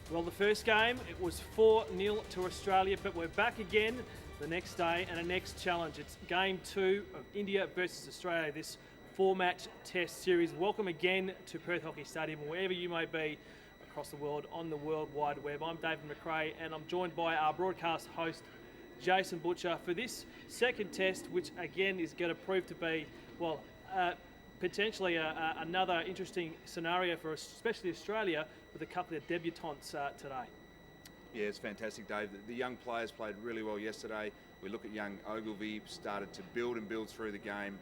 Well, the first game, it was 4-0 to Australia, but we're back again the next day and a next challenge. It's game 2 of India versus Australia, this 4-match test series. Welcome again to Perth Hockey Stadium, wherever you may be across the world on the World Wide Web. I'm David McRae and I'm joined by our broadcast host, Jason Butcher, for this second test, which again is going to prove to be, well, potentially another interesting scenario for especially Australia with a couple of debutantes today. Yeah, it's fantastic, Dave. The young players played really well yesterday. We look at young Ogilvy, started to build through the game,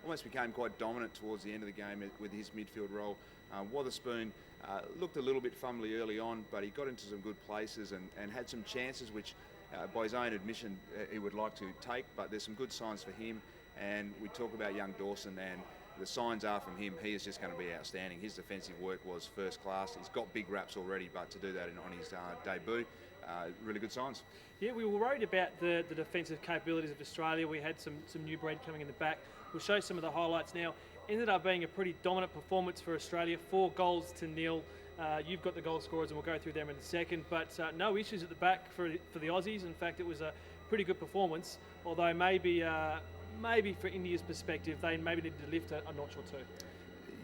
almost became quite dominant towards the end of the game with his midfield role. Wotherspoon looked a little bit fumbly early on, but he got into some good places and had some chances which, by his own admission, he would like to take, but there's some good signs for him. And we talk about young Dawson, and the signs are from him, he is just going to be outstanding. His defensive work was first class. He's got big raps already, but to do that on his debut, really good signs. Yeah, we were worried about the defensive capabilities of Australia. We had some new breed coming in the back. We'll show some of the highlights now. Ended up being a pretty dominant performance for Australia, 4-0. You've got the goal scorers and we'll go through them in a second, but no issues at the back for the Aussies. In fact, it was a pretty good performance, although maybe for India's perspective, they maybe needed to lift a notch or two.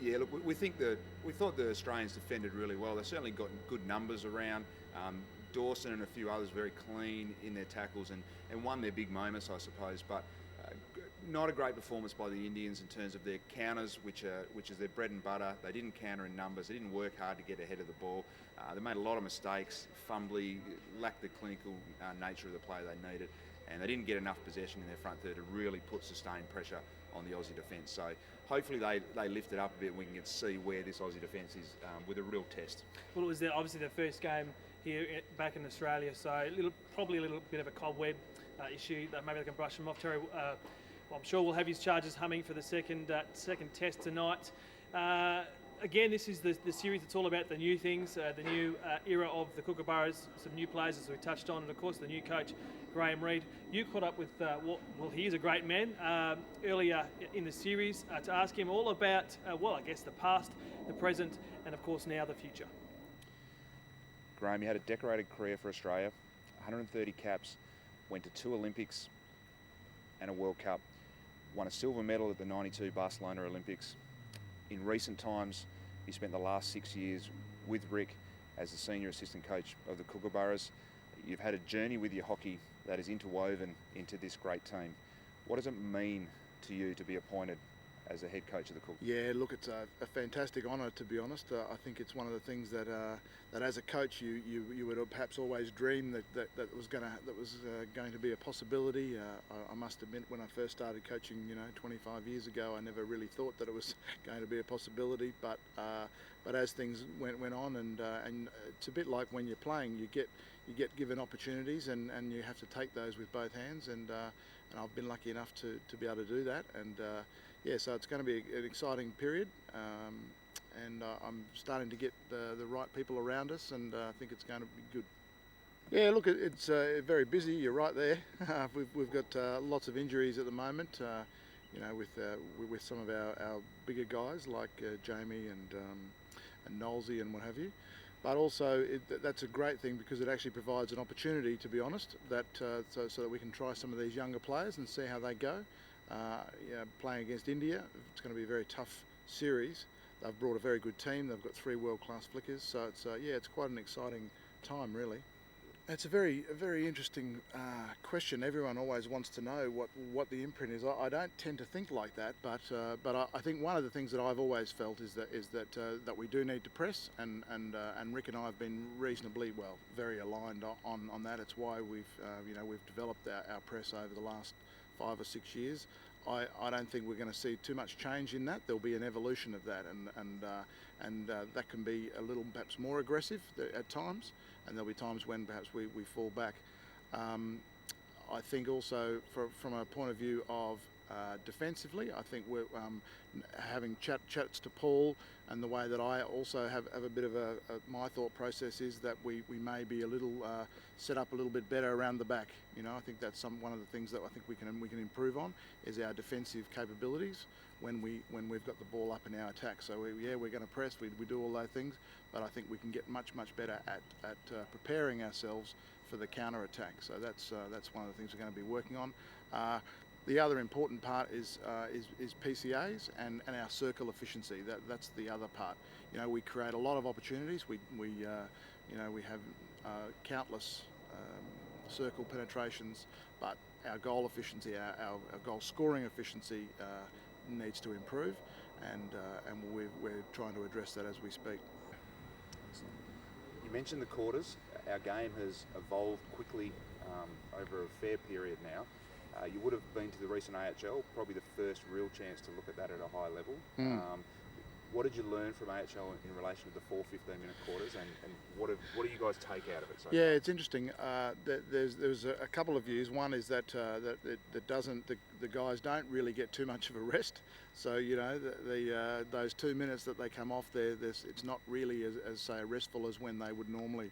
Yeah, look, we thought the Australians defended really well. They certainly got good numbers around. Dawson and a few others very clean in their tackles and won their big moments, I suppose. But not a great performance by the Indians in terms of their counters, which is their bread and butter. They didn't counter in numbers. They didn't work hard to get ahead of the ball. They made a lot of mistakes, fumbly, lacked the clinical nature of the play they needed, and they didn't get enough possession in their front third to really put sustained pressure on the Aussie defence. So hopefully they lift it up a bit and we can get to see where this Aussie defence is with a real test. Well, it was obviously the first game here back in Australia, so probably a little bit of a cobweb issue. Maybe they can brush them off. Terry, well, I'm sure we'll have his charges humming for the second test tonight. Again, this is the series that's all about the new things, the new era of the Kookaburras, some new players as we touched on, and of course the new coach, Graham Reid. You caught up with, he is a great man, earlier in the series to ask him all about, I guess the past, the present, and of course now the future. Graham, you had a decorated career for Australia, 130 caps, went to 2 Olympics and a World Cup, won a silver medal at the 92 Barcelona Olympics. In recent times, you spent the last 6 years with Rick as the senior assistant coach of the Kookaburras. You've had a journey with your hockey that is interwoven into this great team. What does it mean to you to be appointed as the head coach of the Kookaburras? Yeah, look, it's a fantastic honour, to be honest. I think it's one of the things that as a coach you would have perhaps always dreamed that was going to be a possibility. I must admit, when I first started coaching, 25 years ago, I never really thought that it was going to be a possibility. But as things went on, and it's a bit like when you're playing, you get given opportunities, and you have to take those with both hands. And I've been lucky enough to be able to do that. And so it's going to be an exciting period, and I'm starting to get the right people around us, and I think it's going to be good. Yeah, look, it's very busy. You're right there. We've got lots of injuries at the moment. With some of our bigger guys like Jamie and Knowlesy and what have you. But also that's a great thing because it actually provides an opportunity, to be honest, so that we can try some of these younger players and see how they go. Playing against India, it's going to be a very tough series. They've brought a very good team. They've got 3 world-class flickers, so it's quite an exciting time, really. It's a very interesting question. Everyone always wants to know what the imprint is. I don't tend to think like that, but I think one of the things that I've always felt is that we do need to press, and Rick and I have been reasonably very aligned on that. It's why we've developed our press over the last 5 or 6 years. I don't think we're going to see too much change in that. There'll be an evolution of that, and that can be a little perhaps more aggressive at times, and there'll be times when perhaps we fall back. I think also from a point of view of Defensively, I think we're having chats to Paul, and the way that I also have a bit of my thought process is that we may be a little set up a little bit better around the back. You know, I think that's one of the things that I think we can improve on is our defensive capabilities when we've got the ball up in our attack. So we're going to press, we do all those things, but I think we can get much better at preparing ourselves for the counter attack. So that's one of the things we're going to be working on. The other important part is PCAs and our circle efficiency. That's the other part. You know, we create a lot of opportunities. We have countless circle penetrations, but our goal efficiency, our goal scoring efficiency needs to improve, and we're trying to address that as we speak. You mentioned the quarters. Our game has evolved quickly over a fair period now. You would have been to the recent AHL, probably the first real chance to look at that at a high level. What did you learn from AHL in relation to the 4 15-minute quarters, and what do you guys take out of it? So yeah, far? it's interesting. There's a couple of views. One is that the guys don't really get too much of a rest. So you know those 2 minutes that they come off there, it's not really as say restful as when they would normally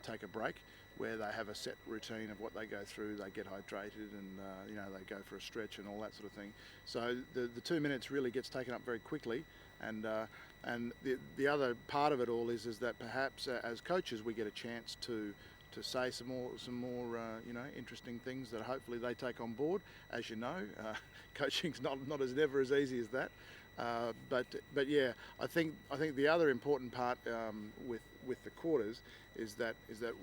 take a break, where they have a set routine of what they go through. They get hydrated and they go for a stretch and all that sort of thing. So the 2 minutes really gets taken up very quickly. And the other part of it all is that perhaps as coaches we get a chance to say some more interesting things that hopefully they take on board. As you know, coaching's not never as easy as that. But yeah, I think the other important part with the quarters is that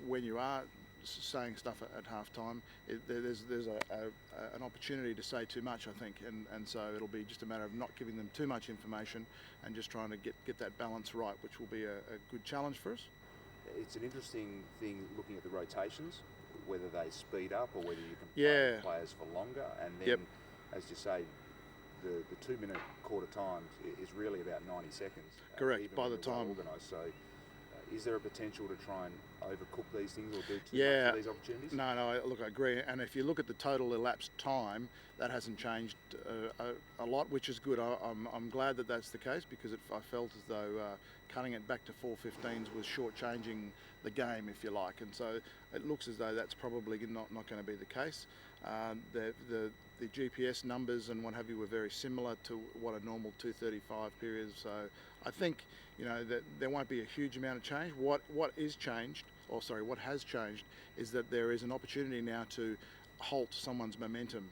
when you are saying stuff at half time, there's an opportunity to say too much, I think, and so it'll be just a matter of not giving them too much information and just trying to get that balance right, which will be a good challenge for us. It's an interesting thing looking at the rotations, whether they speed up or whether you can play players for longer, and then as you say, the 2 minute quarter time is really about 90 seconds. Correct, by the time organised. So is there a potential to try and overcook these things or do too much of these opportunities? No, look, I agree. And if you look at the total elapsed time, that hasn't changed a lot, which is good. I'm glad that that's the case, because I felt as though cutting it back to 4:15s was shortchanging the game, if you like. And so it looks as though that's probably not going to be the case. The GPS numbers and what have you were very similar to what a normal 2:35 period. So I think that there won't be a huge amount of change. What has changed is that there is an opportunity now to halt someone's momentum.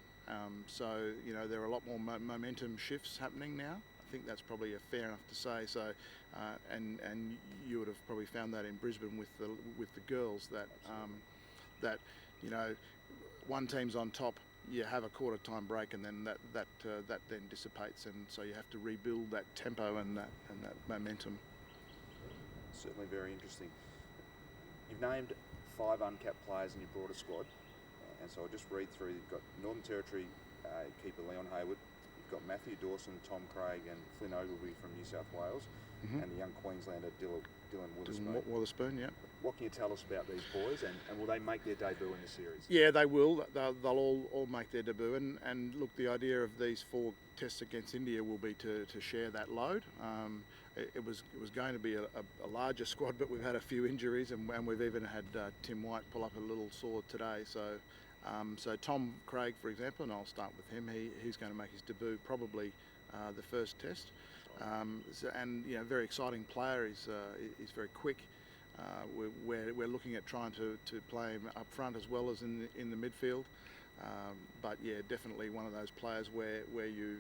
So there are a lot more momentum shifts happening now. I think that's probably fair enough to say. So and you would have probably found that in Brisbane with the girls that one team's on top. You have a quarter time break, and then that then dissipates, and so you have to rebuild that tempo and that momentum. Certainly very interesting. You've named 5 uncapped players in your broader squad, and so I'll just read through. You've got Northern Territory keeper Leon Hayward, you've got Matthew Dawson, Tom Craig and Flynn Ogilvie from New South Wales, and the young Queenslander Dylan Witherspoon, yeah. What can you tell us about these boys, and will they make their debut in the series? Yeah, they will. They'll all make their debut, and look, the idea of these 4 tests against India will be to share that load. It was going to be a larger squad, but we've had a few injuries, and we've even had Tim White pull up a little sore today. So Tom Craig, for example, and I'll start with him. He's going to make his debut probably the first test. And very exciting player. He's very quick. We're looking at trying to play him up front as well as in the midfield. But yeah, definitely one of those players where you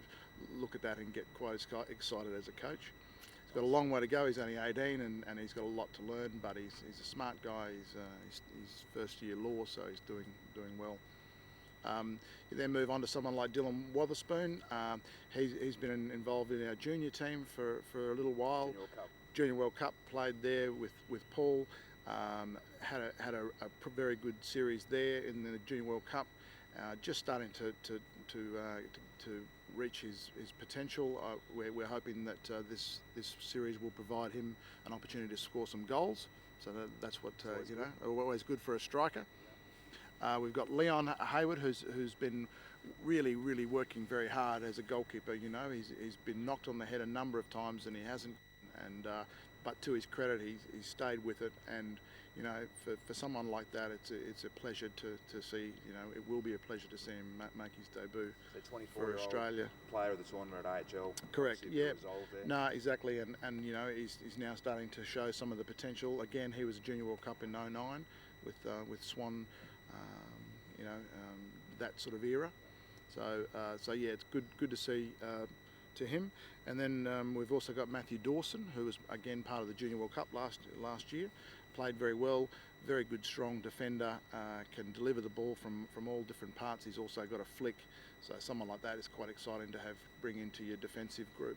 look at that and get quite excited as a coach. He's got a long way to go. He's only 18 and he's got a lot to learn. But he's a smart guy. He's first year law, so he's doing well. You then move on to someone like Dylan Witherspoon. He's been involved in our junior team for a little while. Junior World Cup, played there with Paul. Had a very good series there in the Junior World Cup. Just starting to reach his potential. We're hoping that this series will provide him an opportunity to score some goals. So that's what always good for a striker. We've got Leon Hayward, who's been really working very hard as a goalkeeper. You know, he's been knocked on the head a number of times and he hasn't. And but to his credit, he's stayed with it. And you know, for someone like that, it's a pleasure to see. You know, it will be a pleasure to see him make his debut for Australia. Player of the tournament at AHL. Correct. Yeah. No, exactly. And you know, he's now starting to show some of the potential. Again, he was a Junior World Cup in '09 with Swan. That sort of era. So yeah, it's good to see to him. And then we've also got Matthew Dawson, who was again part of the Junior World Cup last year. Played very well, very good, strong defender, can deliver the ball from all different parts. He's also got a flick, so someone like that is quite exciting to bring into your defensive group.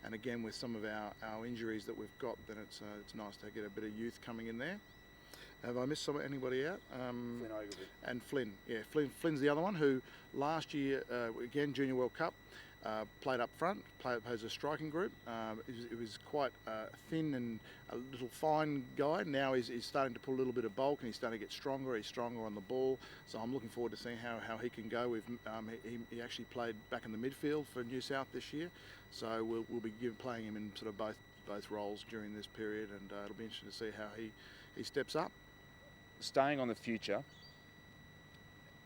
And again, with some of our injuries that we've got, then it's nice to get a bit of youth coming in there. Have I missed anybody out? Flynn Ogilvie. And Flynn, yeah. Flynn's the other one who last year, again, Junior World Cup, played up front, plays a striking group. It was quite thin and a little fine guy. Now he's starting to put a little bit of bulk and he's starting to get stronger. He's stronger on the ball. So I'm looking forward to seeing how he can go. He actually played back in the midfield for New South this year. So we'll be playing him in sort of both roles during this period, and it'll be interesting to see how he steps up. Staying on the future,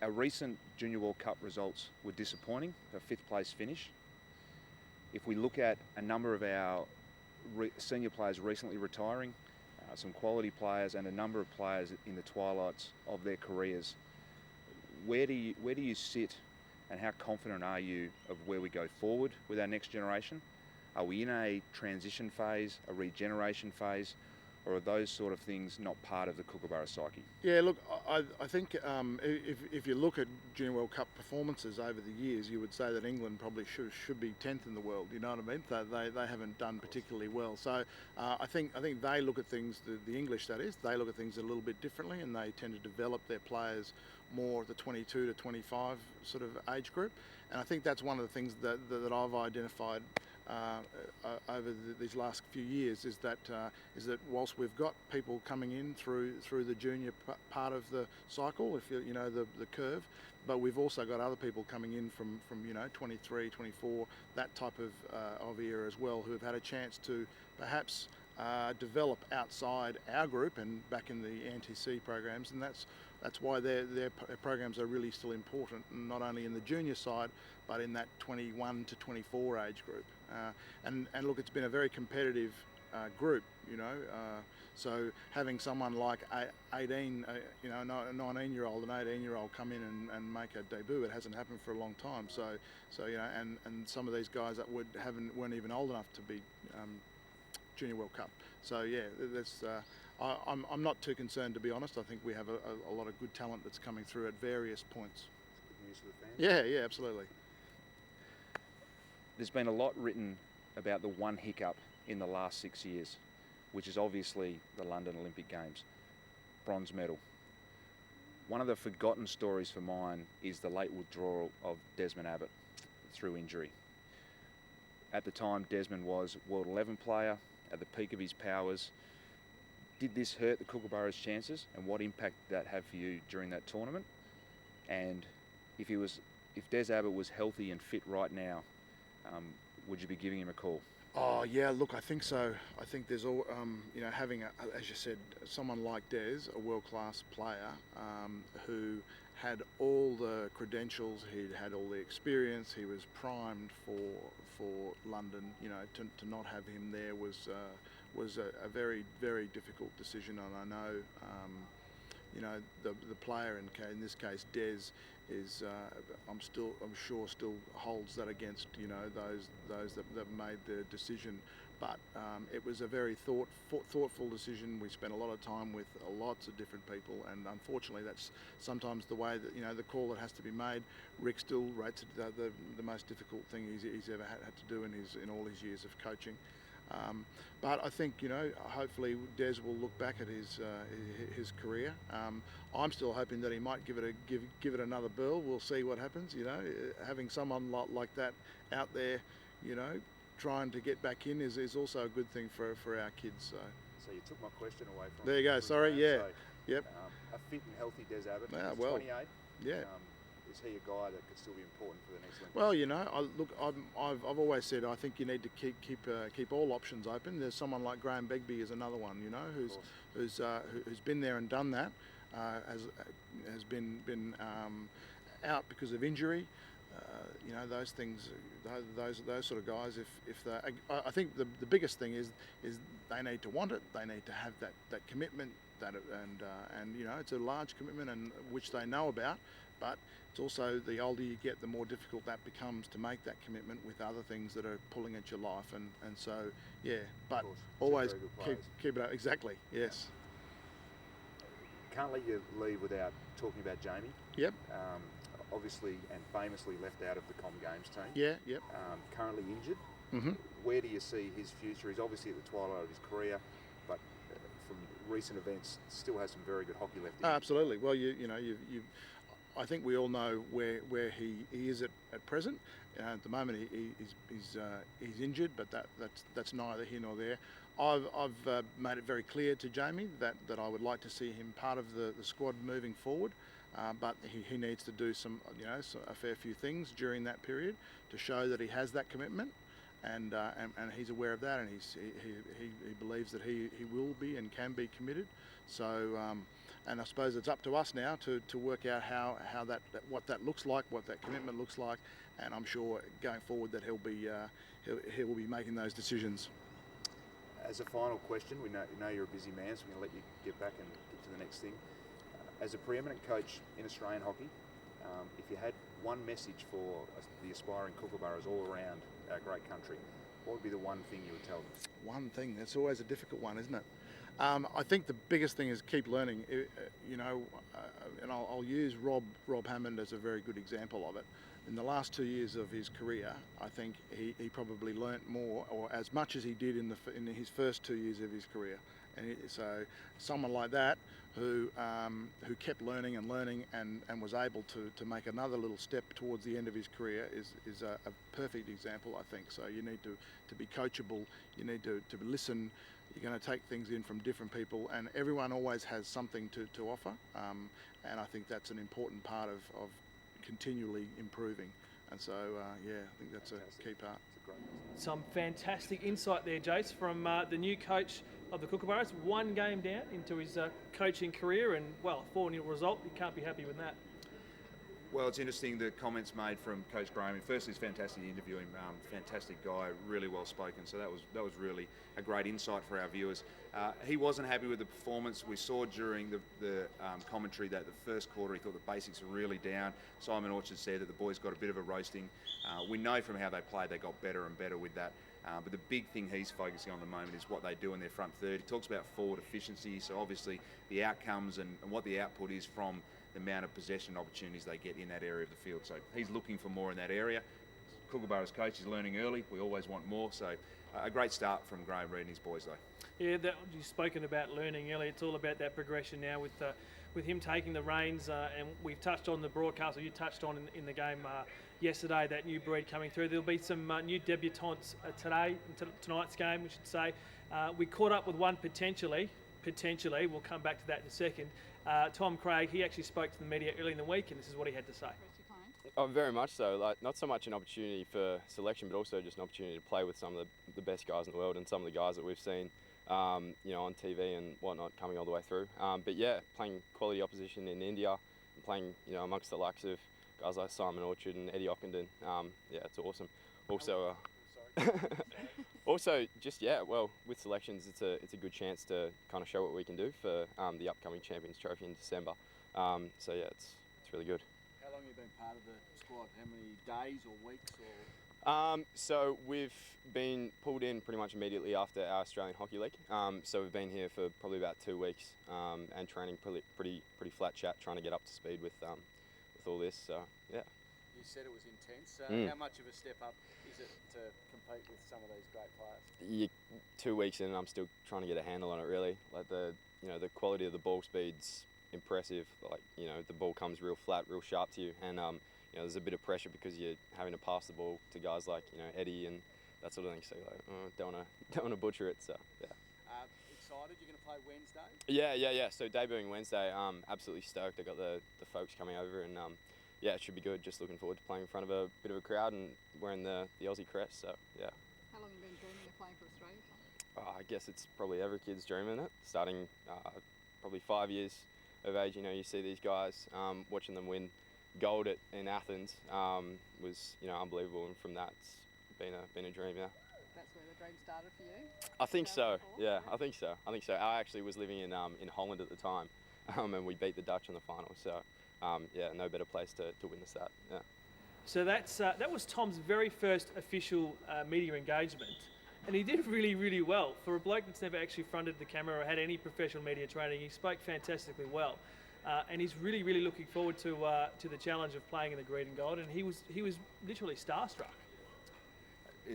our recent Junior World Cup results were disappointing, a 5th place finish. If we look at a number of our senior players recently retiring, some quality players and a number of players in the twilights of their careers, where do you sit and how confident are you of where we go forward with our next generation? Are we in a transition phase, a regeneration phase? Or are those sort of things not part of the Kookaburra psyche? Yeah, look, I think if you look at Junior World Cup performances over the years, you would say that England probably should be 10th in the world. You know what I mean? They haven't done particularly well. So I think they look at things, the English that is, they look at things a little bit differently, and they tend to develop their players more at the 22 to 25 sort of age group. And I think that's one of the things that I've identified over these last few years is that whilst we've got people coming in through the junior part of the cycle, if you know the curve, but we've also got other people coming in from 23, 24, that type of era as well, who have had a chance to perhaps develop outside our group and back in the NTC programs, and that's why their programs are really still important, not only in the junior side, but in that 21 to 24 age group. And look, it's been a very competitive group, you know. So having someone like 18, a 19-year-old, an 18-year-old come in and make a debut, it hasn't happened for a long time. So you know, and some of these guys that weren't even old enough to be Junior World Cup. So yeah, that's. I'm not too concerned, to be honest. I think we have a lot of good talent that's coming through at various points. Good news for the fans. Yeah, absolutely. There's been a lot written about the one hiccup in the last 6 years, which is obviously the London Olympic Games. Bronze medal. One of the forgotten stories for mine is the late withdrawal of Desmond Abbott through injury. At the time, Desmond was World 11 player, at the peak of his powers. Did this hurt the Kookaburras' chances, and what impact did that have for you during that tournament? And if Des Abbott was healthy and fit right now, would you be giving him a call? Oh yeah, look, I think so. I think there's all, having as you said, someone like Des, a world-class player, who had all the credentials, he'd had all the experience, he was primed for London. You know, to not have him there was a very, very difficult decision, and I know, the player in this case, Des, is I'm sure still holds that against those that made the decision. But it was a very thoughtful decision. We spent a lot of time with lots of different people, and unfortunately, that's sometimes the way that the call that has to be made. Rick still rates it the most difficult thing he's ever had to do in all his years of coaching. But I think hopefully Des will look back at his career. I'm still hoping that he might give it another burl. We'll see what happens. Having someone like that out there, trying to get back in is also a good thing for our kids. So you took my question away from. There you go. Sorry. Yeah. So, yep. A fit and healthy Des Abbott. Yeah, He's well, 28. Yeah. is he a guy that could still be important for the next Olympics? Well, you know, I've always said I think you need to keep all options open. There's someone like Graham Begbie is another one, you know, who's been there and done that, has been out because of injury. You know, those things, those sort of guys. If they, I think the biggest thing is they need to want it. They need to have that commitment. And you know, it's a large commitment, and which they know about. But it's also, the older you get, the more difficult that becomes to make that commitment with other things that are pulling at your life. And so, yeah. But always keep it up. Exactly. Yes. Can't let you leave without talking about Jamie. Yep. Obviously and famously left out of the Com Games team. Yeah. Yep. Currently injured. Mm-hmm. Where do you see his future? He's obviously at the twilight of his career, but from recent events, still has some very good hockey left in him. Absolutely. Well, you know, I think we all know where he is at present. At the moment, he's injured, but that's neither here nor there. I've made it very clear to Jamie that I would like to see him part of the squad moving forward. But he needs to do a fair few things during that period to show that he has that commitment, and he's aware of that, and he believes that he will be and can be committed. So and I suppose it's up to us now to work out how what that looks like, what that commitment looks like, and I'm sure going forward that he'll be making those decisions. As a final question, we know you're a busy man, so we're going to let you get back and get to the next thing. As a preeminent coach in Australian hockey, if you had one message for the aspiring Kookaburras all around our great country, what would be the one thing you would tell them? One thing, that's always a difficult one, isn't it? I think the biggest thing is keep learning. You know, and I'll use Rob Hammond as a very good example of it. In the last 2 years of his career, I think he probably learnt more, or as much as he did in his first 2 years of his career. And so someone like that who kept learning and was able to make another little step towards the end of his career is a perfect example, I think. So you need to be coachable, you need to listen, you're going to take things in from different people, and everyone always has something to offer, and I think that's an important part of continually improving. And so, yeah, I think that's a key part. Some fantastic insight there, Jace, from the new coach of the Kookaburras. One game down into his coaching career, and, well, a 4-0 result. You can't be happy with that. Well, it's interesting, the comments made from Coach Graham. Firstly, it's fantastic to interview him. Fantastic guy, really well spoken. So that was really a great insight for our viewers. He wasn't happy with the performance. We saw during the commentary that the first quarter he thought the basics were really down. Simon Orchard said that the boys got a bit of a roasting. We know from how they played they got better and better with that. But the big thing he's focusing on at the moment is what they do in their front third. He talks about forward efficiency, so obviously the outcomes and what the output is from the amount of possession opportunities they get in that area of the field. So he's looking for more in that area. Kookaburras coach is learning early. We always want more. So a great start from Graham Reid and his boys, though. Yeah, you've spoken about learning early. It's all about that progression now with him taking the reins. And we've touched on the broadcast, or you touched on in the game yesterday, that new breed coming through. There'll be some new debutantes tonight's game, we should say. We caught up with one potentially. We'll come back to that in a second. Tom Craig, he actually spoke to the media early in the week, and this is what he had to say. Oh, very much so. Like, not so much an opportunity for selection, but also just an opportunity to play with some of the best guys in the world and some of the guys that we've seen, on TV and whatnot coming all the way through. But yeah, playing quality opposition in India, and playing amongst the likes of guys like Simon Orchard and Eddie Ockenden. Yeah, it's awesome. Also, with selections, it's a good chance to kind of show what we can do for the upcoming Champions Trophy in December. So yeah, it's really good. How long have you been part of the squad? How many days or weeks or? So we've been pulled in pretty much immediately after our Australian Hockey League. So we've been here for probably about 2 weeks and training pretty flat chat, trying to get up to speed with all this. So yeah. You said it was intense. How much of a step up is it to compete with some of these great players? 2 weeks in, and I'm still trying to get a handle on it. Really, like the quality of the ball speed's impressive. Like the ball comes real flat, real sharp to you, and there's a bit of pressure because you're having to pass the ball to guys like Eddie and that sort of thing. So don't want to butcher it. So yeah. Excited? You're going to play Wednesday? Yeah. So debuting Wednesday, absolutely stoked. I got the folks coming over, and yeah, it should be good. Just looking forward to playing in front of a bit of a crowd and wearing the Aussie crest. So yeah. How long have you been dreaming of playing for Australia? I guess it's probably every kid's dream, isn't it? Starting probably 5 years of age, you know, you see these guys, watching them win gold in Athens was, you know, unbelievable. And from that, it's been a dream, yeah. That's where the dream started for you? I think so. 2004? Yeah, I think so. I actually was living in Holland at the time, and we beat the Dutch in the final. So yeah, no better place to witness that. Yeah. So that was Tom's very first official media engagement, and he did really, really well. For a bloke that's never actually fronted the camera or had any professional media training, he spoke fantastically well, and he's really, really looking forward to the challenge of playing in the green and gold. And he was literally starstruck.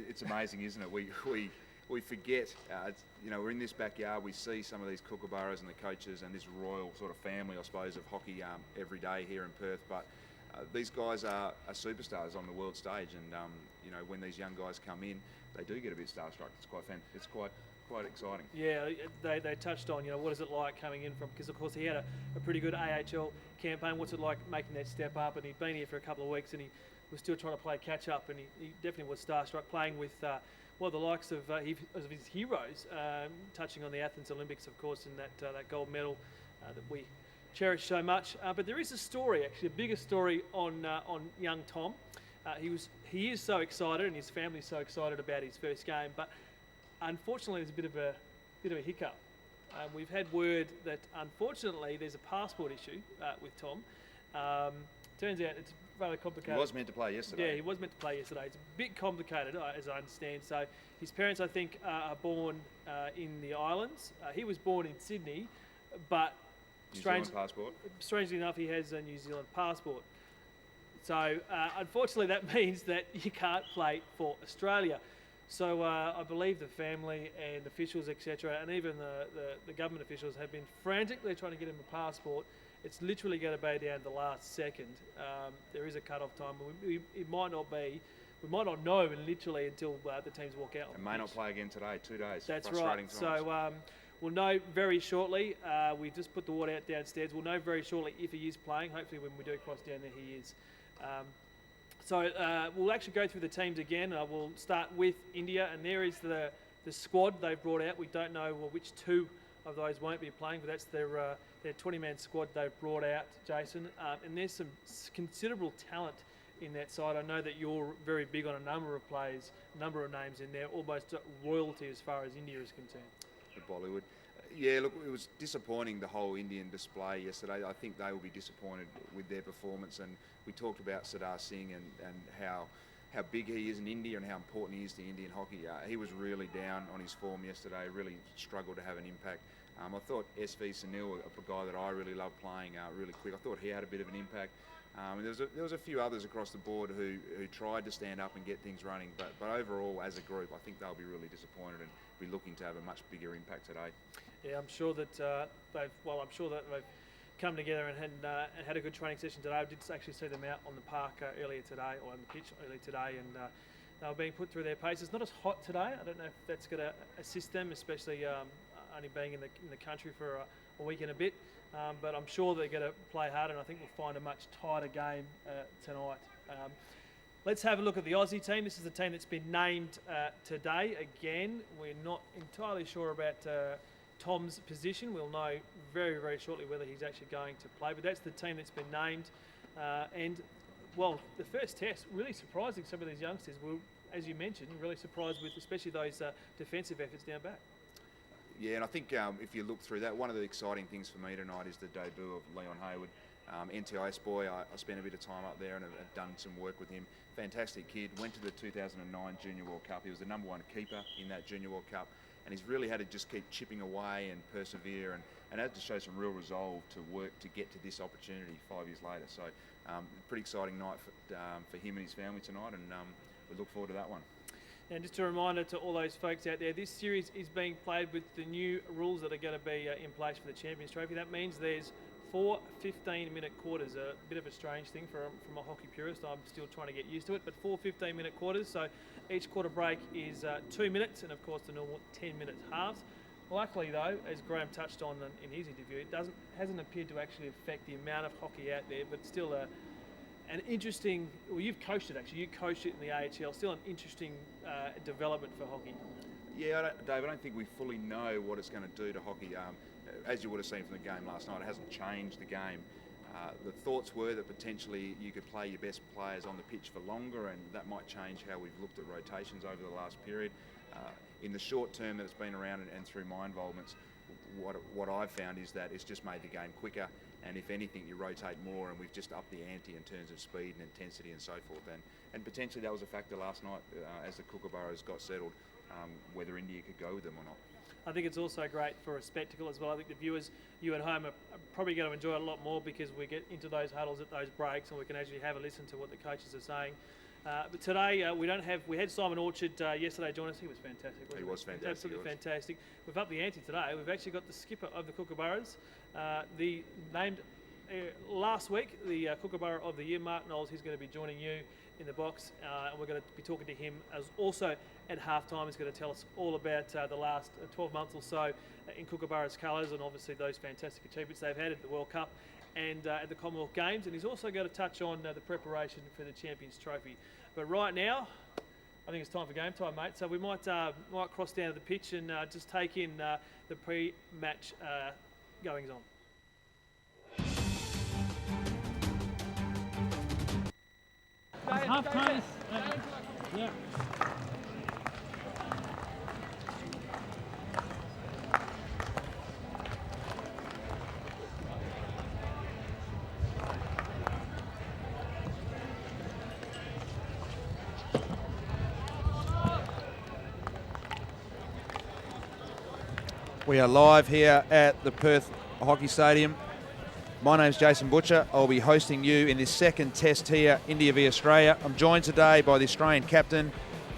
It's amazing, isn't it? We forget, you know, we're in this backyard, we see some of these Kookaburras and the coaches and this royal sort of family, I suppose, of hockey every day here in Perth. But these guys are superstars on the world stage, and you know, when these young guys come in, they do get a bit starstruck. It's quite exciting. Yeah, they touched on, you know, what is it like coming in from, because of course he had a pretty good AHL campaign. What's it like making that step up? And he'd been here for a couple of weeks, and he was still trying to play catch up, and he definitely was starstruck playing with the likes of his heroes, touching on the Athens Olympics, of course, and that gold medal that we cherish so much. But there is a story, actually, a bigger story on young Tom. He is so excited, and his family's so excited about his first game. But unfortunately, there's a bit of a hiccup. We've had word that unfortunately there's a passport issue with Tom. Turns out it's rather complicated. He was meant to play yesterday. Yeah, he was meant to play yesterday. It's a bit complicated, as I understand. So his parents, I think, are born in the islands. He was born in Sydney, but New Zealand passport. Strangely enough, he has a New Zealand passport. So unfortunately, that means that you can't play for Australia. So I believe the family and officials, etc., and even the government officials have been frantically trying to get him a passport. It's literally going to be down to the last second. There is a cut-off time. We might not know literally until the teams walk out. And may not play again today, 2 days. That's frustrating right. Times. So we'll know very shortly. We just put the word out downstairs. We'll know very shortly if he is playing. Hopefully when we do cross down there, he is. So we'll actually go through the teams again. We'll start with India, and there is the squad they've brought out. We don't know which two of those won't be playing, but that's their 20-man squad they've brought out, Jason. And there's some considerable talent in that side. I know that you're very big on a number of players, a number of names in there, almost royalty as far as India is concerned. The Bollywood. Yeah, look, it was disappointing, the whole Indian display yesterday. I think they will be disappointed with their performance. And we talked about Sardar Singh and how big he is in India and how important he is to Indian hockey. He was really down on his form yesterday, really struggled to have an impact. I thought SV Sunil, a guy that I really love playing really quick, I thought he had a bit of an impact. And there was a few others across the board who tried to stand up and get things running, but overall, as a group, I think they'll be really disappointed and be looking to have a much bigger impact today. Yeah, I'm sure that they've come together and had a good training session today. I did actually see them out on the park earlier today, or on the pitch earlier today, and they were being put through their paces. It's not as hot today. I don't know if that's going to assist them, especially only being in the country for a week and a bit. But I'm sure they're going to play hard, and I think we'll find a much tighter game tonight. Let's have a look at the Aussie team. This is the team that's been named today. Again, we're not entirely sure about Tom's position. We'll know very, very shortly whether he's actually going to play. But that's the team that's been named. And, well, the first test, really surprising some of these youngsters. Were, as you mentioned, really surprised with especially those defensive efforts down back. Yeah, and I think if you look through that, one of the exciting things for me tonight is the debut of Leon Hayward. NTIS boy, I spent a bit of time up there and have done some work with him. Fantastic kid, went to the 2009 Junior World Cup. He was the number one keeper in that Junior World Cup, and he's really had to just keep chipping away and persevere and had to show some real resolve to work to get to this opportunity 5 years later. So pretty exciting night for him and his family tonight, and we look forward to that one. And just a reminder to all those folks out there, this series is being played with the new rules that are going to be in place for the Champions Trophy. That means there's 4 15-minute quarters, a bit of a strange thing from a hockey purist. I'm still trying to get used to it, but 4 15-minute quarters. So each quarter break is 2 minutes, and of course the normal 10-minute halves. Luckily though, as Graham touched on in his interview, it hasn't appeared to actually affect the amount of hockey out there, but still an interesting, well, you've coached it actually, you coached it in the AHL, still an interesting development for hockey. Yeah, Dave, I don't think we fully know what it's going to do to hockey. As you would have seen from the game last night, it hasn't changed the game. The thoughts were that potentially you could play your best players on the pitch for longer, and that might change how we've looked at rotations over the last period. In the short term that it's been around and through my involvements, what I've found is that it's just made the game quicker, and if anything you rotate more, and we've just upped the ante in terms of speed and intensity and so forth, and potentially that was a factor last night as the Kookaburras got settled, whether India could go with them or not. I think it's also great for a spectacle as well. I think the viewers, you at home, are probably going to enjoy it a lot more because we get into those huddles at those breaks and we can actually have a listen to what the coaches are saying. But today we had Simon Orchard yesterday join us. He was fantastic. He was fantastic. Absolutely fantastic. We've upped the ante today. We've actually got the skipper of the Kookaburras, named last week the Kookaburra of the Year, Mark Knowles. He's going to be joining you in the box, and we're going to be talking to him as also at halftime. He's going to tell us all about the last 12 months or so in Kookaburras colours, and obviously those fantastic achievements they've had at the World Cup and at the Commonwealth Games. And he's also going to touch on the preparation for the Champions Trophy. But right now, I think it's time for game time, mate. So we might cross down to the pitch and just take in the pre-match goings on. Half time. Yeah. We are live here at the Perth Hockey Stadium. My name's Jason Butcher. I'll be hosting you in this second test here, India v Australia. I'm joined today by the Australian captain,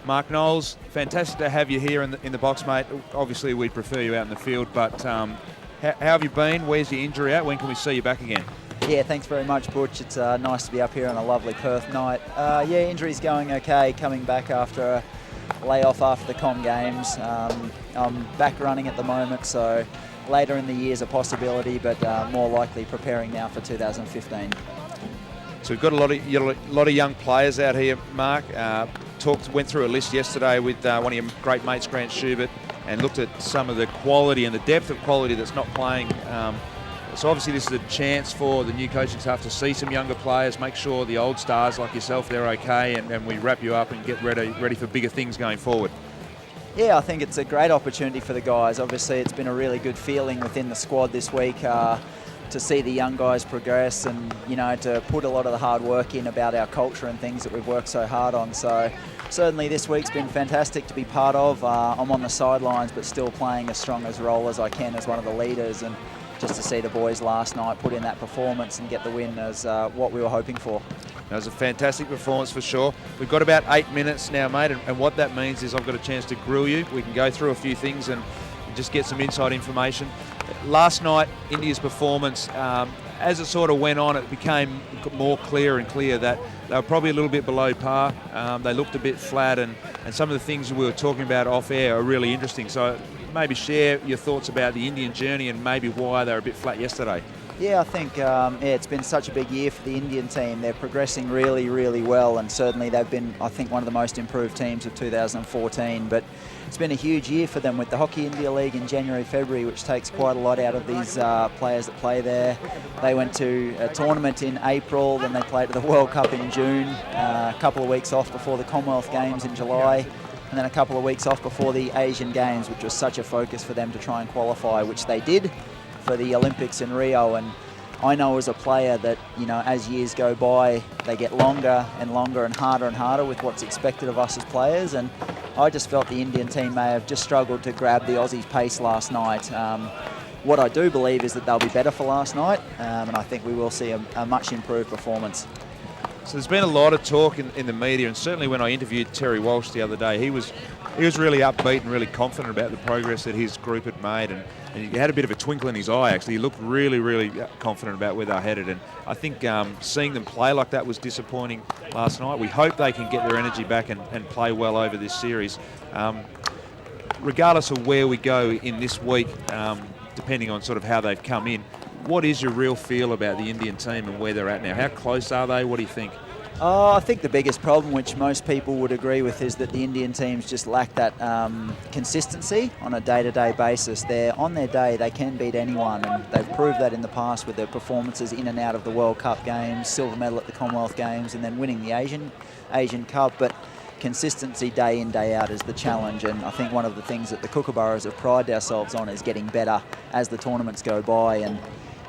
Mark Knowles. Fantastic to have you here in the box, mate. Obviously, we'd prefer you out in the field, but how have you been? Where's your injury at? When can we see you back again? Yeah, thanks very much, Butch. It's nice to be up here on a lovely Perth night. Yeah, injury's going okay, coming back after a layoff after the Com Games. I'm back running at the moment, so later in the year is a possibility, but more likely preparing now for 2015. So we've got a lot of young players out here, Mark. Went through a list yesterday with one of your great mates, Grant Schubert, and looked at some of the quality and the depth of quality that's not playing. So obviously this is a chance for the new coaching staff to see some younger players, make sure the old stars like yourself, they're okay, and we wrap you up and get ready for bigger things going forward. Yeah, I think it's a great opportunity for the guys. Obviously, it's been a really good feeling within the squad this week to see the young guys progress and, you know, to put a lot of the hard work in about our culture and things that we've worked so hard on. So certainly this week's been fantastic to be part of. I'm on the sidelines, but still playing as strong as role as I can as one of the leaders. And just to see the boys last night put in that performance and get the win is what we were hoping for. That was a fantastic performance for sure. We've got about 8 minutes now, mate, and what that means is I've got a chance to grill you. We can go through a few things and just get some inside information. Last night, India's performance, as it sort of went on, it became more clear and clear that they were probably a little bit below par. They looked a bit flat, and some of the things we were talking about off air are really interesting. So maybe share your thoughts about the Indian journey and maybe why they were a bit flat yesterday. Yeah, I think it's been such a big year for the Indian team. They're progressing really, really well, and certainly they've been, I think, one of the most improved teams of 2014. But it's been a huge year for them with the Hockey India League in January, February, which takes quite a lot out of these players that play there. They went to a tournament in April, then they played at the World Cup in June, a couple of weeks off before the Commonwealth Games in July, and then a couple of weeks off before the Asian Games, which was such a focus for them to try and qualify, which they did for the Olympics in Rio. And I know as a player that, you know, as years go by, they get longer and longer and harder with what's expected of us as players. And I just felt the Indian team may have just struggled to grab the Aussies' pace last night. What I do believe is that they'll be better for last night, and I think we will see a much improved performance. So there's been a lot of talk in the media, and certainly when I interviewed Terry Walsh the other day, he was really upbeat and really confident about the progress that his group had made, and he had a bit of a twinkle in his eye, actually. He looked really, really confident about where they're headed, and I think seeing them play like that was disappointing last night. We hope they can get their energy back and play well over this series. Regardless of where we go in this week, depending on sort of how they've come in, What is your real feel about the Indian team and where they're at now? How close are they? What do you think? Oh, I think the biggest problem, which most people would agree with, is that the Indian teams just lack that consistency on a day-to-day basis. On their day, they can beat anyone, and they've proved that in the past with their performances in and out of the World Cup games, silver medal at the Commonwealth Games, and then winning the Asian Cup. But consistency day in, day out is the challenge, and I think one of the things that the Kookaburras have prided ourselves on is getting better as the tournaments go by. And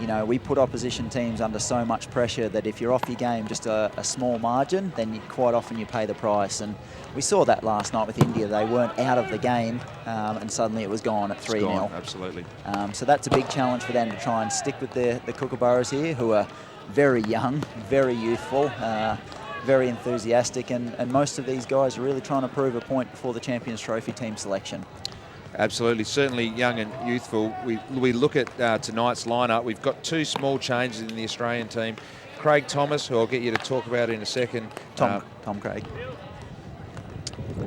you know, we put opposition teams under so much pressure that if you're off your game just a small margin, then quite often you pay the price. And we saw that last night with India. They weren't out of the game, and suddenly it was gone at 3-0. Absolutely. So that's a big challenge for them to try and stick with the Kookaburras here, who are very young, very youthful, very enthusiastic, and most of these guys are really trying to prove a point before the Champions Trophy team selection. Absolutely, certainly young and youthful. We look at tonight's lineup. We've got two small changes in the Australian team. Craig Thomas, who I'll get you to talk about in a second. Tom Craig.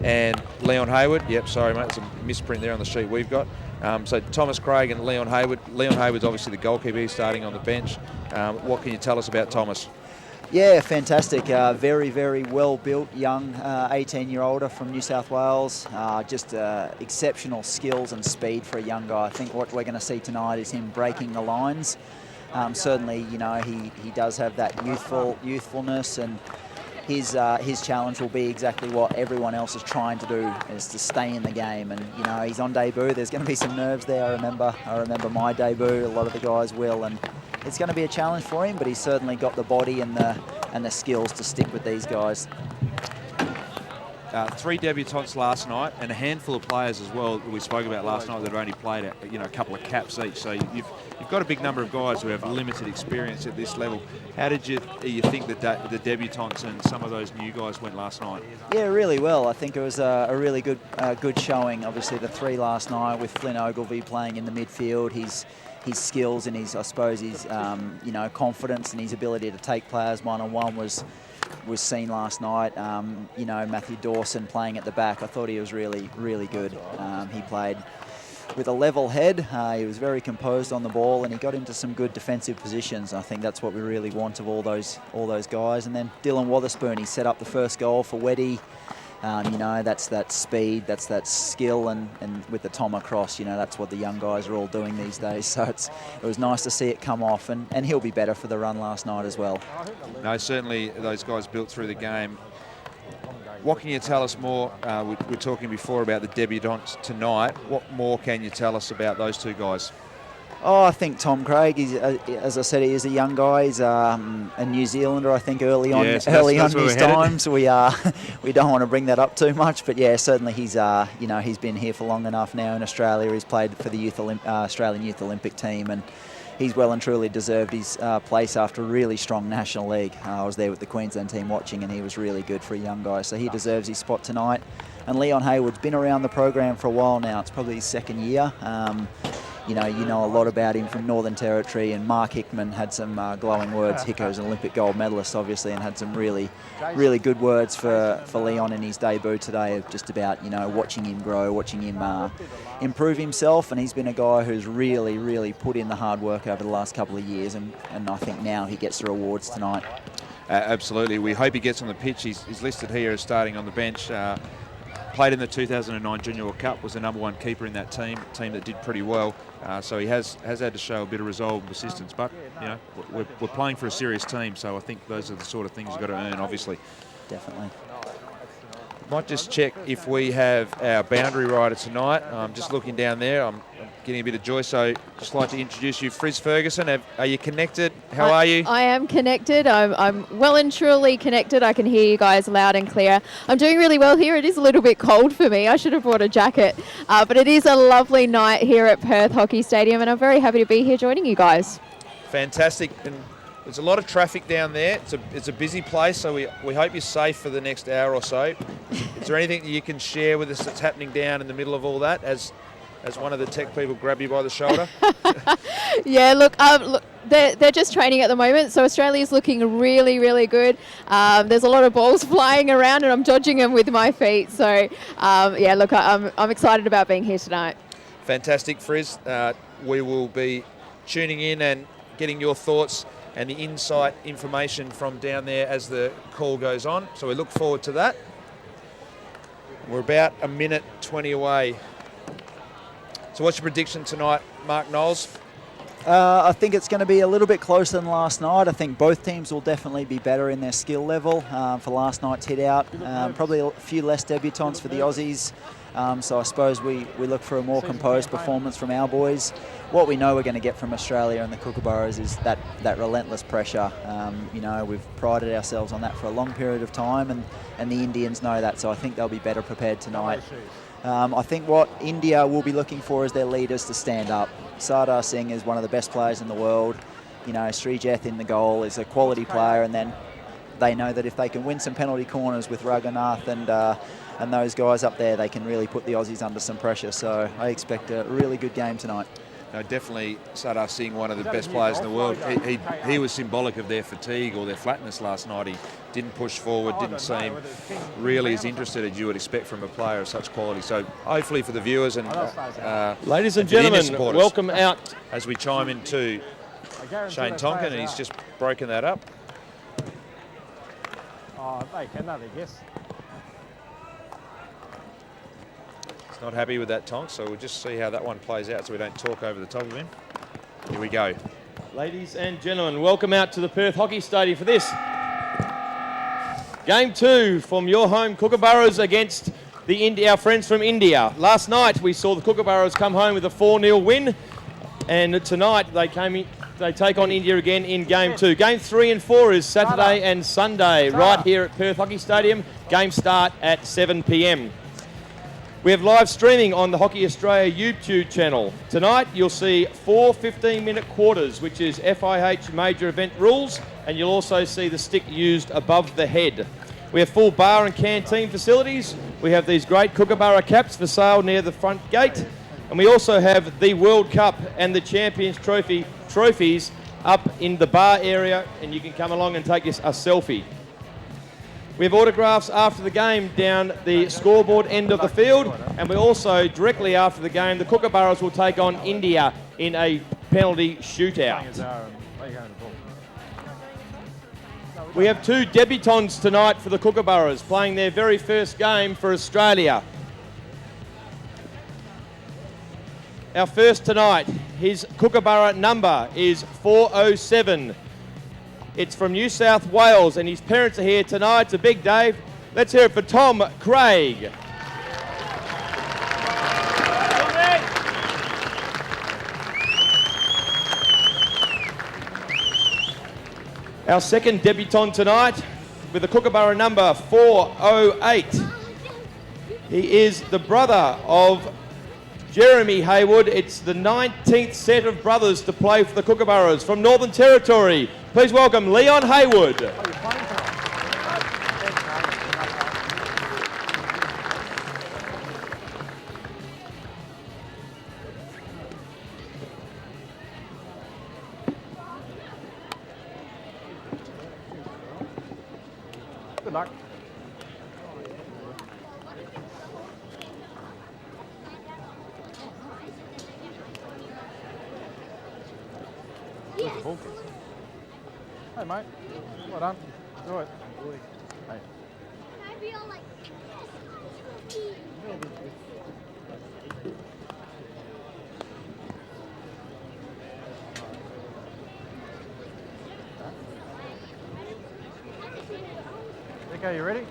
And Leon Hayward. Yep, sorry, mate, it's a misprint there on the sheet we've got. So Thomas Craig and Leon Hayward. Leon Hayward's obviously the goalkeeper. He's starting on the bench. What can you tell us about Thomas? Yeah, fantastic. Very, very well-built, young 18-year-older from New South Wales. Just exceptional skills and speed for a young guy. I think what we're going to see tonight is him breaking the lines. Certainly, you know, he does have that youthfulness, and his challenge will be exactly what everyone else is trying to do, is to stay in the game. And you know, he's on debut. There's going to be some nerves there. I remember my debut. A lot of the guys will, and it's going to be a challenge for him, but he's certainly got the body and the skills to stick with these guys. 3 debutants last night, and a handful of players as well that we spoke about last night that have only played a couple of caps each. So you've got a big number of guys who have limited experience at this level. How did you think that the debutants and some of those new guys went last night? Yeah, really well. I think it was a really good showing. Obviously, the 3 last night with Flynn Ogilvie playing in the midfield. His skills and his confidence and his ability to take players one-on-one was seen last night. Matthew Dawson playing at the back, I thought he was really, really good. He played with a level head. He was very composed on the ball, and he got into some good defensive positions. I think that's what we really want of all those guys. And then Dylan Wotherspoon, he set up the first goal for Weddy. That's that speed, that's that skill, and with the Tom across, that's what the young guys are all doing these days. So it was nice to see it come off, and he'll be better for the run last night as well. No, certainly those guys built through the game. What can you tell us more? We're talking before about the debutants tonight. What more can you tell us about those 2 guys? Oh, I think Tom Craig, as I said, he is a young guy. He's a New Zealander, I think, early on in his time. So we don't want to bring that up too much. But yeah, certainly he's been here for long enough now in Australia. He's played for the Australian Youth Olympic team, and he's well and truly deserved his place after a really strong National League. I was there with the Queensland team watching, and he was really good for a young guy. So he deserves his spot tonight. And Leon Hayward's been around the program for a while now. It's probably his 2nd year. You know a lot about him from Northern Territory, and Mark Hickman had some glowing words. Hicko's an Olympic gold medalist, obviously, and had some really, really good words for Leon in his debut today, of just about, watching him grow, watching him improve himself. And he's been a guy who's really, really put in the hard work over the last couple of years, and I think now he gets the rewards tonight. Absolutely. We hope he gets on the pitch. He's listed here as starting on the bench. Played in the 2009 Junior World Cup, was the #1 keeper in that team that did pretty well. So he has had to show a bit of resolve and persistence. But we're playing for a serious team, so I think those are the sort of things you've got to earn, obviously. Definitely. Might just check if we have our boundary rider tonight. I'm just looking down there. I'm getting a bit of joy, so just like to introduce you, Friz Ferguson. Are you connected? How are you? I am connected. I'm well and truly connected. I can hear you guys loud and clear. I'm doing really well here. It is a little bit cold for me. I should have brought a jacket. But it is a lovely night here at Perth Hockey Stadium, and I'm very happy to be here joining you guys. Fantastic. And there's a lot of traffic down there. It's a busy place, so we hope you're safe for the next hour or so. Is there anything that you can share with us that's happening down in the middle of all that, as one of the tech people grab you by the shoulder? Yeah, look, they're just training at the moment, so Australia's looking really, really good. There's a lot of balls flying around, and I'm dodging them with my feet. So, yeah, look, I'm excited about being here tonight. Fantastic, Friz. We will be tuning in and getting your thoughts and the insight information from down there as the call goes on. So we look forward to that. We're about a minute 20 away. So what's your prediction tonight, Mark Knowles? I think it's going to be a little bit closer than last night. I think both teams will definitely be better in their skill level for last night's hit out. Probably a few less debutants for the Aussies. So I suppose we look for a more composed performance from our boys. What we know we're going to get from Australia and the Kookaburras is that relentless pressure. You know, we've prided ourselves on that for a long period of time, and the Indians know that, so I think they'll be better prepared tonight. I think what India will be looking for is their leaders to stand up. Sardar Singh is one of the best players in the world. You know, Srijeth in the goal is a quality player, and then they know that if they can win some penalty corners with Raghunath and those guys up there, they can really put the Aussies under some pressure. So I expect a really good game tonight. No, definitely Sardar Singh, one of the best players in the world. He was symbolic of their fatigue or their flatness last night. He didn't push forward, didn't seem really as interested as you would expect from a player of such quality. So hopefully for the viewers and ladies and gentlemen, welcome out as we chime into Shane Tonkin, and he's just broken that up. Oh, they can, I guess. Not happy with that, Tonk, so we'll just see how that one plays out so we don't talk over the top of him. Here we go. Ladies and gentlemen, welcome out to the Perth Hockey Stadium for this Game 2 from your home Kookaburras against our friends from India. Last night we saw the Kookaburras come home with a 4-0 win, and tonight they take on India again in Game 2. Game 3 and 4 is Saturday and Sunday right here at Perth Hockey Stadium. Games start at 7 p.m. We have live streaming on the Hockey Australia YouTube channel. Tonight you'll see 4 15-minute quarters, which is FIH major event rules, and you'll also see the stick used above the head. We have full bar and canteen facilities. We have these great Kookaburra caps for sale near the front gate, and we also have the World Cup and the Champions trophies up in the bar area, and you can come along and take a selfie. We have autographs after the game down the scoreboard end of the field, and we also, directly after the game, the Kookaburras will take on India in a penalty shootout. We have 2 debutants tonight for the Kookaburras playing their very first game for Australia. Our first tonight, his Kookaburra number is 407. It's from New South Wales, and his parents are here tonight. It's a big day. Let's hear it for Tom Craig. Our second debutant tonight with a Kookaburra number 408. He is the brother of Jeremy Haywood. It's the 19th set of brothers to play for the Kookaburras from Northern Territory. Please welcome Leon Haywood. Good luck. Hey mate, well done. Enjoy it. Hey. Okay, you ready?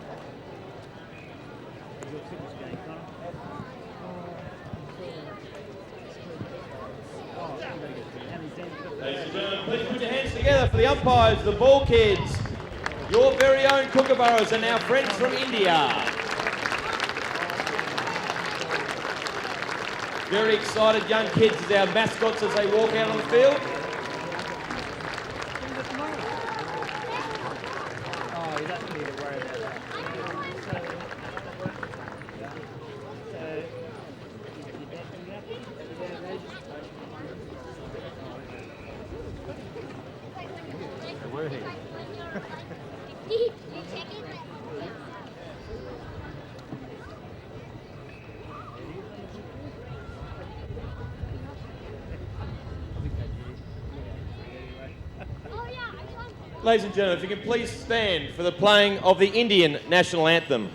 Ladies and gentlemen, please put your hands together for the umpires, the ball kids, your very own Kookaburras and our friends from India. Very excited young kids as our mascots as they walk out on the field. Oh, you don't need to worry about that. We're here. Ladies and gentlemen, if you can please stand for the playing of the Indian national anthem.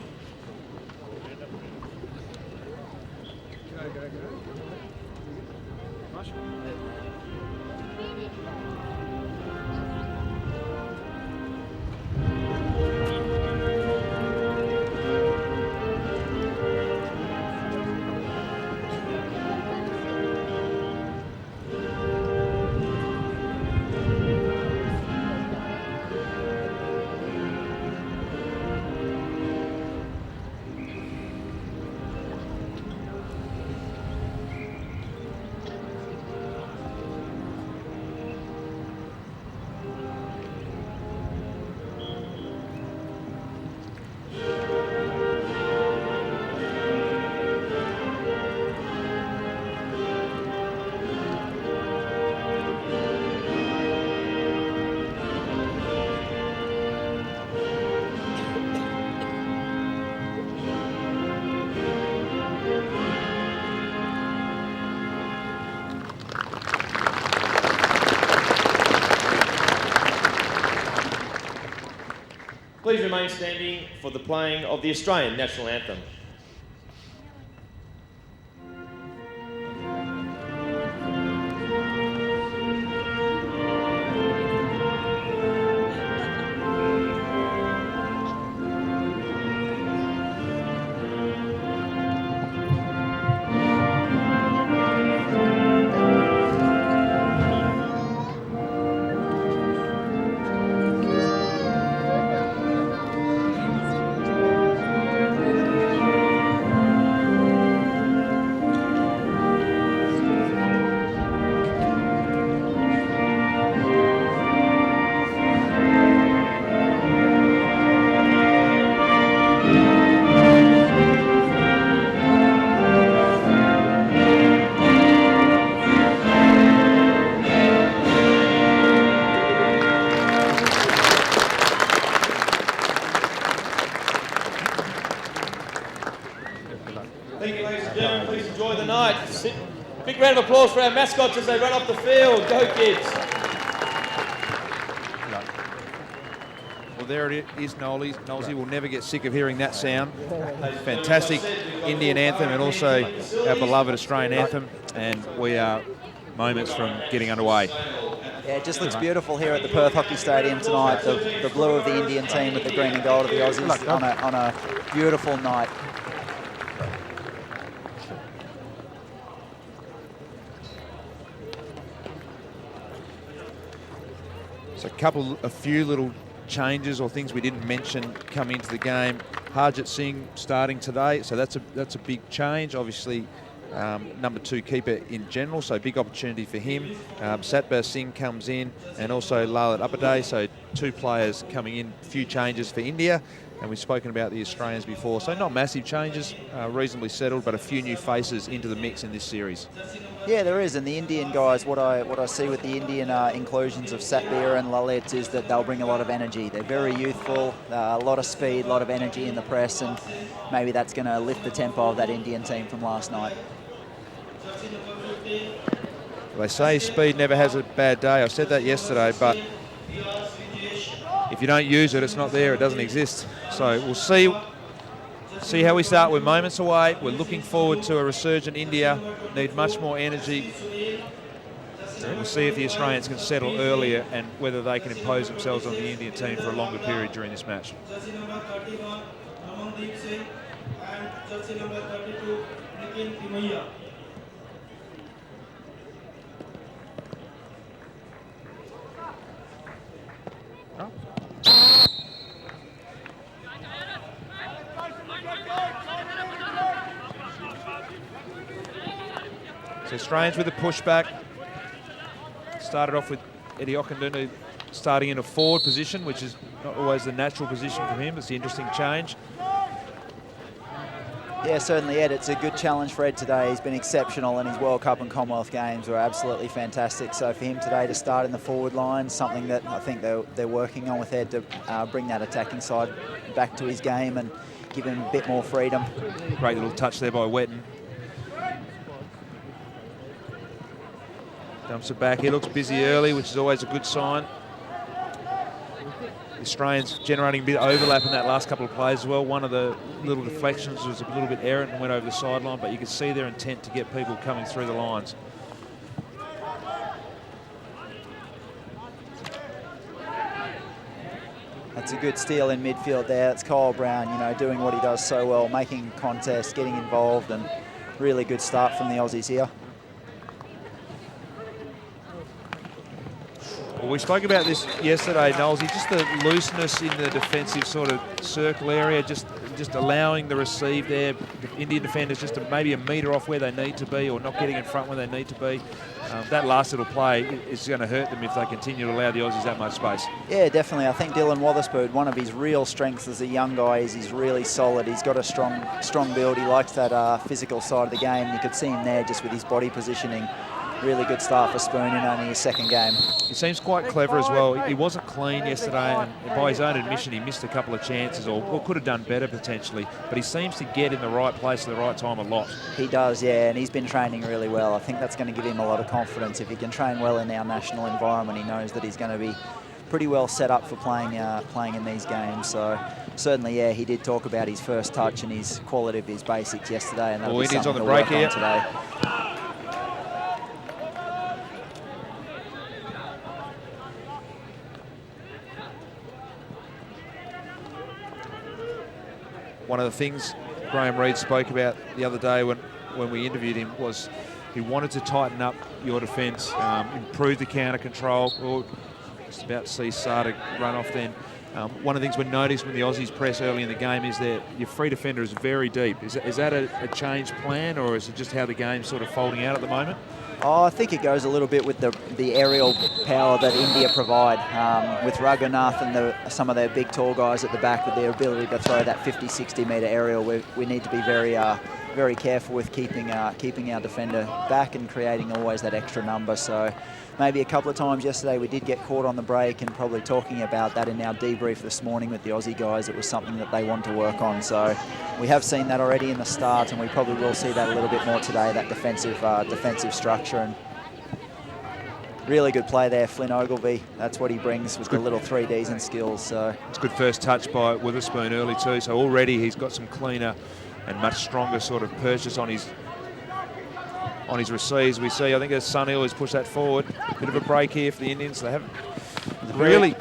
Please remain standing for the playing of the Australian national anthem. Thank you, ladies and gentlemen. Please enjoy the night. Big round of applause for our mascots as they run off the field. Go, kids. Well, there it is, Knowlesy will never get sick of hearing that sound. Fantastic Indian anthem and also our beloved Australian anthem, and we are moments from getting underway. Yeah, it just looks beautiful here at the Perth Hockey Stadium tonight. The blue of the Indian team with the green and gold of the Aussies on a beautiful night. So a few little changes or things we didn't mention come into the game. Harjit Singh starting today, so that's a big change. Obviously, number 2 keeper in general, so big opportunity for him. Satbar Singh comes in, and also Lalit Upadhyay, so 2 players coming in. Few changes for India, and we've spoken about the Australians before, so not massive changes, reasonably settled, but a few new faces into the mix in this series. Yeah, there is, and the Indian guys, what I see with the Indian inclusions of Satbir and Lalit is that they'll bring a lot of energy. They're very youthful, a lot of speed, a lot of energy in the press, and maybe that's going to lift the tempo of that Indian team from last night. They say speed never has a bad day. I said that yesterday, but if you don't use it, it's not there, it doesn't exist. So we'll see how we start. We're moments away. We're looking forward to a resurgent India. Need much more energy. We'll see if the Australians can settle earlier and whether they can impose themselves on the Indian team for a longer period during this match. So Australians with a pushback. Started off with Eddie Ockenden starting in a forward position, which is not always the natural position for him. It's the interesting change. Yeah, certainly, Ed. It's a good challenge for Ed today. He's been exceptional, and his World Cup and Commonwealth games were absolutely fantastic. So for him today to start in the forward line, something that I think they're working on with Ed to bring that attacking side back to his game and give him a bit more freedom. Great little touch there by Wetton. Dumps it back. He looks busy early, which is always a good sign. The Australians generating a bit of overlap in that last couple of plays as well. One of the little deflections was a little bit errant and went over the sideline, but you could see their intent to get people coming through the lines. That's a good steal in midfield there. It's Kyle Brown, you know, doing what he does so well, making contests, getting involved, and really good start from the Aussies here. Well, we spoke about this yesterday, Knowlesy, just the looseness in the defensive sort of circle area, just allowing the receive there. The Indian defenders just maybe a metre off where they need to be or not getting in front where they need to be. That last little play is going to hurt them if they continue to allow the Aussies that much space. Yeah, definitely. I think Dylan Wotherspoon, one of his real strengths as a young guy is he's really solid. He's got a strong build. He likes that physical side of the game. You could see him there just with his body positioning. Really good start for Spoon in only his second game. He seems quite clever as well. He wasn't clean yesterday, and by his own admission, he missed a couple of chances or could have done better potentially. But he seems to get in the right place at the right time a lot. He does, yeah, and he's been training really well. I think that's going to give him a lot of confidence. If he can train well in our national environment, he knows that he's going to be pretty well set up for playing in these games. So certainly, yeah, he did talk about his first touch and his quality of his basics yesterday, and that'll be something on the to break work here on today. One of the things Graham Reid spoke about the other day when we interviewed him was he wanted to tighten up your defence, improve the counter control. Or just about to see Sada run off then. One of the things we noticed when the Aussies press early in the game is that your free defender is very deep. Is that a changed plan, or is it just how the game's sort of folding out at the moment? Oh, I think it goes a little bit with the aerial power that India provide. With Raghunath and some of their big tall guys at the back with their ability to throw that 50, 60 metre aerial, we need to be very careful with keeping our defender back and creating always that extra number. So maybe a couple of times yesterday we did get caught on the break, and probably talking about that in our debrief this morning with the Aussie guys, it was something that they want to work on. So we have seen that already in the start, and we probably will see that a little bit more today, that defensive structure. And really good play there, Flynn Ogilvie. That's what he brings with the little 3Ds and skills. So it's a good first touch by Witherspoon early too. So already he's got some cleaner and much stronger sort of purchase on his receives. We see, I think as Sunil has pushed that forward. A bit of a break here for the Indians. They haven't really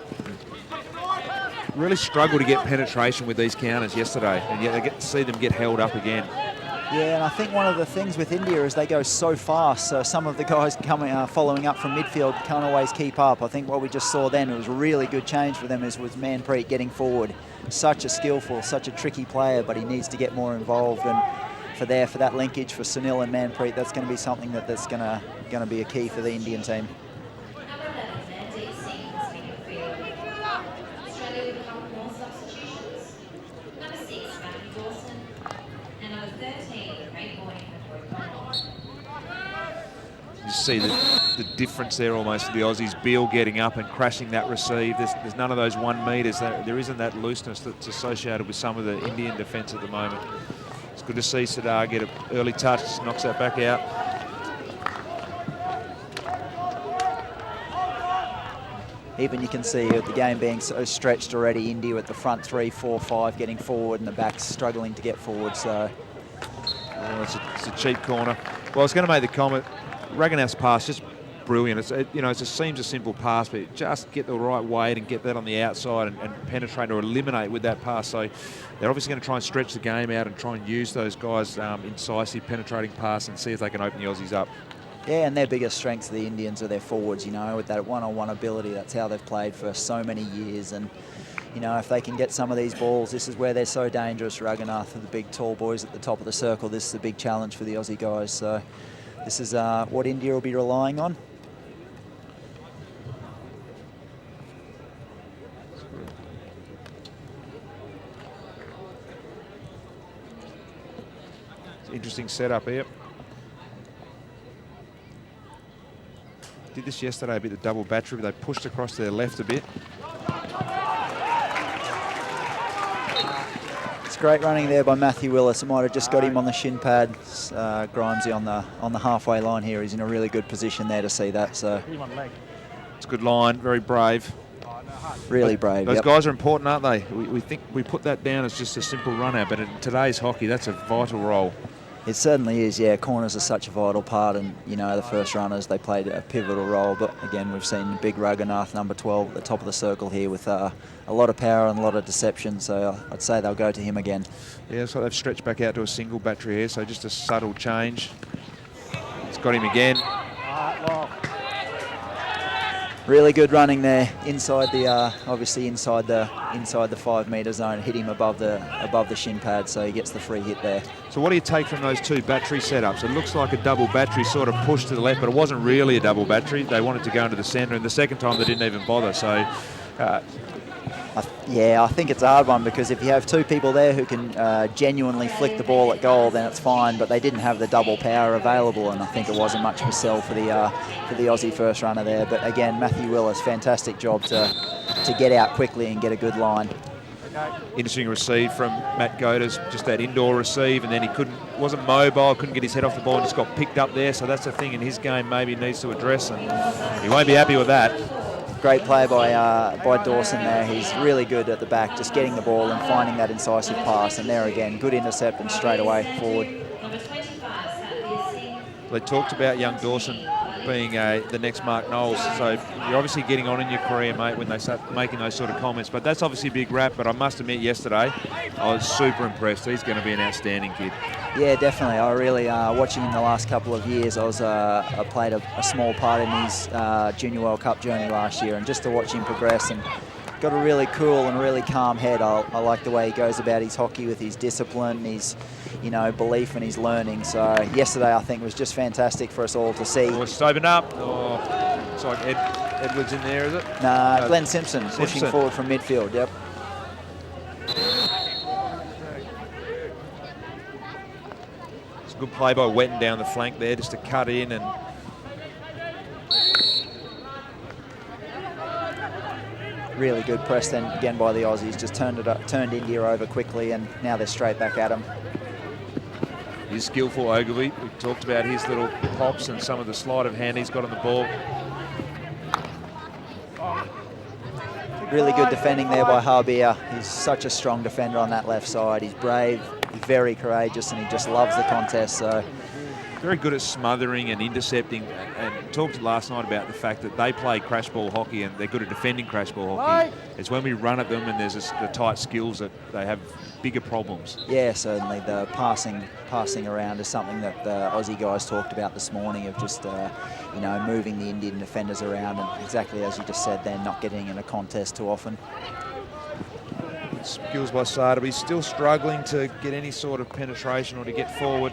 struggled to get penetration with these counters yesterday, and yet they get to see them get held up again. Yeah, and I think one of the things with India is they go so fast, so some of the guys following up from midfield can't always keep up. I think what we just saw then, it was a really good change for them, was Manpreet getting forward. Such a skillful, such a tricky player, but he needs to get more involved, and for that linkage for Sunil and Manpreet, that's going to be something that's going to be a key for the Indian team. You see the difference there almost to the Aussies. Beale getting up and crashing that receive. There's none of those 1 metres. There isn't that looseness that's associated with some of the Indian defence at the moment. It's good to see Sadar get an early touch, knocks that back out. Even you can see the game being so stretched already, India with the front 3, 4, 5 getting forward and the backs struggling to get forward. So it's a cheap corner. Well, I was going to make the comment, Raghunath's pass just brilliant. It seems a simple pass, but just get the right weight and get that on the outside and penetrate or eliminate with that pass. So they're obviously going to try and stretch the game out and try and use those guys' incisive penetrating pass and see if they can open the Aussies up. Yeah, and their biggest strengths, the Indians, are their forwards, with that one-on-one ability. That's how they've played for so many years. And, if they can get some of these balls, this is where they're so dangerous. Raghunath and the big tall boys at the top of the circle, this is a big challenge for the Aussie guys. So this is what India will be relying on. Interesting setup here. Did this yesterday a bit of double battery, but they pushed across to their left a bit. It's great running there by Matthew Willis. It might have just got him on the shin pad. Grimesy on the halfway line here. He's in a really good position there to see that. So it's a good line, very brave. Really brave. Those yep. guys are important, aren't they? We think we put that down as just a simple run out, but in today's hockey, that's a vital role. It certainly is, yeah. Corners are such a vital part, and you know the first runners, they played a pivotal role. But again, we've seen big Raghunath, number 12, at the top of the circle here with a lot of power and a lot of deception. So I'd say they'll go to him again. Yeah, so they've stretched back out to a single battery here, so just a subtle change. It's got him again. Really good running there inside the obviously inside the 5 metre zone. Hit him above the shin pad, so he gets the free hit there. So what do you take from those two battery setups? It looks like a double battery sort of pushed to the left, but it wasn't really a double battery. They wanted to go into the centre, and the second time they didn't even bother. So. Yeah, I think it's a hard one, because if you have two people there who can genuinely flick the ball at goal, then it's fine. But they didn't have the double power available, and I think it wasn't much of a sell for the Aussie first runner there. But again, Matthew Willis, fantastic job to get out quickly and get a good line. Interesting receive from Matt Godas, just that indoor receive, and then he wasn't mobile, couldn't get his head off the ball, and just got picked up there. So that's a thing in his game maybe he needs to address, and he won't be happy with that. Great play by Dawson there. He's really good at the back, just getting the ball and finding that incisive pass. And there again, good intercept and straight away forward. They talked about young Dawson being the next Mark Knowles. So you're obviously getting on in your career, mate, when they start making those sort of comments. But that's obviously a big rap. But I must admit, yesterday, I was super impressed. He's going to be an outstanding kid. Yeah, definitely. I really, watching him the last couple of years, I played a small part in his Junior World Cup journey last year, and just to watch him progress, and got a really cool and really calm head. I like the way he goes about his hockey with his discipline, his belief, and his learning. So yesterday, I think, was just fantastic for us all to see. Oh, it's opened up. Oh, it's like Edwards in there, is it? Nah, Glenn Simpson pushing forward from midfield. Yep. Good play by Wetton down the flank there, just to cut in and. Really good press then again by the Aussies. Just turned India over quickly, and now they're straight back at him. He's skillful, Ogilvy. We talked about his little pops and some of the sleight of hand he's got on the ball. Really good defending there by Harbier. He's such a strong defender on that left side. He's brave, he's very courageous, and he just loves the contest. So very good at smothering and intercepting, and talked last night about the fact that they play crash ball hockey and they're good at defending crash ball hockey. It's when we run at them and there's the tight skills that they have bigger problems. Yeah, certainly the passing around is something that the Aussie guys talked about this morning, of just moving the Indian defenders around, and exactly as you just said, they're not getting in a contest too often. Skills by Sada, but he's still struggling to get any sort of penetration or to get forward.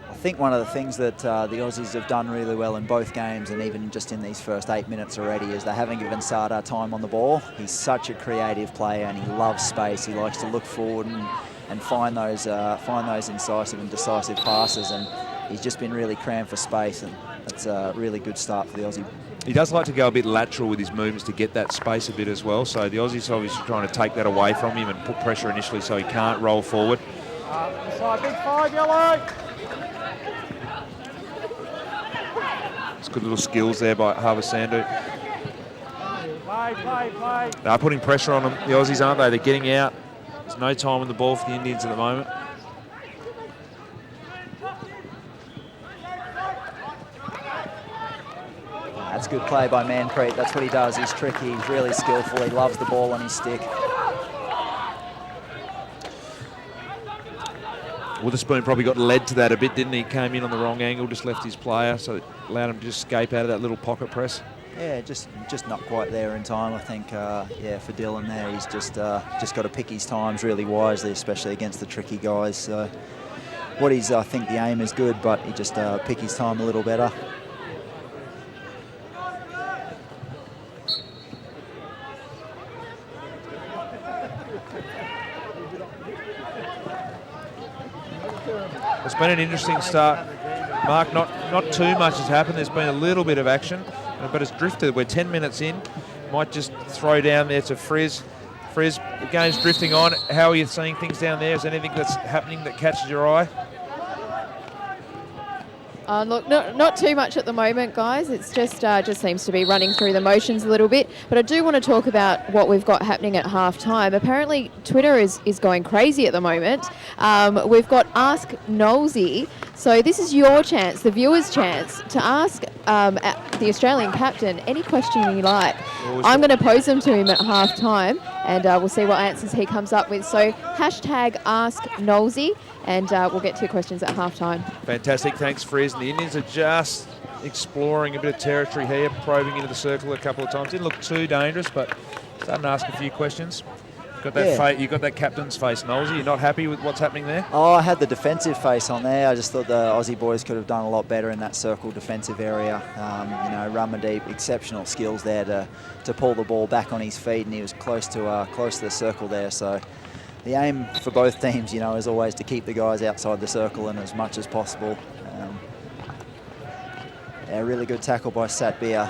I think one of the things that the Aussies have done really well in both games, and even just in these first 8 minutes already, is they haven't given Sada time on the ball. He's such a creative player, and he loves space. He likes to look forward and find those incisive and decisive passes, and he's just been really crammed for space, and that's a really good start for the Aussie. He does like to go a bit lateral with his movements to get that space a bit as well, so the Aussies obviously trying to take that away from him and put pressure initially so he can't roll forward. Inside, big 5, yellow! It's good little skills there by Harvisandu. Play. They're putting pressure on them, the Aussies, aren't they? They're getting out. There's no time on the ball for the Indians at the moment. That's good play by Manpreet. That's what he does. He's tricky. He's really skillful. He loves the ball on his stick. Witherspoon probably got led to that a bit, didn't he? Came in on the wrong angle, just left his player, so it allowed him to just escape out of that little pocket press. Yeah, just not quite there in time. I think, for Dylan there, he's just got to pick his times really wisely, especially against the tricky guys. So I think the aim is good, but he just pick his time a little better. It's been an interesting start, Mark. Not too much has happened. There's been a little bit of action, but it's drifted. We're 10 minutes in. Might just throw down there to Friz. Friz, the game's drifting on. How are you seeing things down there? Is there anything that's happening that catches your eye? Look, not too much at the moment, guys. It's just seems to be running through the motions a little bit. But I do want to talk about what we've got happening at half-time. Apparently, Twitter is going crazy at the moment. We've got Ask Knowlesy. So this is your chance, the viewer's chance, to ask the Australian captain any question you like. I'm going to pose them to him at half-time, and we'll see what answers he comes up with. So hashtag Ask Knowlesy, and we'll get to your questions at half-time. Fantastic, thanks Friz. The Indians are just exploring a bit of territory here, probing into the circle a couple of times. Didn't look too dangerous, but starting to ask a few questions. Got that you got that captain's face, Knowlesy. You're not happy with what's happening there? Oh, I had the defensive face on there. I just thought the Aussie boys could have done a lot better in that circle defensive area. Ramandeep, exceptional skills there to pull the ball back on his feet, and he was close to the circle there. So the aim for both teams, is always to keep the guys outside the circle and as much as possible. Really good tackle by Satbir.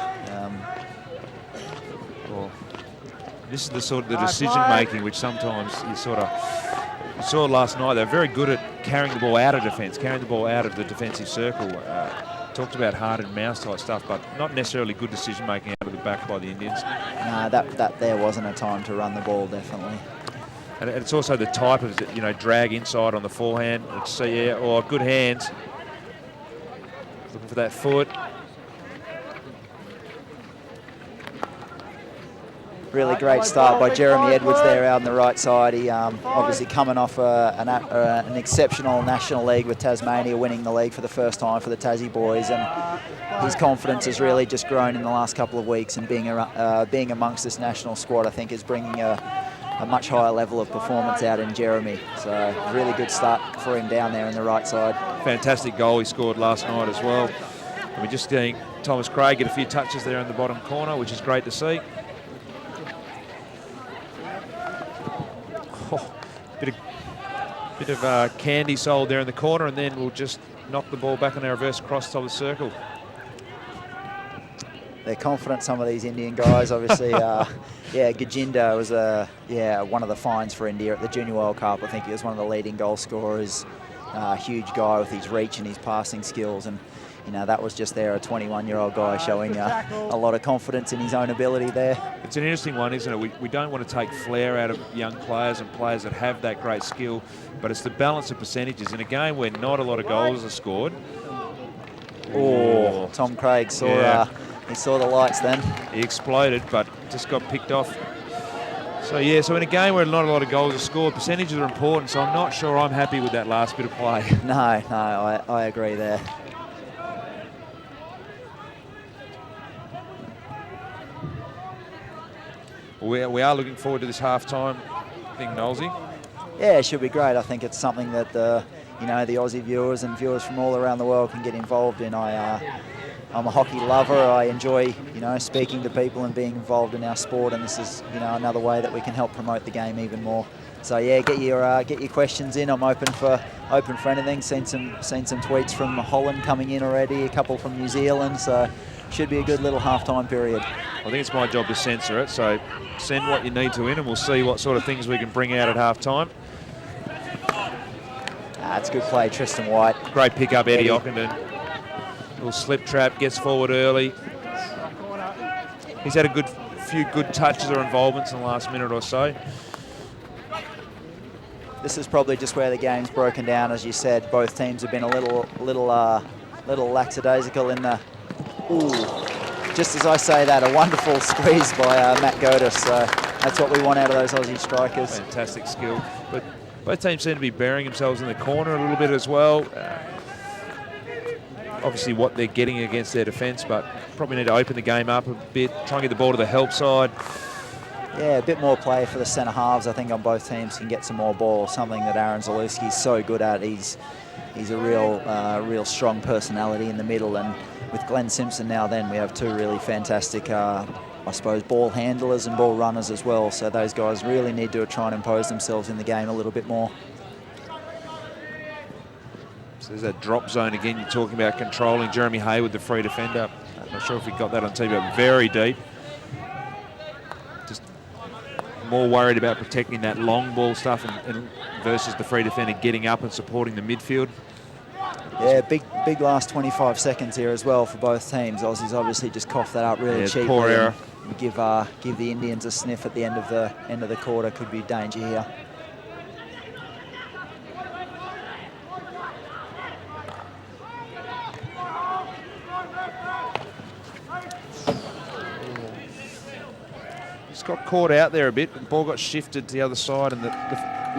This is the sort of the decision making which sometimes you saw last night. They're very good at carrying the ball out of defence, carrying the ball out of the defensive circle. Talked about hard and mouse type stuff, but not necessarily good decision making out of the back by the Indians. No, that there wasn't a time to run the ball, definitely. And it's also the type of drag inside on the forehand. Good hands. Looking for that foot. Really great start by Jeremy Edwards there out on the right side. He obviously coming off an exceptional National League with Tasmania, winning the league for the first time for the Tassie boys, and his confidence has really just grown in the last couple of weeks, and being amongst this national squad, I think, is bringing a much higher level of performance out in Jeremy. So really good start for him down there on the right side. Fantastic goal he scored last night as well. And we're just seeing Thomas Craig get a few touches there in the bottom corner, which is great to see. Bit of candy sold there in the corner, and then we'll just knock the ball back on our reverse cross top of the circle. They're confident, some of these Indian guys. Obviously, Gajinder was one of the finds for India at the Junior World Cup. I think he was one of the leading goal scorers. Huge guy with his reach and his passing skills, and that was just there, a 21-year-old guy showing a lot of confidence in his own ability there. It's an interesting one, isn't it? We don't want to take flair out of young players and players that have that great skill, but it's the balance of percentages. In a game where not a lot of goals are scored. Oh, Tom Craig saw he saw the lights then. He exploded, but just got picked off. So in a game where not a lot of goals are scored, percentages are important, so I'm not sure I'm happy with that last bit of play. No, I agree there. We are looking forward to this half-time thing, Knowlesy. Yeah, it should be great. I think it's something that the Aussie viewers and viewers from all around the world can get involved in. I'm a hockey lover. I enjoy, speaking to people and being involved in our sport, and this is, another way that we can help promote the game even more. So yeah, get your questions in. I'm open for anything. Seen some tweets from Holland coming in already, a couple from New Zealand. So should be a good little half-time period. I think it's my job to censor it, so send what you need to in, and we'll see what sort of things we can bring out at half-time. It's good play, Tristan White. Great pick-up, Eddie Ockenden. Little slip trap, gets forward early. He's had a few good touches or involvements in the last minute or so. This is probably just where the game's broken down, as you said. Both teams have been a little lackadaisical in the... Ooh. Just as I say that, a wonderful squeeze by Matt Godis. So that's what we want out of those Aussie strikers. Fantastic skill. But both teams seem to be burying themselves in the corner a little bit as well. Obviously what they're getting against their defence, but probably need to open the game up a bit, try and get the ball to the help side. Yeah, a bit more play for the centre halves. I think on both teams can get some more ball, something that Aaron Zalewski's so good at. He's a real strong personality in the middle, and with Glenn Simpson now we have two really fantastic, ball handlers and ball runners as well. So those guys really need to try and impose themselves in the game a little bit more. So there's that drop zone again. You're talking about controlling Jeremy Hayward, the free defender. I'm not sure if we got that on TV, but very deep. Just more worried about protecting that long ball stuff and versus the free defender getting up and supporting the midfield. Yeah, big last 25 seconds here as well for both teams. Aussies obviously just coughed that up really cheaply. Poor error. Give the Indians a sniff at the end of the quarter. Could be danger here. Just got caught out there a bit. The ball got shifted to the other side, and the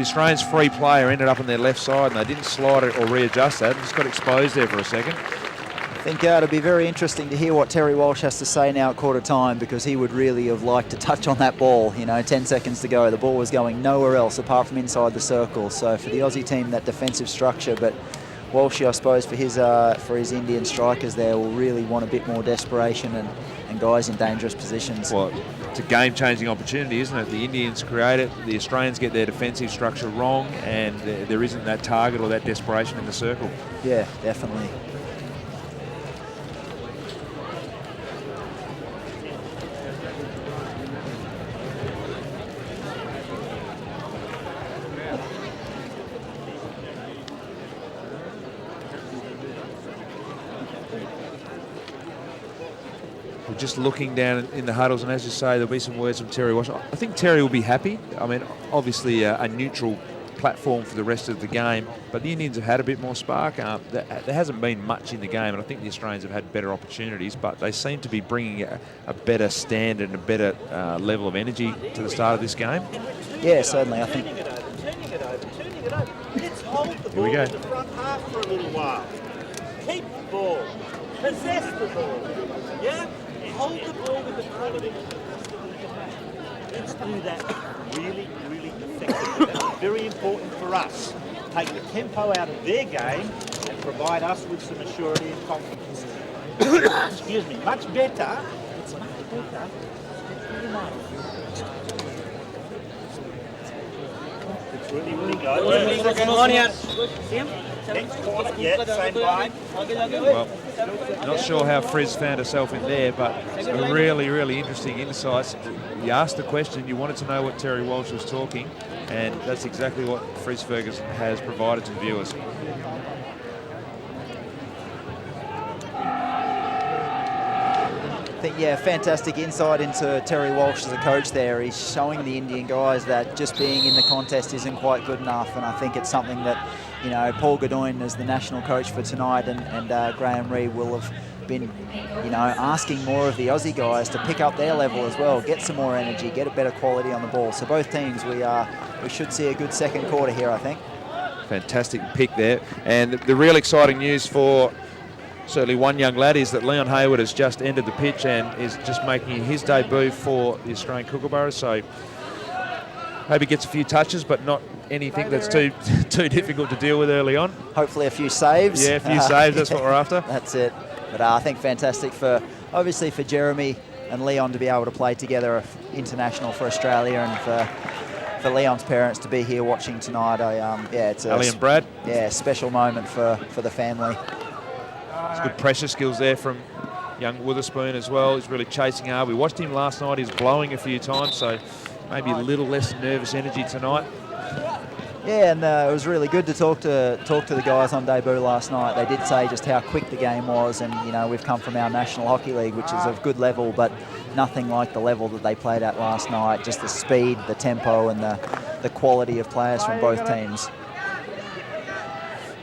Australians' free player ended up on their left side, and they didn't slide it or readjust that. Just got exposed there for a second. I think it'll be very interesting to hear what Terry Walsh has to say now at quarter time, because he would really have liked to touch on that ball. 10 seconds to go. The ball was going nowhere else apart from inside the circle. So for the Aussie team, that defensive structure, but Walsh, I suppose, for his Indian strikers there, will really want a bit more desperation and guys in dangerous positions. Well, it's a game-changing opportunity, isn't it? The Indians create it, the Australians get their defensive structure wrong, and there isn't that target or that desperation in the circle. Yeah, definitely. We're just looking down in the huddles, and as you say, there'll be some words from Terry Walsh. I think Terry will be happy. I mean, obviously a neutral platform for the rest of the game, but the Indians have had a bit more spark. There hasn't been much in the game, and I think the Australians have had better opportunities, but they seem to be bringing a better standard and a better level of energy to the start of this game. Yeah, certainly, I think. Let's hold the Here we ball go. in the front half for a little while. Keep the ball. Possess the ball. Yeah? Hold the ball with the quality. Let's do that really, really effectively. That's very important for us. Take the tempo out of their game and provide us with some assurity and confidence. Excuse me. Much better. It's much better. It's really, really good. Come on, Ian. Next quarter, yeah, same line. Well, not sure how Friz found herself in there, but some really, really interesting insights. You asked the question, you wanted to know what Terry Walsh was talking, and that's exactly what Friz Ferguson has provided to the viewers. I think, yeah, fantastic insight into Terry Walsh as a coach there. He's showing the Indian guys that just being in the contest isn't quite good enough, and I think it's something that, Paul Godoyne as the national coach for tonight and Graham Reid will have been, asking more of the Aussie guys to pick up their level as well, get some more energy, get a better quality on the ball. So both teams, we should see a good second quarter here, I think. Fantastic pick there. And the real exciting news for certainly one young lad is that Leon Hayward has just entered the pitch and is just making his debut for the Australian Kookaburras. So hope he gets a few touches, but not anything that's too difficult to deal with early on. Hopefully a few saves. Yeah, a few saves, that's what we're after. That's it. But I think fantastic obviously for Jeremy and Leon to be able to play together international for Australia, and for Leon's parents to be here watching tonight. It's Ali and Brad. Yeah, special moment for the family. It's good pressure skills there from young Witherspoon as well. He's really chasing hard. We watched him last night. He's blowing a few times, so maybe a little less nervous energy tonight. Yeah, and it was really good to talk to the guys on debut last night. They did say just how quick the game was, and we've come from our National Hockey League, which is of good level, but nothing like the level that they played at last night. Just the speed, the tempo, and the quality of players from both teams.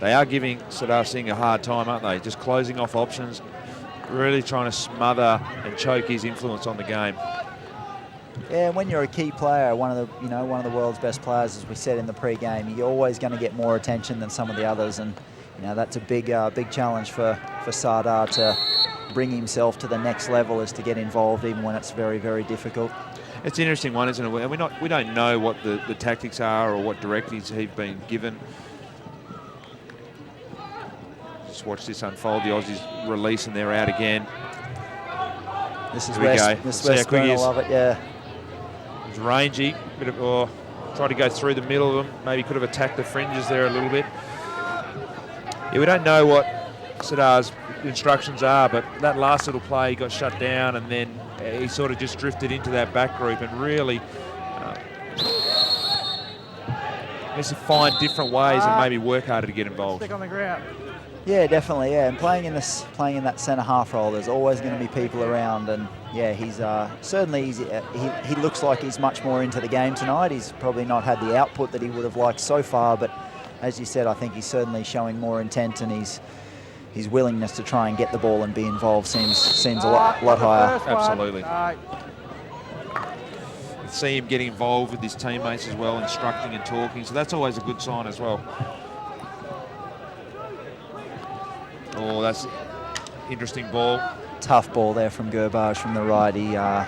They are giving Sardar Singh a hard time, aren't they? Just closing off options, really trying to smother and choke his influence on the game. Yeah, and when you're a key player, one of the world's best players, as we said in the pre-game, you're always going to get more attention than some of the others, and that's a big challenge for Sardar to bring himself to the next level, is to get involved even when it's very, very difficult. It's an interesting one, isn't it? We don't know what the tactics are or what directives he's been given. Just watch this unfold. The Aussies release and they're out again. This is where Spoon will love it, yeah. It's rangy, tried to go through the middle of them. Maybe could have attacked the fringes there a little bit. Yeah, we don't know what Sardar's instructions are, but that last little play, he got shut down, and then he sort of just drifted into that back group and really needs to find different ways and maybe work harder to get involved. Stick on the ground. Yeah, definitely. Yeah, and playing in that centre half role, there's always going to be people around, and yeah, he's certainly he looks like he's much more into the game tonight. He's probably not had the output that he would have liked so far, but as you said, I think he's certainly showing more intent, and his willingness to try and get the ball and be involved seems a lot higher. Absolutely. You see him getting involved with his teammates as well, instructing and talking, so that's always a good sign as well. Oh, that's interesting ball. Tough ball there from Gurbaj from the right.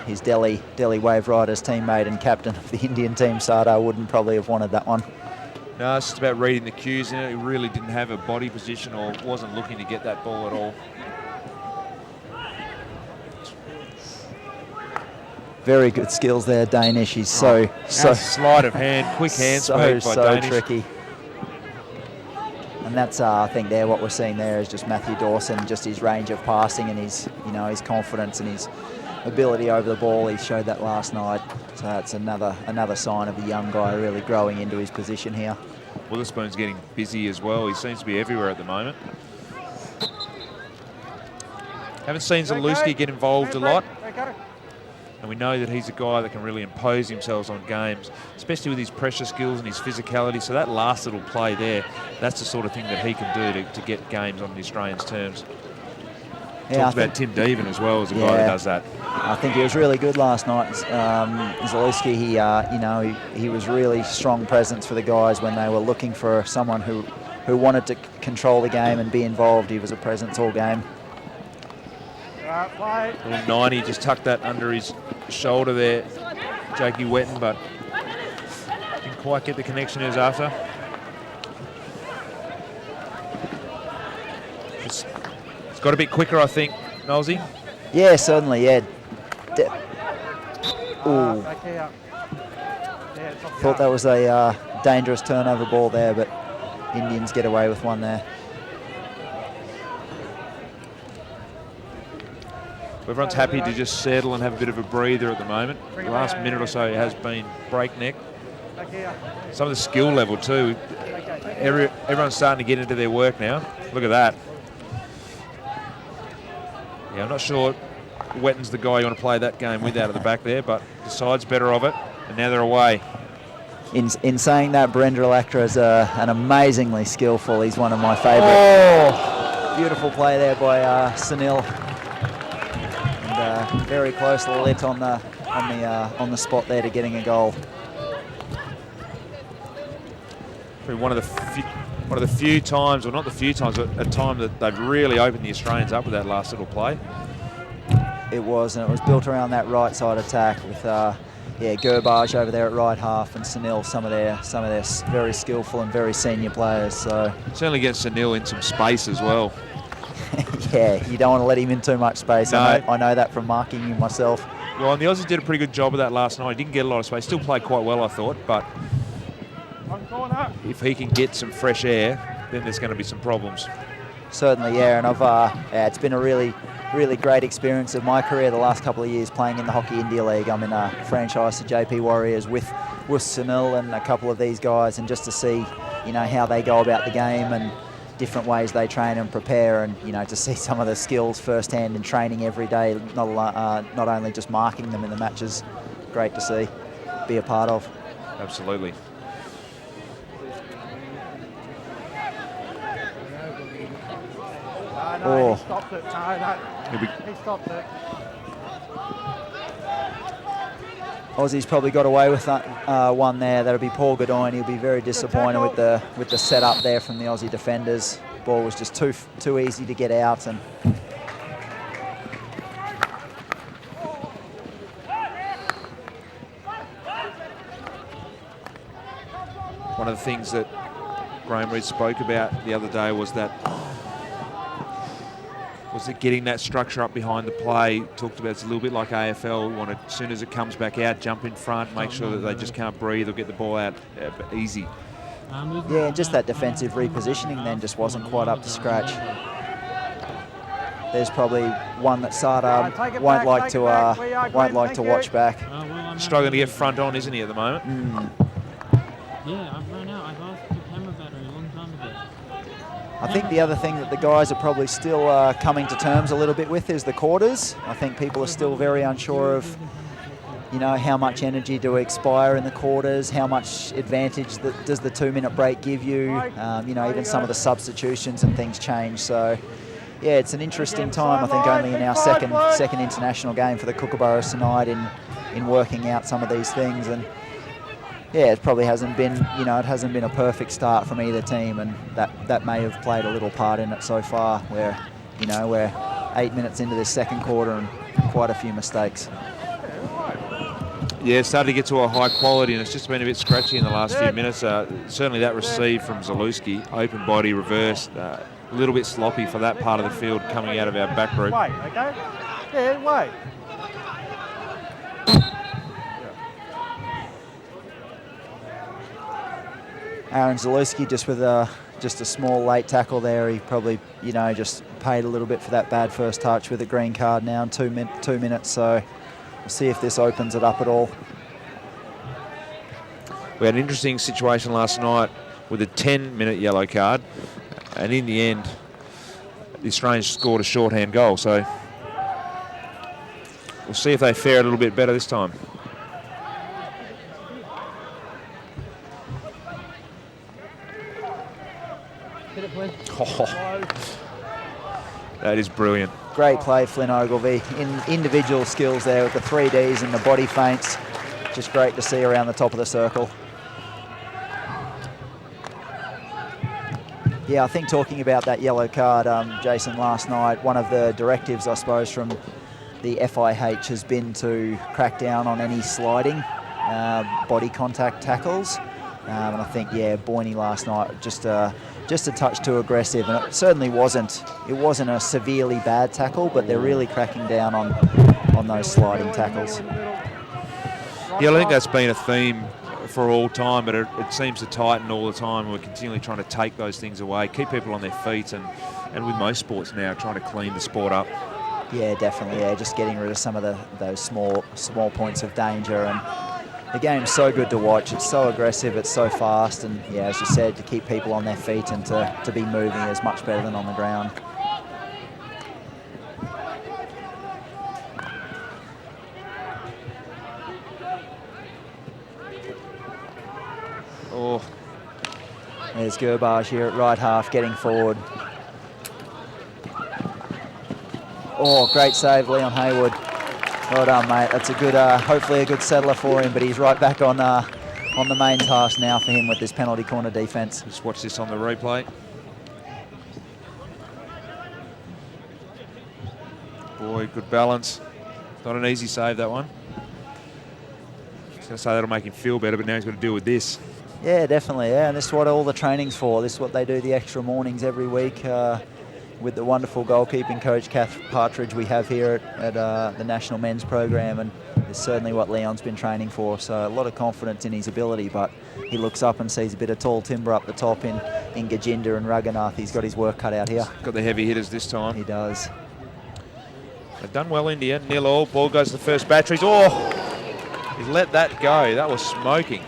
His Delhi Wave Riders teammate and captain of the Indian team, Sardar, wouldn't probably have wanted that one. No, it's just about reading the cues. He really didn't have a body position or wasn't looking to get that ball at all. Very good skills there, Danish. He's so sleight of hand, quick hand speed by Danish. Tricky. And that's I think what we're seeing there is just Matthew Dawson, just his range of passing and his confidence and his ability over the ball. He showed that last night. So that's another sign of a young guy really growing into his position here. Witherspoon's getting busy as well. He seems to be everywhere at the moment. Haven't seen Zaluski get involved a lot. And we know that he's a guy that can really impose himself on games, especially with his pressure skills and his physicality. So that last little play there, that's the sort of thing that he can do to get games on the Australians' terms. Yeah, Talks about Tim Deven as well as a guy that does that. I think he was really good last night. Zaluski, he was really strong presence for the guys when they were looking for someone who wanted to control the game and be involved. He was a presence all game. Little 90 just tucked that under his shoulder there, Jakey Wetton, but didn't quite get the connection he was after. It's got a bit quicker, I think, Nolsey. Yeah, certainly, yeah. Ooh. Thought that was a dangerous turnover ball there, but Indians get away with one there. Everyone's happy to just settle and have a bit of a breather at the moment. The last minute or so has been breakneck. Some of the skill level too. Everyone's starting to get into their work now. Look at that. Yeah, I'm not sure Wetton's the guy you want to play that game with out of the back there, but decides better of it, and now they're away. In saying that, Brendra Lakra is an amazingly skillful. He's one of my favourite. Oh! Beautiful play there by Sunil. Very close lit on the spot there to getting a goal. One of the few times, or not the few times, but a time that they've really opened the Australians up with that last little play. It was, and it was built around that right side attack with Gurbaj over there at right half and Sunil, some of their very skillful and very senior players. So certainly get Sunil in some space as well. Yeah, you don't want to let him in too much space. No. I know that from marking him myself. Well, and the Aussies did a pretty good job of that last night. He didn't get a lot of space. Still played quite well, I thought. But if he can get some fresh air, then there's going to be some problems. Certainly, yeah. And it's been a really, really great experience of my career the last couple of years playing in the Hockey India League. I'm in a franchise to JP Warriors with Sunil and a couple of these guys, and just to see, how they go about the game and different ways they train and prepare, and to see some of the skills firsthand in training every day, not only just marking them in the matches. Great to see, be a part of. Absolutely. No, he stopped it. He stopped it. Aussies probably got away with that one there. That'll be Paul Godoyne. He'll be very disappointed with the setup there from the Aussie defenders. Ball was just too easy to get out, and one of the things that Graham Reid spoke about the other day was that getting that structure up behind the play. Talked about it's a little bit like AFL. Want to, as soon as it comes back out, jump in front, make sure that they just can't breathe or get the ball out easy. Yeah, just that defensive repositioning then just wasn't quite up to scratch. There's probably one that Sardar won't like to watch back. Struggling to get front on, isn't he, at the moment? Yeah, I've run out. I've asked the camera battery a long time ago. I think the other thing that the guys are probably still coming to terms a little bit with is the quarters. I think people are still very unsure of, you know, how much energy do expire in the quarters, how much advantage does the 2-minute break give you, you know, even some of the substitutions and things change. So, yeah, it's an interesting time, I think, only in our second international game for the Kookaburras tonight in working out some of these things. And yeah, it probably hasn't been, you know, it hasn't been a perfect start from either team, and that may have played a little part in it so far, where, you know, we're 8 minutes into this second quarter and quite a few mistakes. Yeah, it started to get to a high quality, and it's just been a bit scratchy in the last few minutes. Certainly that receive from Zalewski, open body, reverse, a little bit sloppy for that part of the field coming out of our back group. Wait, okay? Yeah, wait. Aaron Zalewski just with just a small late tackle there. He probably, you know, just paid a little bit for that bad first touch with a green card now in 2 minutes. So we'll see if this opens it up at all. We had an interesting situation last night with a 10-minute yellow card, and in the end, the Australians scored a shorthand goal. So we'll see if they fare a little bit better this time. Oh, that is brilliant. Great play, Flynn Ogilvie. Individual skills there with the 3Ds and the body feints. Just great to see around the top of the circle. Yeah, I think talking about that yellow card, Jason, last night, one of the directives, I suppose, from the FIH has been to crack down on any sliding body contact tackles. And I think, yeah, Boyney last night just a touch too aggressive, and it certainly wasn't. It wasn't a severely bad tackle, but they're really cracking down on those sliding tackles. Yeah, I think that's been a theme for all time, but it seems to tighten all the time. We're continually trying to take those things away, keep people on their feet, and with most sports now, trying to clean the sport up. Yeah, definitely. Yeah, just getting rid of some of those small points of danger. And the game's so good to watch. It's so aggressive, it's so fast, and yeah, as you said, to keep people on their feet and to be moving is much better than on the ground. Oh, there's Gerbage here at right half, getting forward. Oh, great save, Leon Hayward. Well done, mate. That's a good, hopefully a good settler for him, but he's right back on the main task now for him with this penalty corner defence. Just watch this on the replay. Boy, good balance. Not an easy save, that one. I was going to say that'll make him feel better, but now he's got to deal with this. Yeah, definitely. Yeah, and this is what all the training's for. This is what they do the extra mornings every week. With the wonderful goalkeeping coach, Kath Partridge, we have here at the National Men's Program, and it's certainly what Leon's been training for. So a lot of confidence in his ability, but he looks up and sees a bit of tall timber up the top in Gajinder and Raghunath. He's got his work cut out here. Got the heavy hitters this time. He does. They've done well, India. 0-0. Ball goes to the first batteries. Oh, he's let that go. That was smoking.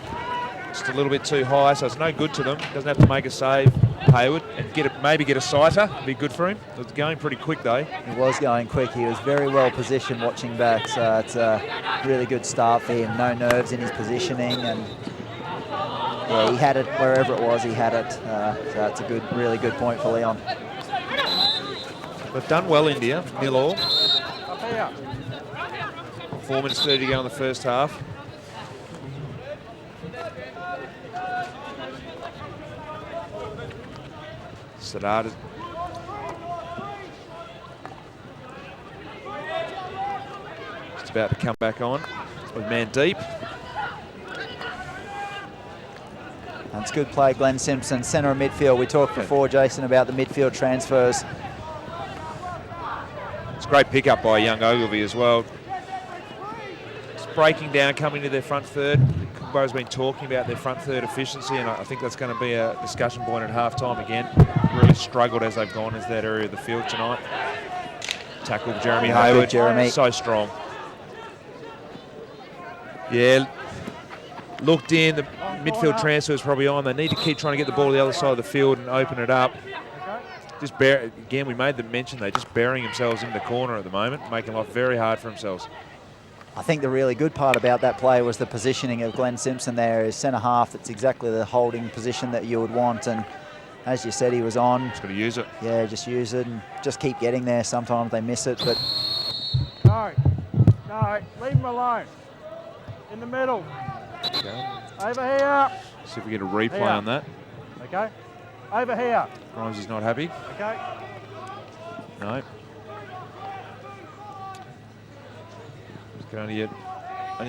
Just a little bit too high, so it's no good to them. Doesn't have to make a save, Hayward, and maybe get a sighter. Be good for him. It was going pretty quick though. He was going quick. He was very well positioned watching back, so it's a really good start for him. No nerves in his positioning, and yeah, he had it wherever it was. He had it. So it's a really good point for Leon. They've done well, India. 0-0. 4 minutes 30 to go in the first half. Sadada. Just about to come back on with man deep. That's good play, Glenn Simpson, centre of midfield. We talked before, Jason, about the midfield transfers. It's a great pickup by young Ogilvie as well. Just breaking down, coming to their front third. Kookaburras been talking about their front third efficiency, and I think that's going to be a discussion point at half-time again. Really struggled as they've gone into that area of the field tonight. Tackled Jeremy Hayward. Jeremy. So strong. Yeah, looked in. The midfield transfer is probably on. They need to keep trying to get the ball to the other side of the field and open it up. again, we made the mention, they're just burying themselves in the corner at the moment, making life very hard for themselves. I think the really good part about that play was the positioning of Glenn Simpson there as centre half. That's exactly the holding position that you would want. And as you said, he was on. Just got to use it. Yeah, just use it and just keep getting there. Sometimes they miss it, but... No, leave him alone. In the middle. Okay. Over here. See if we get a replay on that. Okay. Over here. Grimes is not happy. Okay. No. Can only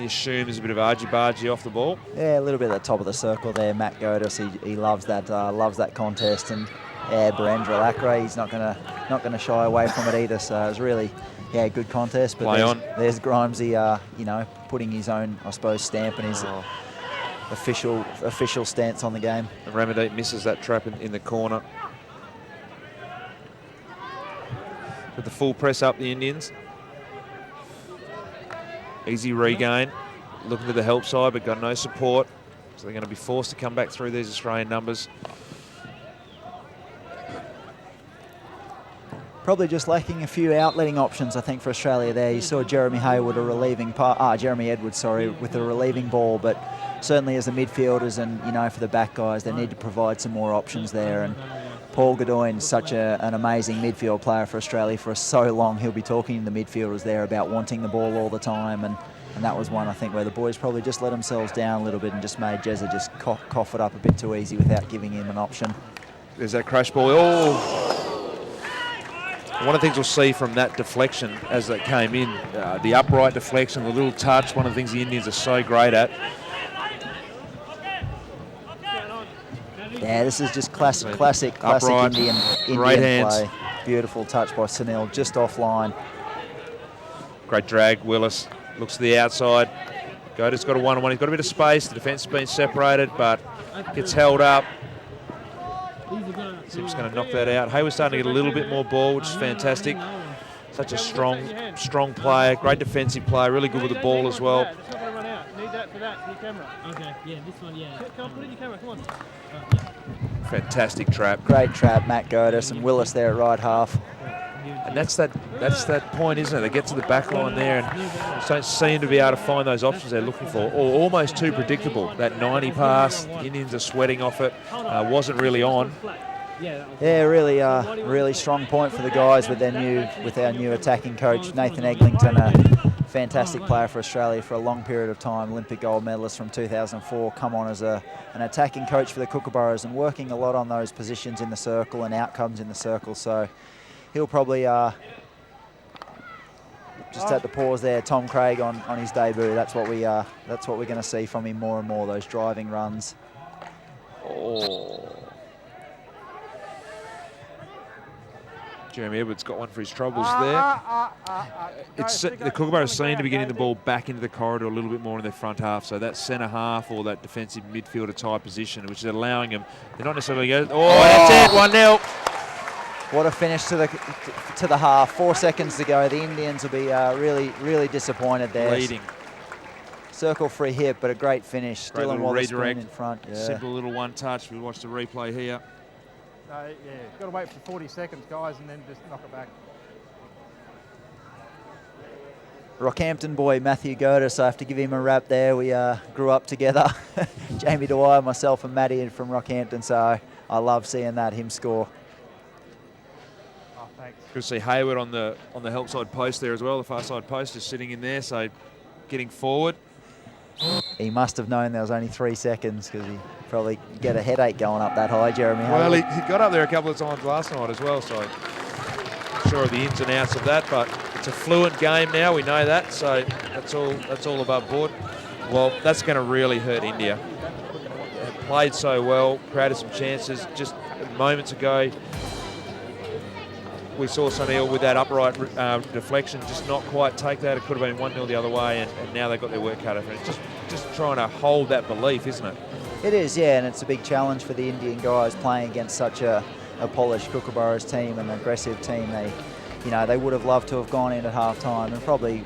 assume there's a bit of argy-bargy off the ball. Yeah, a little bit at the top of the circle there. Matt Godis, he loves that contest, and yeah, Barendra Lakra, he's not gonna shy away from it either. So it was really, yeah, good contest. But there's Grimesy, you know, putting his own, I suppose, stamp and his official stance on the game. And Ramadip misses that trap in the corner. With the full press up, the Indians. Easy regain, looking to the help side, but got no support. So they're going to be forced to come back through these Australian numbers. Probably just lacking a few outletting options, I think, for Australia there. You saw Jeremy Hayward, Jeremy Edwards, sorry, with a relieving ball, but certainly as the midfielders and, you know, for the back guys, they need to provide some more options there. And Paul Godoyne's such an amazing midfield player for Australia for so long. He'll be talking to the midfielders there about wanting the ball all the time, and that was one, I think, where the boys probably just let themselves down a little bit and just made Jezza just cough it up a bit too easy without giving him an option. There's that crash ball. Oh! One of the things we'll see from that deflection as that came in, the upright deflection, the little touch, one of the things the Indians are so great at. Yeah, this is just classic Upright, Indian play. Beautiful touch by Sunil, just offline. Great drag. Willis looks to the outside. Goda's got a one-on-one. He's got a bit of space. The defence has been separated, but gets held up. Sim's going to knock that out. Hayward's starting to get a little bit more ball, which is fantastic. Such a strong player. Great defensive player. Really good with the ball as well. Need that for that, for your camera. Okay, yeah, this one, yeah. Come on, put it in your camera, come on. Fantastic trap. Great trap, Matt Godis and Willis there at right half. And that's that point, isn't it? They get to the back line there and just don't seem to be able to find those options they're looking for. Or almost too predictable. That 90 pass, the Indians are sweating off it. Wasn't really on. Yeah, really strong point for the guys with our new attacking coach, Nathan Eglinton, a fantastic player for Australia for a long period of time, Olympic gold medalist from 2004, come on as an attacking coach for the Kookaburras and working a lot on those positions in the circle and outcomes in the circle. So he'll probably just at the pause there, Tom Craig on his debut. That's what we're going to see from him more and more. Those driving runs. Oh. Jeremy Edwards got one for his troubles there. The Kookaburras seem to be getting the ball back into the corridor a little bit more in their front half. So that centre half or that defensive midfielder type position, which is allowing them, they're not necessarily going. Oh, that's it, 1-0. What a finish to the half. 4 seconds to go. The Indians will be really disappointed there. Leading. Circle free hit, but a great finish. Great Dylan little Wallace-Spoon redirect. in front. Yeah. Simple little one touch. We'll watch the replay here. Yeah, got to wait for 40 seconds, guys, and then just knock it back. Rockhampton boy Matthew Godis, I have to give him a rap there. We grew up together. Jamie Dwyer, myself and Matty from Rockhampton, so I love seeing him score. Oh, thanks. Good to see Hayward on the help side post there as well. The far side post just sitting in there, so getting forward. He must have known there was only 3 seconds because he probably get a headache going up that high, Jeremy. Well, he got up there a couple of times last night as well, so I'm sure of the ins and outs of that, but it's a fluent game now, we know that, so that's all above board. Well, that's going to really hurt India. They played so well, created some chances. Just moments ago, we saw Sunil with that upright deflection just not quite take that. It could have been 1-0 the other way, and now they've got their work cut out for it. Just trying to hold that belief, isn't it? It is, yeah, and it's a big challenge for the Indian guys playing against such a polished Kookaburras team, an aggressive team. They would have loved to have gone in at half time and probably,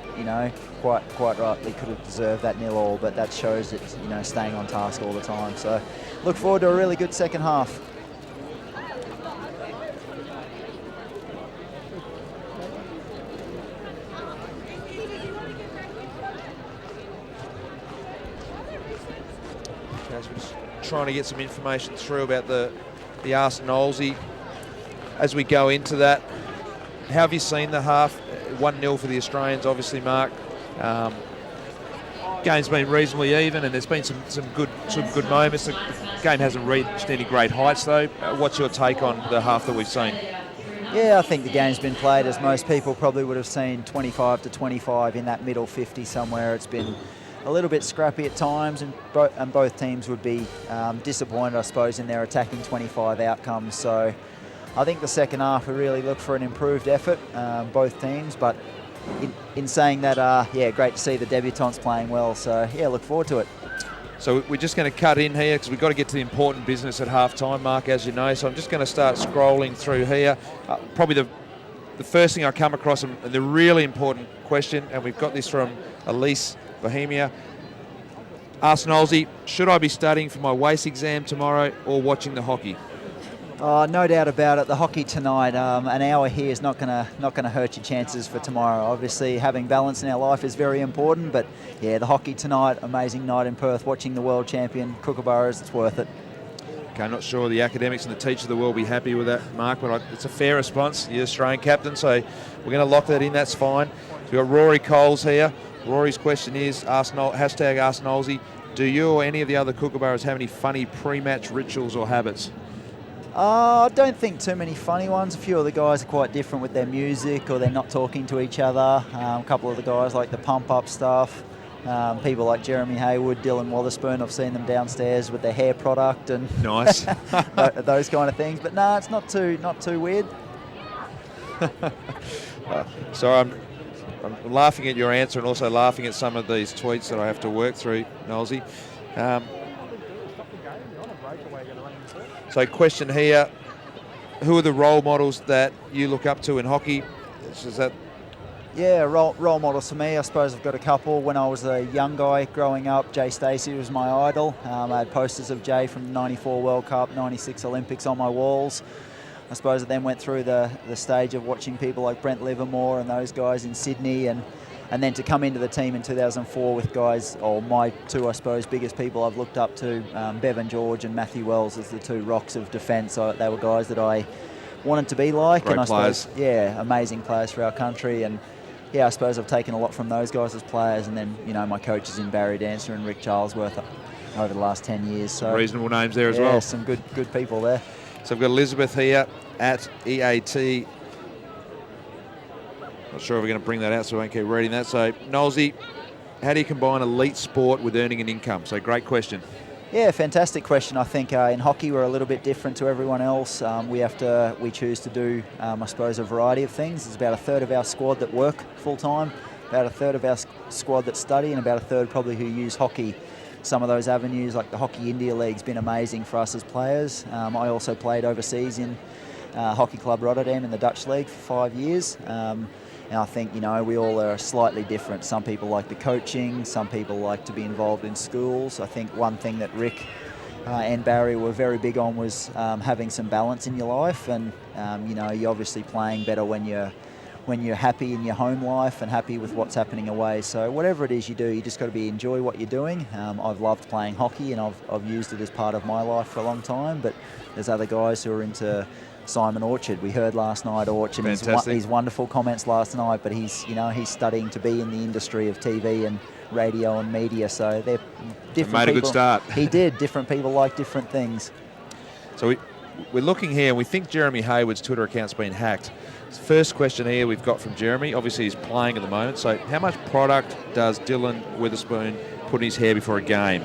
quite rightly could have deserved that 0-0, but that shows that, staying on task all the time. So look forward to a really good second half. as we're just trying to get some information through about the Arsenalsy as we go into that. How have you seen the half? 1-0 for the Australians, obviously, Mark. Game's been reasonably even, and there's been some good moments. The game hasn't reached any great heights, though. What's your take on the half that we've seen? Yeah, I think the game's been played as most people probably would have seen, 25 to 25 in that middle 50 somewhere. It's been a little bit scrappy at times, and both teams would be disappointed, I suppose, in their attacking 25 outcomes. So I think the second half we really look for an improved effort, both teams. But in saying that, yeah, great to see the debutants playing well. So yeah, look forward to it. So we're just going to cut in here because we've got to get to the important business at half-time, Mark, as you know. So I'm just going to start scrolling through here. Probably the first thing I come across, and the really important question, and we've got this from Elise Bohemia. Arsenalsy, should I be studying for my WACE exam tomorrow or watching the hockey? No doubt about it. The hockey tonight, an hour here is not gonna hurt your chances for tomorrow. Obviously, having balance in our life is very important. But yeah, the hockey tonight, amazing night in Perth. Watching the world champion Kookaburras, it's worth it. Okay, I'm not sure the academics and the teachers of the world will be happy with that, Mark, but it's a fair response. You're Australian captain, so we're going to lock that in. That's fine. So we've got Rory Coles here. Rory's question is #Arsenalsy. Do you or any of the other Kookaburras have any funny pre-match rituals or habits? I don't think too many funny ones. A few of the guys are quite different with their music, or they're not talking to each other. A couple of the guys like the pump-up stuff. People like Jeremy Haywood, Dylan Wotherspoon, I've seen them downstairs with their hair product and nice. those kind of things. But no, it's not too weird. So I'm laughing at your answer and also laughing at some of these tweets that I have to work through, Nolsey. So question here, who are the role models that you look up to in hockey? Is that... Yeah, role models for me, I suppose I've got a couple. When I was a young guy growing up, Jay Stacey was my idol. I had posters of Jay from the 94 World Cup, 96 Olympics on my walls. I suppose I then went through the stage of watching people like Brent Livermore and those guys in Sydney, and then to come into the team in 2004 with guys, or my two, I suppose, biggest people I've looked up to, Bevan George and Matthew Wells as the two rocks of defence. So they were guys that I wanted to be like. Great and I players. suppose, yeah, amazing players for our country. And yeah, I suppose I've taken a lot from those guys as players, and then, you know, my coaches in Barry Dancer and Rick Charlesworth over the last 10 years. So reasonable names there as yeah, well. Some good people there. So I've got Elizabeth here at EAT. Not sure if we're going to bring that out, so I won't keep reading that. So, Nolsey, how do you combine elite sport with earning an income? So, great question. Yeah, fantastic question. I think in hockey we're a little bit different to everyone else. We choose to do, I suppose, a variety of things. There's about a third of our squad that work full time, about a third of our squad that study, and about a third probably who use hockey. Some of those avenues, like the Hockey India League's been amazing for us as players. I also played overseas in Hockey Club Rotterdam in the Dutch League for 5 years. And I think, you know, we all are slightly different. Some people like the coaching, some people like to be involved in schools. I think one thing that Rick and Barry were very big on was having some balance in your life, and you know, you're obviously playing better when you're happy in your home life and happy with what's happening away. So whatever it is you do, you just got to enjoy what you're doing. I've loved playing hockey, and I've used it as part of my life for a long time, but there's other guys who are into Simon Orchard. We heard last night Orchard, his wonderful comments last night, but he's studying to be in the industry of TV and radio and media, so they're different. Made a good start. He did. Different people like different things. So we're looking here, and we think Jeremy Haywood's Twitter account's been hacked. First question here we've got from Jeremy. Obviously he's playing at the moment, so how much product does Dylan Witherspoon put in his hair before a game?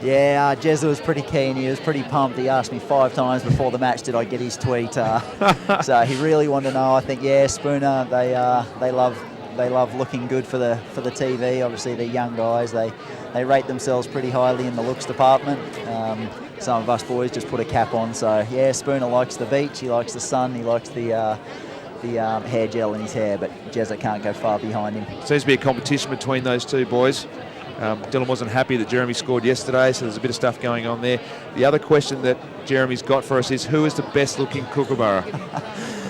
Yeah, Jezza was pretty keen. He was pretty pumped. He asked me 5 times before the match, did I get his tweet? So he really wanted to know. I think, yeah, Spooner, they love looking good for the TV. Obviously, they're young guys. They rate themselves pretty highly in the looks department. Some of us boys just put a cap on. So yeah, Spooner likes the beach. He likes the sun. He likes the hair gel in his hair. But Jezza can't go far behind him. Seems to be a competition between those two boys. Dylan wasn't happy that Jeremy scored yesterday, so there's a bit of stuff going on there. The other question that Jeremy's got for us is, who is the best-looking Kookaburra?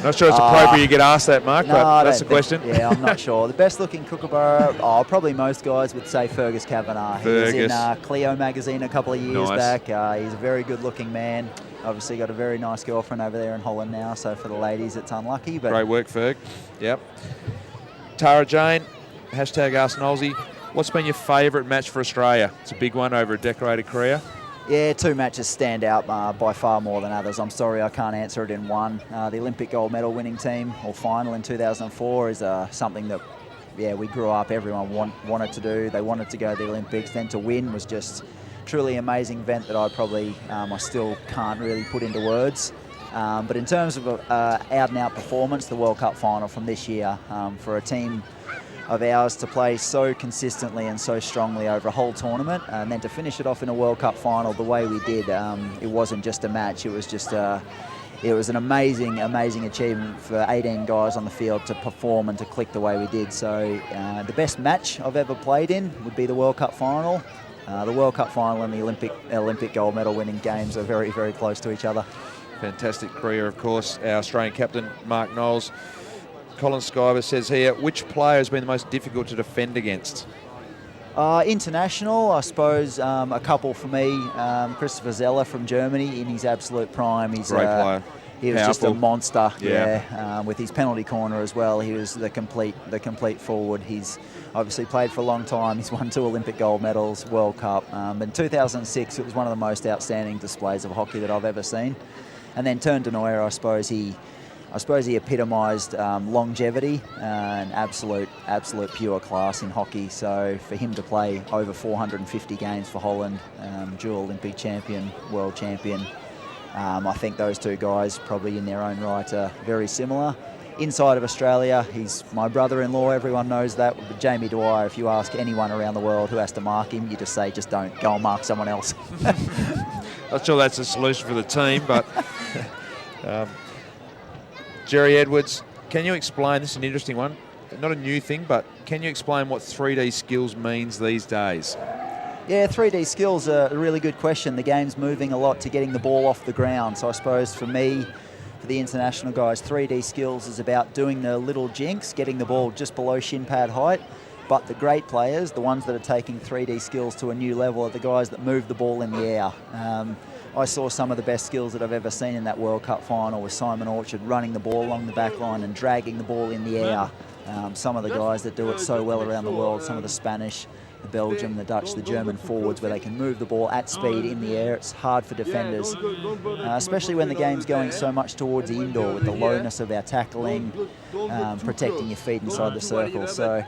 Not sure it's appropriate you get asked that, Mark, but that's the question. Yeah, I'm not sure. The best-looking Kookaburra, probably most guys would say Fergus Kavanagh. He was in Cleo magazine a couple of years back. He's a very good-looking man. Obviously got a very nice girlfriend over there in Holland now, so for the ladies it's unlucky. But great work, Ferg. Yep. Tara Jane, hashtag Ask Nolsey. What's been your favourite match for Australia? It's a big one over a decorated career. Yeah, 2 matches stand out by far more than others. I'm sorry I can't answer it in one. The Olympic gold medal winning team, or final in 2004, is something that, we grew up, everyone wanted to do. They wanted to go to the Olympics. Then to win was just truly amazing event that I still can't really put into words. But in terms of out-and-out performance, the World Cup final from this year, for a team of ours to play so consistently and so strongly over a whole tournament, and then to finish it off in a World Cup final the way we did, it wasn't just a match, it was just it was an amazing achievement for 18 guys on the field to perform and to click the way we did. So the best match I've ever played in would be the World Cup final. The World Cup final and the Olympic gold medal winning games are very, very close to each other. Fantastic career, of course, our Australian captain, Mark Knowles. Colin Skyver says here, which player has been the most difficult to defend against? International, I suppose, a couple for me. Christopher Zeller from Germany in his absolute prime. He's great player. He was just a monster, yeah. With his penalty corner as well. He was the complete forward. He's obviously played for a long time. He's won 2 Olympic gold medals, World Cup. In 2006, it was one of the most outstanding displays of hockey that I've ever seen. And then Turn de Nooijer, I suppose he epitomised longevity and absolute pure class in hockey. So for him to play over 450 games for Holland, dual Olympic champion, world champion, I think those 2 guys probably in their own right are very similar. Inside of Australia, he's my brother-in-law, everyone knows that. But Jamie Dwyer, if you ask anyone around the world who has to mark him, you just say, just don't, go and mark someone else. Not sure that's a solution for the team, but Jerry Edwards, can you explain, this is an interesting one, not a new thing, but can you explain what 3D skills means these days? Yeah, 3D skills are a really good question. The game's moving a lot to getting the ball off the ground. So I suppose for me, for the international guys, 3D skills is about doing the little jinx, getting the ball just below shin pad height. But the great players, the ones that are taking 3D skills to a new level, are the guys that move the ball in the air. I saw some of the best skills that I've ever seen in that World Cup final with Simon Orchard running the ball along the back line and dragging the ball in the air. Some of the guys that do it so well around the world, some of the Spanish, the Belgium, the Dutch, the German forwards, where they can move the ball at speed in the air. It's hard for defenders, especially when the game's going so much towards the indoor with the lowness of our tackling, protecting your feet inside the circle. So,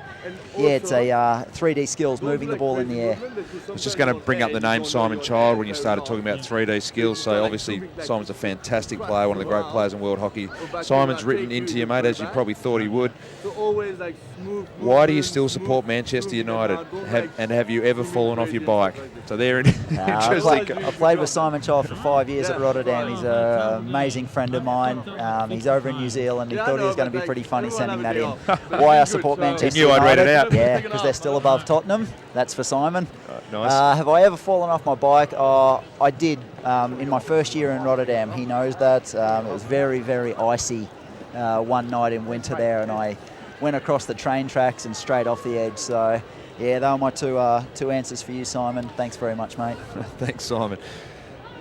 yeah, it's a 3D skills, moving the ball in the air. I was just going to bring up the name Simon Child when you started talking about 3D skills. So obviously Simon's a fantastic player, one of the great players in world hockey. Simon's written into you, mate, as you probably thought he would. Why do you still support Manchester United? Have you ever fallen off your bike? So they're interesting. I played with Simon Child for 5 years at Rotterdam. He's an amazing friend of mine. He's over in New Zealand. He thought it was going to be pretty funny sending that in. Why I support Manchester United? He knew I'd read it out. Yeah, because they're still above Tottenham. That's for Simon. Nice. Have I ever fallen off my bike? I did in my first year in Rotterdam. He knows that. It was very, very icy one night in winter there, and I went across the train tracks and straight off the edge. So, yeah, they were my two answers for you, Simon. Thanks very much, mate. Thanks, Simon.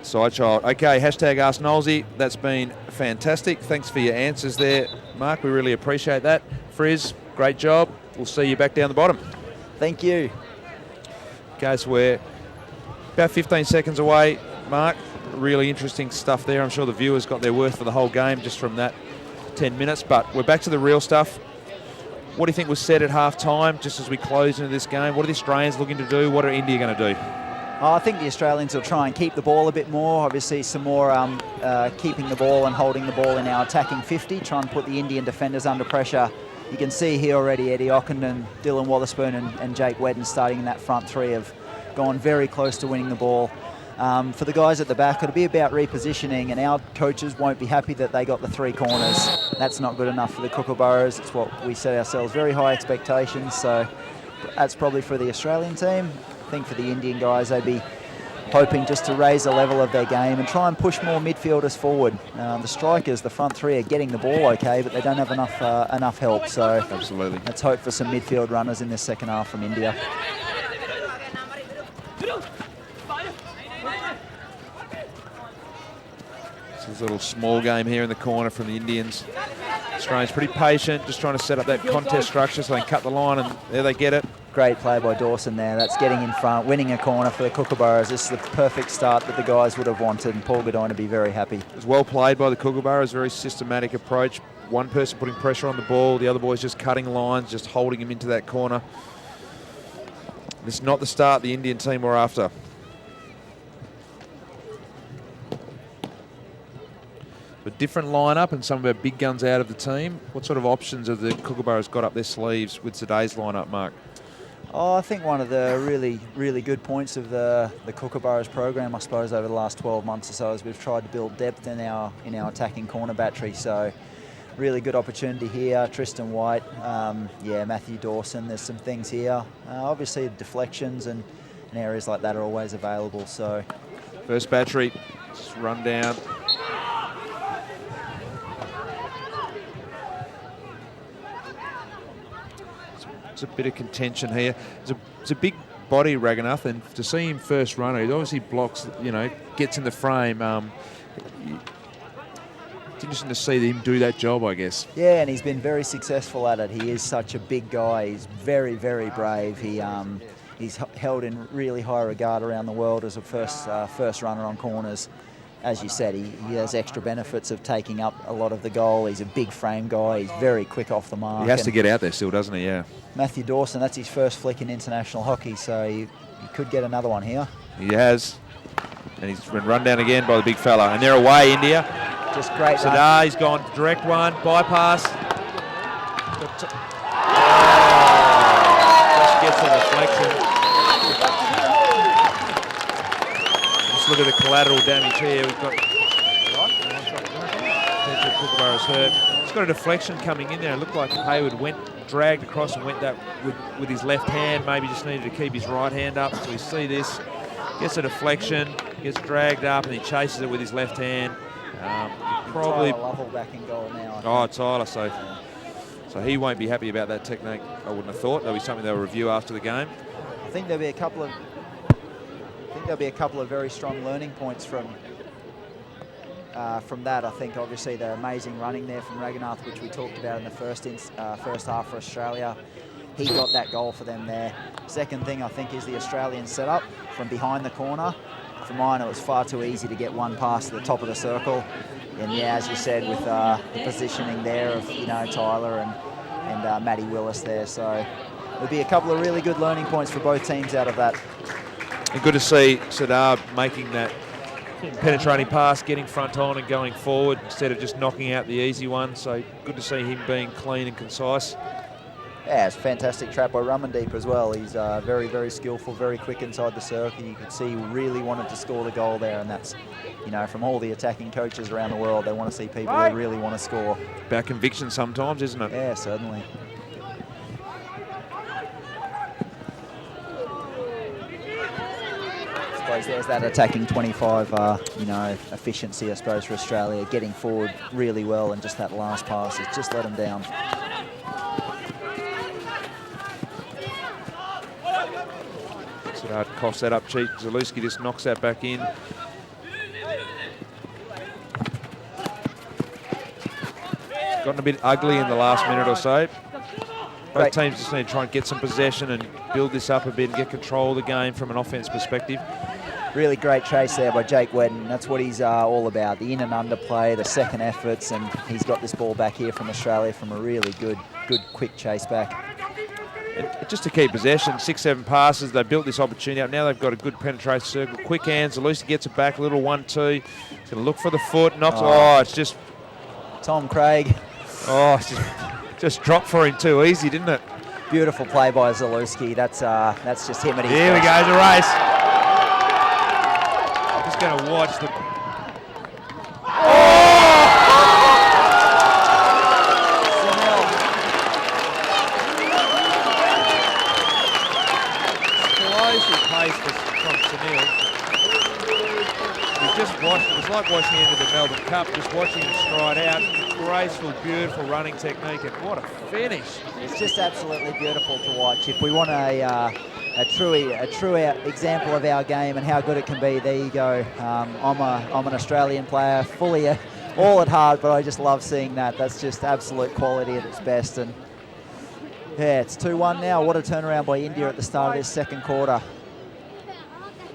Sidechild. Okay, hashtag Ask Nolsey. That's been fantastic. Thanks for your answers there, Mark. We really appreciate that. Frizz, great job. We'll see you back down the bottom. Thank you. Okay, so we're about 15 seconds away, Mark. Really interesting stuff there. I'm sure the viewers got their worth for the whole game just from that 10 minutes. But we're back to the real stuff. What do you think was said at half-time, just as we close into this game? What are the Australians looking to do? What are India going to do? I think the Australians will try and keep the ball a bit more. Obviously, some more keeping the ball and holding the ball in our attacking 50, try and put the Indian defenders under pressure. You can see here already Eddie Ockenden, Dylan Wotherspoon and Jake Wedden starting in that front 3 have gone very close to winning the ball. For the guys at the back, it'll be about repositioning, and our coaches won't be happy that they got the 3 corners. That's not good enough for the Kookaburras. It's what we set ourselves, very high expectations. So, That's probably for the Australian team. I think for the Indian guys, they'd be hoping just to raise the level of their game and try and push more midfielders forward. The strikers, the front three, are getting the ball okay, but they don't have enough help. So absolutely, let's hope for some midfield runners in this second half from India. It's a little small game here in the corner from the Indians. Australians pretty patient, just trying to set up that contest structure so they can cut the line, and there they get it. Great play by Dawson there. That's getting in front, winning a corner for the Kookaburras. This is the perfect start that the guys would have wanted, and Paul Goodine to be very happy. It was well played by the Kookaburras, very systematic approach. One person putting pressure on the ball, the other boys just cutting lines, just holding him into that corner. This is not the start the Indian team were after. A different lineup and some of our big guns out of the team. What sort of options have the Kookaburras got up their sleeves with today's lineup, Mark? Oh, I think one of the really good points of the Kookaburras program, I suppose, over the last 12 months or so, is we've tried to build depth in our attacking corner battery. So, really good opportunity here. Tristan White, Matthew Dawson. There's some things here. Obviously, deflections and areas like that are always available. So, first battery, just run down. It's a bit of contention here. It's a big body, Raghunath, and to see him first runner, he obviously blocks, gets in the frame. It's interesting to see him do that job, I guess. Yeah, and he's been very successful at it. He is such a big guy. He's very, very brave. He's held in really high regard around the world as a first runner on corners. As you said, he has extra benefits of taking up a lot of the goal. He's a big frame guy. He's very quick off the mark. He has to get out there still, doesn't he? Yeah. Matthew Dawson, that's his first flick in international hockey, so he could get another one here. He has. And he's been run down again by the big fella. And they're away, India. Just great. Sadar, he's gone direct one, bypass. Just gets a deflection. Just look at the collateral damage here. We've got Kookaburras hurt. He's got a deflection coming in there. It looked like Hayward dragged across and went that with his left hand. Maybe just needed to keep his right hand up. So we see this. Gets a deflection, gets dragged up, and he chases it with his left hand. Probably. Tyler Lovell back in goal now. Oh, Tyler. So he won't be happy about that technique. I wouldn't have thought. That'll be something they'll review after the game. I think there'll be a couple of very strong learning points from that. I think obviously the amazing running there from Raghunath, which we talked about in the first half for Australia. He got that goal for them there. Second thing I think is the Australian setup from behind the corner. For mine, it was far too easy to get one pass to the top of the circle. And yeah, as you said, with the positioning there of Tyler and Matty Willis there, so there'll be a couple of really good learning points for both teams out of that. And good to see Sadar making that penetrating pass, getting front on and going forward instead of just knocking out the easy one. So good to see him being clean and concise. Yeah, it's a fantastic trap by Ramandeep as well. He's very, very skillful, very quick inside the circle. You could see he really wanted to score the goal there, and that's, from all the attacking coaches around the world, they want to see people who really want to score. About conviction sometimes, isn't it? Yeah, certainly. I suppose there's that attacking 25, efficiency, I suppose, for Australia, getting forward really well, and just that last pass has just let them down. Coughs that up cheap. Zalewski just knocks that back in. Gotten a bit ugly in the last minute or so. Both teams just need to try and get some possession and build this up a bit and get control of the game from an offense perspective. Really great chase there by Jake Wedden. That's what he's all about, the in and under play, the second efforts, and he's got this ball back here from Australia from a really good quick chase back. And just to keep possession, 6-7 passes, they built this opportunity up. Now they've got a good penetration circle. Quick hands, Zalewski gets it back, a little 1-2. He's going to look for the foot, knocks, it's just... Tom Craig. Oh, it's just dropped for him too easy, didn't it? Beautiful play by Zalewski. That's just him at his Here we best. go, the race. I'm just going to watch the... explosive pace from Sunil. We just watched, it was like watching the end of the Melbourne Cup, just watching him stride out. Graceful, beautiful running technique, and what a finish. It's just absolutely beautiful to watch. If we want a true example of our game and how good it can be, there you go. I'm an Australian player, fully all at heart, but I just love seeing that. That's just absolute quality at its best. And yeah, it's 2-1 now. What a turnaround by India at the start of this second quarter.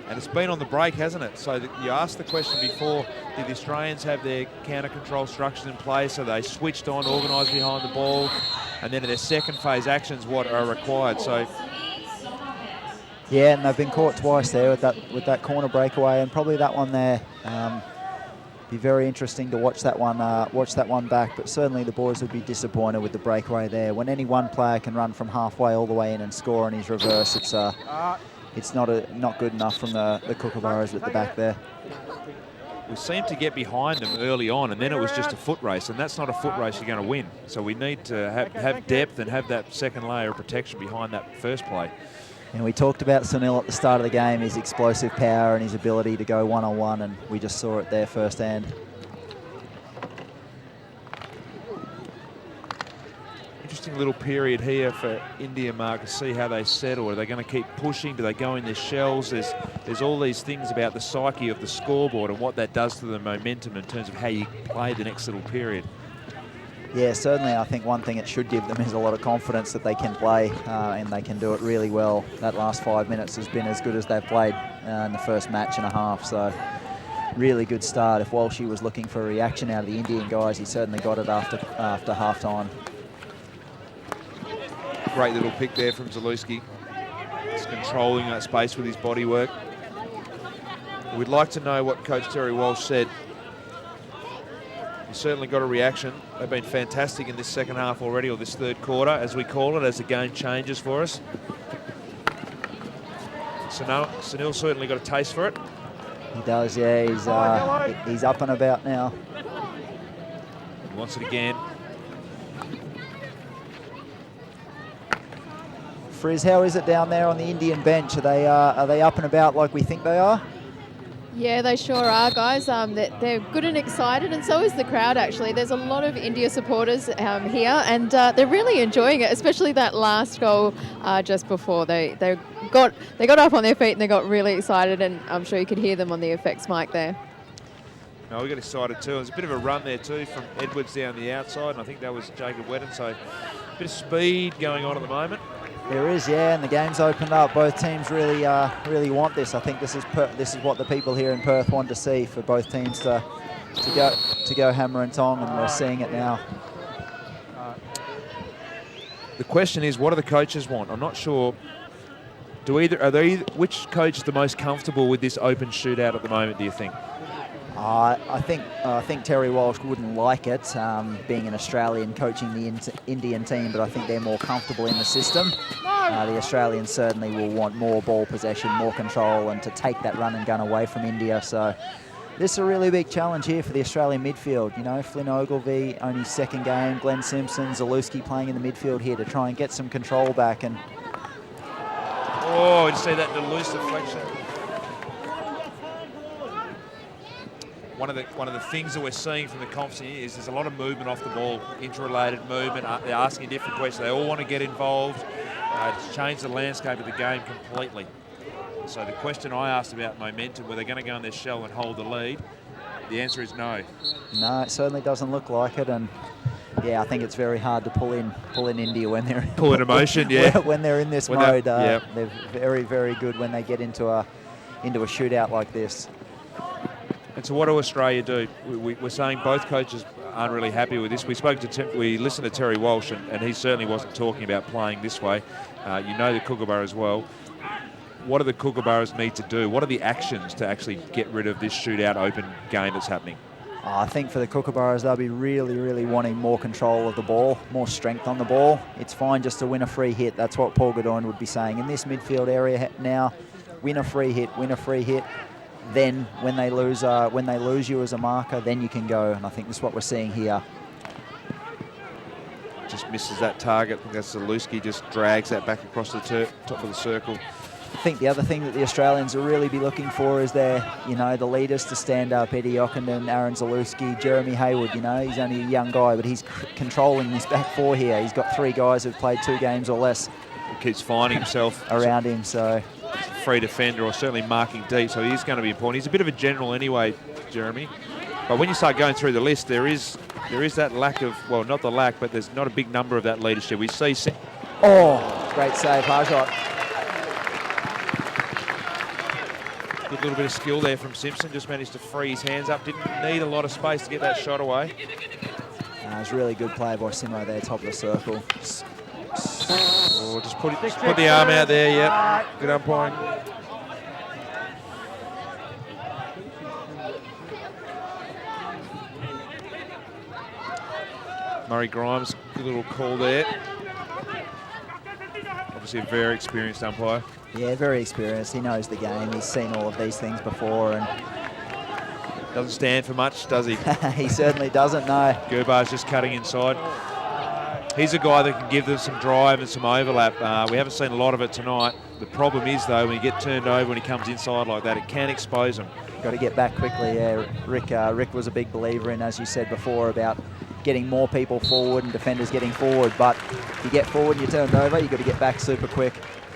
And it's been on the break, hasn't it? So you asked the question before, did the Australians have their counter control structures in place? So they switched on, organised behind the ball, and then in their second phase actions, what are required. So yeah, and they've been caught twice there with that corner breakaway, and probably that one there. Be very interesting to watch that one back, but certainly the boys would be disappointed with the breakaway there. When any one player can run from halfway all the way in and score on his reverse, it's not good enough from the Kookaburras at the back there. We seemed to get behind them early on, and then it was just a foot race, and that's not a foot race you're going to win. So we need to have depth and have that second layer of protection behind that first play. And we talked about Sunil at the start of the game, his explosive power and his ability to go one-on-one, and we just saw it there firsthand. Interesting little period here for India, Mark, to see how they settle. Are they going to keep pushing? Do they go in their shells? There's all these things about the psyche of the scoreboard and what that does to the momentum in terms of how you play the next little period. Yeah, certainly I think one thing it should give them is a lot of confidence that they can play and they can do it really well. That last 5 minutes has been as good as they've played in the first match and a half, so really good start. If Walshy was looking for a reaction out of the Indian guys, he certainly got it after half-time. Great little pick there from Zalewski. He's controlling that space with his body work. We'd like to know what Coach Terry Walsh said. He certainly got a reaction. They've been fantastic in this second half already, or this third quarter, as we call it, as the game changes for us. Sunil certainly got a taste for it. He does, yeah. He's up and about now. He wants it again. Frizz, how is it down there on the Indian bench? Are they up and about like we think they are? Yeah, they sure are, guys. They're good and excited, and so is the crowd, actually. There's a lot of India supporters here, and they're really enjoying it, especially that last goal just before. They got up on their feet and they got really excited, and I'm sure you could hear them on the effects mic there. No, we got excited too. There's a bit of a run there too from Edwards down the outside, and I think that was Jacob Wedden, so a bit of speed going on at the moment. There is, yeah, and the game's opened up. Both teams really want this. I think this is what the people here in Perth want to see, for both teams to go hammer and tong, and we're seeing it now. The question is, what do the coaches want? I'm not sure. Which coach is the most comfortable with this open shootout at the moment, do you think? I think Terry Walsh wouldn't like it, being an Australian coaching the Indian team, but I think they're more comfortable in the system. The Australians certainly will want more ball possession, more control, and to take that run and gun away from India. So this is a really big challenge here for the Australian midfield. You know, Flynn Ogilvie, only second game, Glenn Simpson, Zalewski playing in the midfield here to try and get some control back. And oh, you see that loose deflection. One of the things that we're seeing from the comps here is there's a lot of movement off the ball, interrelated movement. They're asking different questions. They all want to get involved. It's changed the landscape of the game completely. So the question I asked about momentum, were they going to go in their shell and hold the lead? The answer is no. No, it certainly doesn't look like it. And yeah, I think it's very hard to pull in India when they're pull in emotion. Yeah, when they're in this mode. They're very, very good when they get into a shootout like this. And so what do Australia do? We're saying both coaches aren't really happy with this. We listened to Terry Walsh, and he certainly wasn't talking about playing this way. You know the Kookaburras well. What do the Kookaburras need to do? What are the actions to actually get rid of this shootout open game that's happening? I think for the Kookaburras, they'll be really, really wanting more control of the ball, more strength on the ball. It's fine just to win a free hit. That's what Paul Goodwin would be saying. In this midfield area now, win a free hit, win a free hit. Then when they lose you as a marker, then you can go. And I think that's what we're seeing here. Just misses that target. I think that's Zalewski, just drags that back across the top of the circle. I think the other thing that the Australians will really be looking for is their, the leaders to stand up. Eddie Ockenden, Aaron Zalewski, Jeremy Hayward, he's only a young guy, but he's controlling this back four here. He's got 3 guys who've played 2 games or less. He keeps finding himself around him, so free defender or certainly marking deep, so he's going to be important. He's a bit of a general anyway, Jeremy. But when you start going through the list, there is that lack of, well, not the lack, but there's not a big number of that leadership. We see... Great save, Harjot. Good little bit of skill there from Simpson, just managed to free his hands up, didn't need a lot of space to get that shot away. It was really good play by Simo there, top of the circle. Just put the arm out there, yep. Good umpiring. Murray Grimes, good little call there. Obviously a very experienced umpire. Yeah, very experienced. He knows the game. He's seen all of these things before, and doesn't stand for much, does he? He certainly doesn't, no. Gerbar's just cutting inside. He's a guy that can give them some drive and some overlap. We haven't seen a lot of it tonight. The problem is, though, when you get turned over, when he comes inside like that, it can expose him. Got to get back quickly, yeah. Rick was a big believer in, as you said before, about getting more people forward and defenders getting forward. But if you get forward and you're turned over, you've got to get back super quick.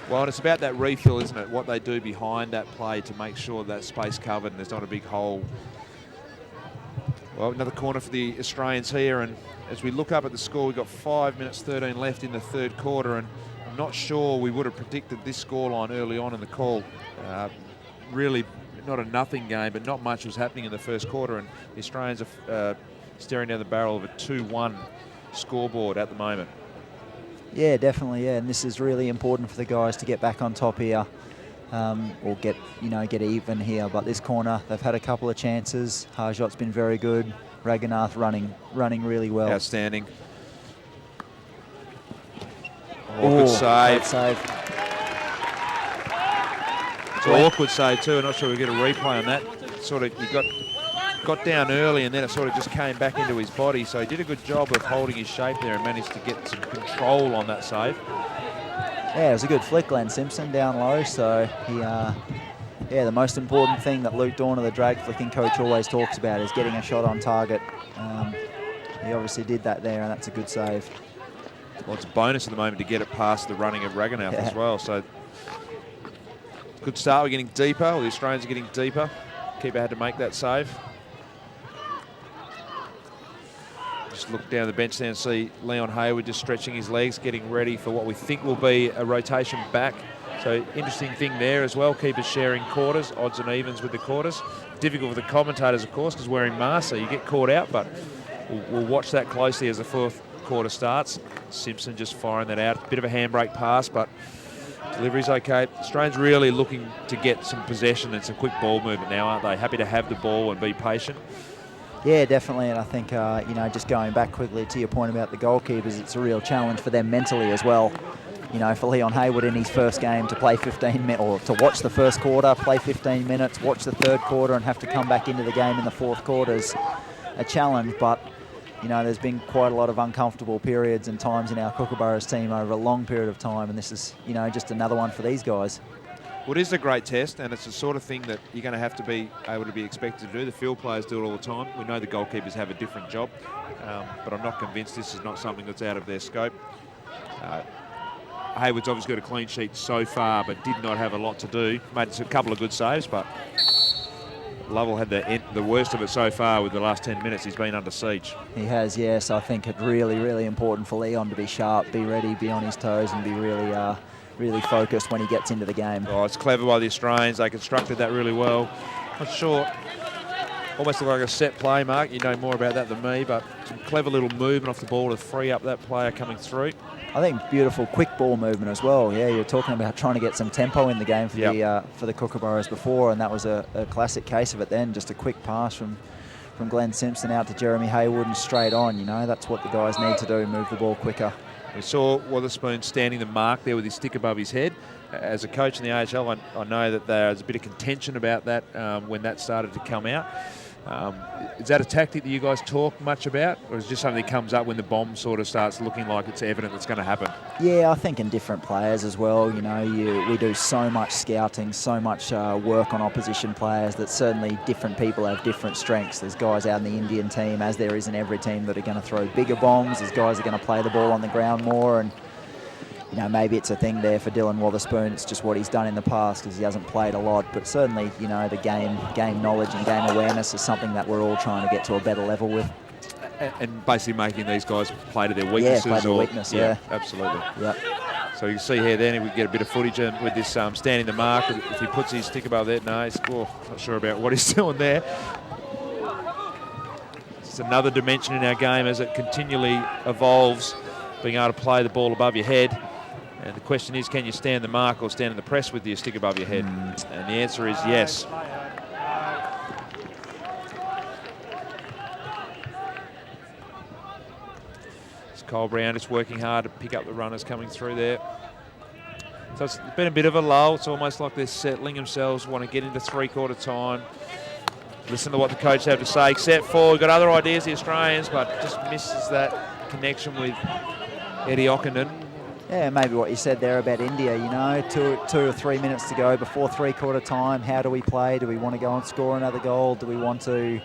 Well, and it's about that refill, isn't it? What they do behind that play to make sure that space covered and there's not a big hole. Well, another corner for the Australians here, and as we look up at the score, we've got 5 minutes 13 left in the third quarter, and I'm not sure we would have predicted this scoreline early on in the call. Really not a nothing game, but not much was happening in the first quarter, and the Australians are staring down the barrel of a 2-1 scoreboard at the moment. Yeah, definitely, yeah, and this is really important for the guys to get back on top here, or get even here. But this corner, they've had a couple of chances. Harjot's been very good. Raghunath running really well. Outstanding. Good save. Great save. It's an awkward save too. I'm not sure we get a replay on that. Sort of, he got down early and then it sort of just came back into his body. So he did a good job of holding his shape there and managed to get some control on that save. Yeah, it was a good flick, Glenn Simpson, down low. So he, the most important thing that Luke Dorner, the drag flicking coach, always talks about is getting a shot on target. He obviously did that there, and that's a good save. Well, it's a bonus at the moment to get it past the running of Raghunath as well. So good start. We're getting deeper. Well, the Australians are getting deeper. Keeper had to make that save. Just look down the bench there and see Leon Hayward just stretching his legs, getting ready for what we think will be a rotation back. So interesting thing there as well. Keepers sharing quarters, odds and evens with the quarters. Difficult for the commentators, of course, because wearing masks, so you get caught out. But we'll watch that closely as the fourth quarter starts. Simpson just firing that out. Bit of a handbrake pass, but delivery's okay. Australians really looking to get some possession and some quick ball movement now, aren't they? Happy to have the ball and be patient. Yeah, definitely, and I think, just going back quickly to your point about the goalkeepers, it's a real challenge for them mentally as well. For Leon Hayward in his first game to play 15 minutes, or to watch the first quarter, play 15 minutes, watch the third quarter and have to come back into the game in the fourth quarter is a challenge. But, there's been quite a lot of uncomfortable periods and times in our Kookaburras team over a long period of time, and this is, just another one for these guys. Well, it is a great test, and it's the sort of thing that you're going to have to be able to be expected to do. The field players do it all the time. We know the goalkeepers have a different job, but I'm not convinced this is not something that's out of their scope. Hayward's obviously got a clean sheet so far, but did not have a lot to do. Made a couple of good saves, but Lovell had the worst of it so far with the last 10 minutes. He's been under siege. He has, yes. I think it's really, really important for Leon to be sharp, be ready, be on his toes, and be really focused when he gets into the game. Oh, it's clever by the Australians. They constructed that really well. Not sure. Almost looked like a set play, Mark. You know more about that than me, but some clever little movement off the ball to free up that player coming through. I think beautiful quick ball movement as well. Yeah, you're talking about trying to get some tempo in the game for the Kookaburras before, and that was a classic case of it then. Just a quick pass from Glenn Simpson out to Jeremy Hayward and straight on. That's what the guys need to do, move the ball quicker. We saw Wotherspoon standing the mark there with his stick above his head. As a coach in the AHL, I know that there's a bit of contention about that when that started to come out. Is that a tactic that you guys talk much about, or is it just something that comes up when the bomb sort of starts looking like it's evident that's going to happen? Yeah, I think in different players as well. You know, we do so much scouting, so much work on opposition players that certainly different people have different strengths. There's guys out in the Indian team, as there is in every team, that are going to throw bigger bombs. There's guys that are going to play the ball on the ground more, and you know, maybe it's a thing there for Dylan Wotherspoon. It's just what he's done in the past because he hasn't played a lot. But certainly, you know, the game knowledge and game awareness is something that we're all trying to get to a better level with. And basically making these guys play to their weaknesses. Yeah, play to weakness, yeah. Absolutely. Yeah. So you can see here then, we get a bit of footage with this standing the mark. If he puts his stick above there, no, he's not sure about what he's doing there. It's another dimension in our game as it continually evolves, being able to play the ball above your head. And the question is, can you stand the mark or stand in the press with your stick above your head? And the answer is yes. It's Kyle Brown just working hard to pick up the runners coming through there. So it's been a bit of a lull. It's almost like they're settling themselves, want to get into three-quarter time. Listen to what the coach have to say. Set forward, got other ideas, the Australians, but just misses that connection with Eddie Ockenden. Yeah, maybe what you said there about India, you know, two or 3 minutes to go before three-quarter time. How do we play? Do we want to go and score another goal? Do we want to,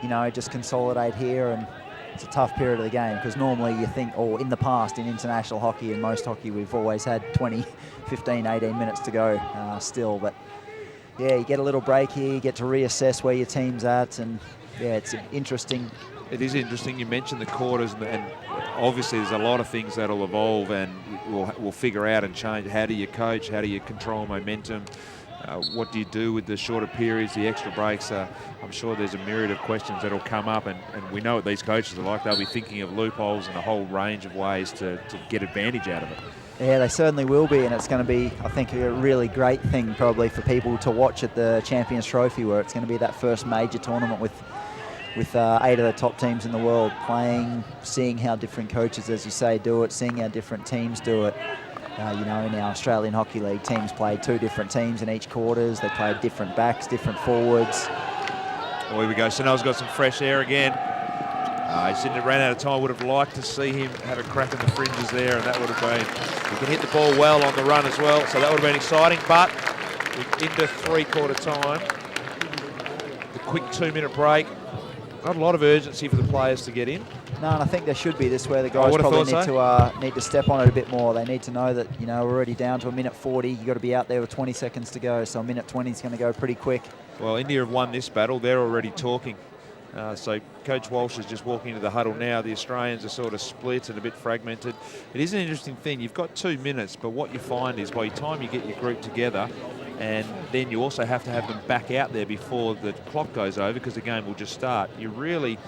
you know, just consolidate here? And it's a tough period of the game because normally you think, or in the past in international hockey and most hockey, we've always had 20, 15, 18 minutes to go still. But yeah, you get a little break here, you get to reassess where your team's at, and yeah, it's interesting. It is interesting. You mentioned the quarters, and obviously there's a lot of things that'll evolve and we'll figure out and change. How do you coach? How do you control momentum? What do you do with the shorter periods, the extra breaks? I'm sure there's a myriad of questions that'll come up, and we know what these coaches are like. They'll be thinking of loopholes and a whole range of ways to get advantage out of it. Yeah, they certainly will be, and it's going to be, I think, a really great thing probably for people to watch at the Champions Trophy, where it's going to be that first major tournament with 8 of the top teams in the world playing, seeing how different coaches, as you say, do it, seeing how different teams do it. You know, in our Australian Hockey League, teams play 2 different teams in each quarters. They play different backs, different forwards. Oh, here we go. Sunil's got some fresh air again. He ran out of time. Would have liked to see him have a crack in the fringes there, and that would have been... He can hit the ball well on the run as well, so that would have been exciting. But into three-quarter time, the quick 2-minute break. Not a lot of urgency for the players to get in. No, and I think there should be. This where the guys probably need to step on it a bit more. They need to know that, you know, we're already down to a minute 40. You've got to be out there with 20 seconds to go, so a minute 20 is going to go pretty quick. Well, India have won this battle. They're already talking. So Coach Walsh is just walking into the huddle now. The Australians are sort of split and a bit fragmented. It is an interesting thing. You've got 2 minutes, but what you find is by the time you get your group together, and then you also have to have them back out there before the clock goes over because the game will just start. You're really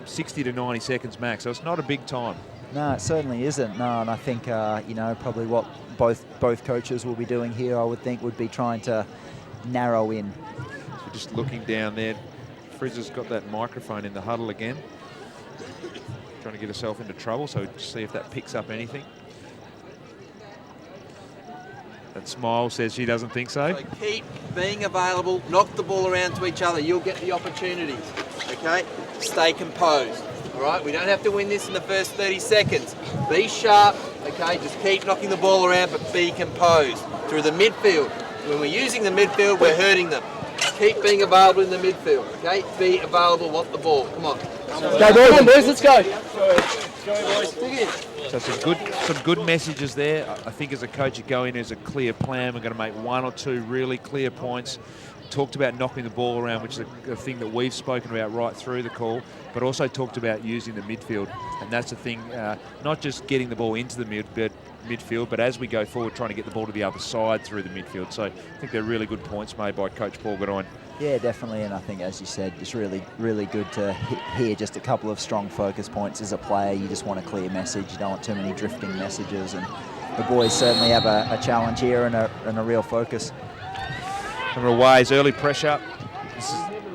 60 to 90 seconds max, so it's not a big time. No, it certainly isn't. No, and I think, you know, probably what both coaches will be doing here, I would think, would be trying to narrow in. So just looking down there, Frizzer's got that microphone in the huddle again. Trying to get herself into trouble, so just see if that picks up anything. That smile says she doesn't think so. So keep being available, knock the ball around to each other, you'll get the opportunities, okay? Stay composed, all right? We don't have to win this in the first 30 seconds. Be sharp, okay? Just keep knocking the ball around, but be composed. Through the midfield. When we're using the midfield, we're hurting them. Keep being available in the midfield, okay? Be available, want the ball. Come on. Go, boys, let's go. Go, boys. Dig in. So some good messages there. I think as a coach, you go in as a clear plan. We're going to make 1 or 2 really clear points. Talked about knocking the ball around, which is a thing that we've spoken about right through the call, but also talked about using the midfield. And that's the thing, not just getting the ball into the midfield, but as we go forward, trying to get the ball to the other side through the midfield. So I think they're really good points made by Coach Paul Goodine. Yeah, definitely, and I think, as you said, just really, really good to hear just a couple of strong focus points. As a player, you just want a clear message. You don't want too many drifting messages, and the boys certainly have a challenge here and a real focus. Number of ways, early pressure.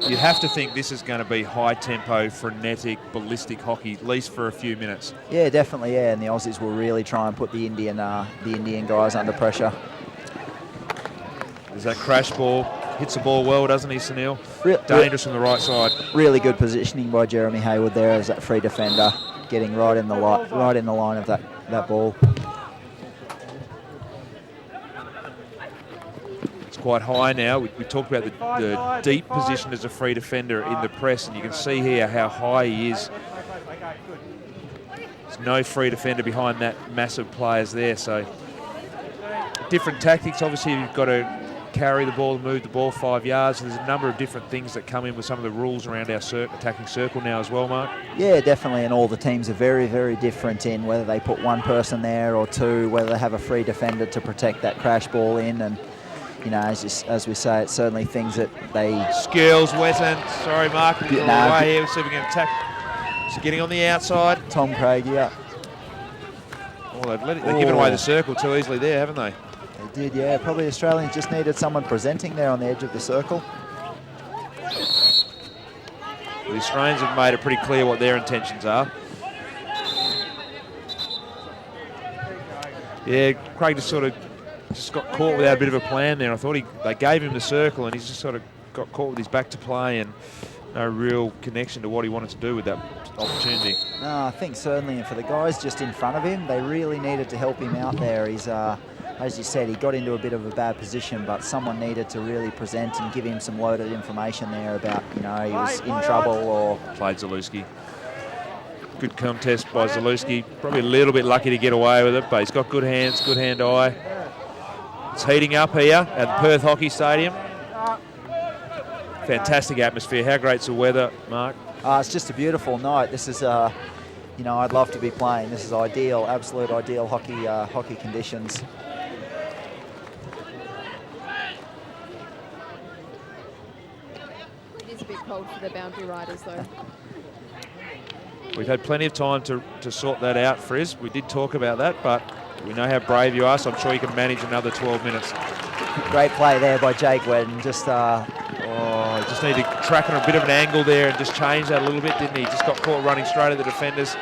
You have to think this is going to be high-tempo, frenetic, ballistic hockey, at least for a few minutes. Yeah, definitely, yeah, and the Aussies will really try and put the Indian guys under pressure. There's that crash ball. hits the ball well, doesn't he, Sunil? Dangerous from the right side. Really good positioning by Jeremy Hayward there as that free defender, getting right in the line of that ball. It's quite high now. We talked about the deep position as a free defender in the press, and you can see here how high he is. There's no free defender behind that massive players there, so different tactics. Obviously, you've got to carry the ball and move the ball 5 yards. There's a number of different things that come in with some of the rules around our attacking circle now as well, Mark. Yeah, definitely, and all the teams are very, very different in whether they put one person there or two, whether they have a free defender to protect that crash ball in, and you know, as we say, it's certainly things that they... Skills, Wetton. Sorry, Mark. We're away here. We'll see if we can attack. Just getting on the outside. Tom Craig, yeah. Oh, they've given away the circle too easily there, haven't they? They did, yeah. Probably Australians just needed someone presenting there on the edge of the circle. The Australians have made it pretty clear what their intentions are. Yeah, Craig just got caught without a bit of a plan there. I thought they gave him the circle and he's just sort of got caught with his back to play and no real connection to what he wanted to do with that opportunity. No, I think certainly for the guys just in front of him, they really needed to help him out there. He's, as you said, he got into a bit of a bad position, but someone needed to really present and give him some loaded information there about, you know, he was in trouble or... Played Zalewski. Good contest by Zalewski. Probably a little bit lucky to get away with it, but he's got good hands, good hand-eye. It's heating up here at the Perth Hockey Stadium. Fantastic atmosphere. How great's the weather, Mark? It's just a beautiful night. This is, you know, I'd love to be playing. This is ideal, absolute ideal hockey conditions. It is a bit cold for the boundary riders, though. We've had plenty of time to sort that out, Frizz. We did talk about that, but we know how brave you are, so I'm sure you can manage another 12 minutes. Great play there by Jake Wedden. Just need to track on a bit of an angle there and just change that a little bit, didn't he? Just got caught running straight at the defenders,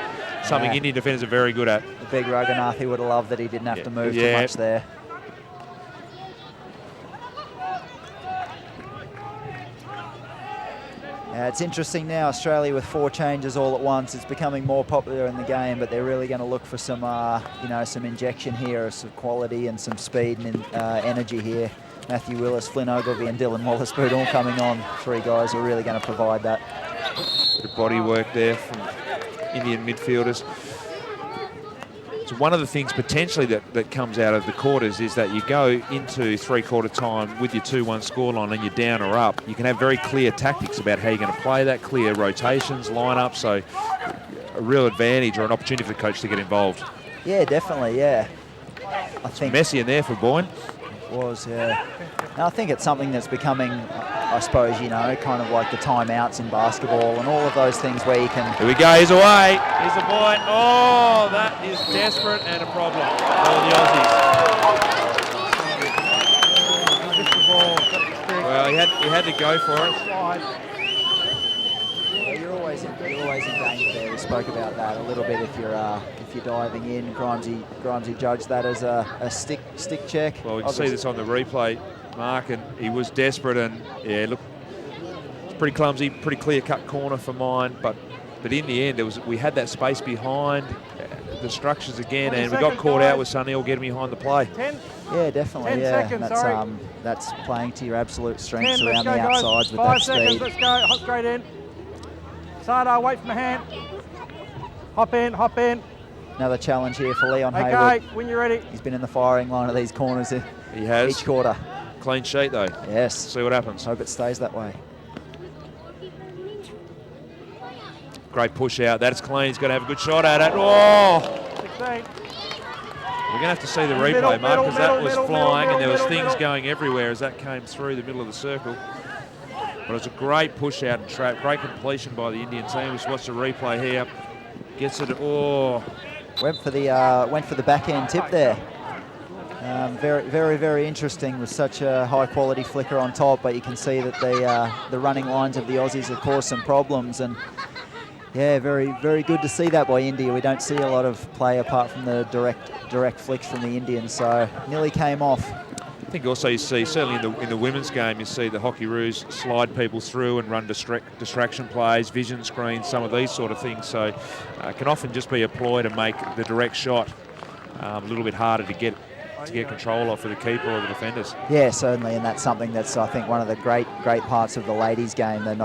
something Indian defenders are very good at. The big Raghunath, he would have loved that he didn't have to move too much there. It's interesting now, Australia with 4 changes all at once. It's becoming more popular in the game, but they're really going to look for some, you know, some injection here, some quality and some speed and energy here. Matthew Willis, Flynn Ogilvie and Dylan Wallace-Boot all coming on. 3 guys who are really going to provide that. Bit of body work there from Indian midfielders. So one of the things potentially that comes out of the quarters is that you go into 3/4 time with your 2-1 scoreline and you're down or up. You can have very clear tactics about how you're going to play that, clear rotations, lineup. So a real advantage or an opportunity for the coach to get involved. Yeah, definitely, yeah. I think messy in there for Boyne. Was, yeah. Now, I think it's something that's becoming, I suppose, you know, kind of like the timeouts in basketball and all of those things where you can... Here we go, he's away. Here's the Boyne. Oh, that is desperate and a problem for the Aussies. Well, he had to go for it. Yeah, you're always in danger there. We spoke about that a little bit if you're diving in. Grimesy judged that as a stick check. Well, we can see this on the replay, Mark, and he was desperate and, yeah, look, it's pretty clumsy, pretty clear-cut corner for mine, but in the end, we had that space behind the structures again, and we got caught out with Sunil getting behind the play. 10. Yeah, definitely, 10 yeah. seconds, That's playing to your absolute strengths 10, around the outsides with 5 that seconds, speed. let's go, hop straight in. Sardar, wait for my hand. Hop in. Another challenge here for Leon Okay, Hayward. when you're ready. He's been in the firing line of these corners he has. each quarter. Clean sheet, though. Yes. See what happens. Hope it stays that way. Great push out. That's clean. He's got to have a good shot at it. Oh! 16. We're going to have to see the replay, Mark, because that was flying and there was things going everywhere as that came through the middle of the circle. But it was a great push out and trap. Great completion by the Indian team. Just watch the replay here. Gets it. Oh! Went for the backhand tip there. Very interesting with such a high quality flicker on top, but you can see that the running lines of the Aussies have caused some problems, and yeah, very good to see that by India. We don't see a lot of play apart from the direct flicks from the Indians, so nearly came off. I think also you see, certainly in the women's game, you see the Kookaburras slide people through and run distraction plays, vision screens, some of these sort of things. So it can often just be a ploy to make the direct shot a little bit harder to get control of for the keeper or the defenders. Yeah, certainly, and that's something that's, I think, one of the great parts of the ladies' game. They're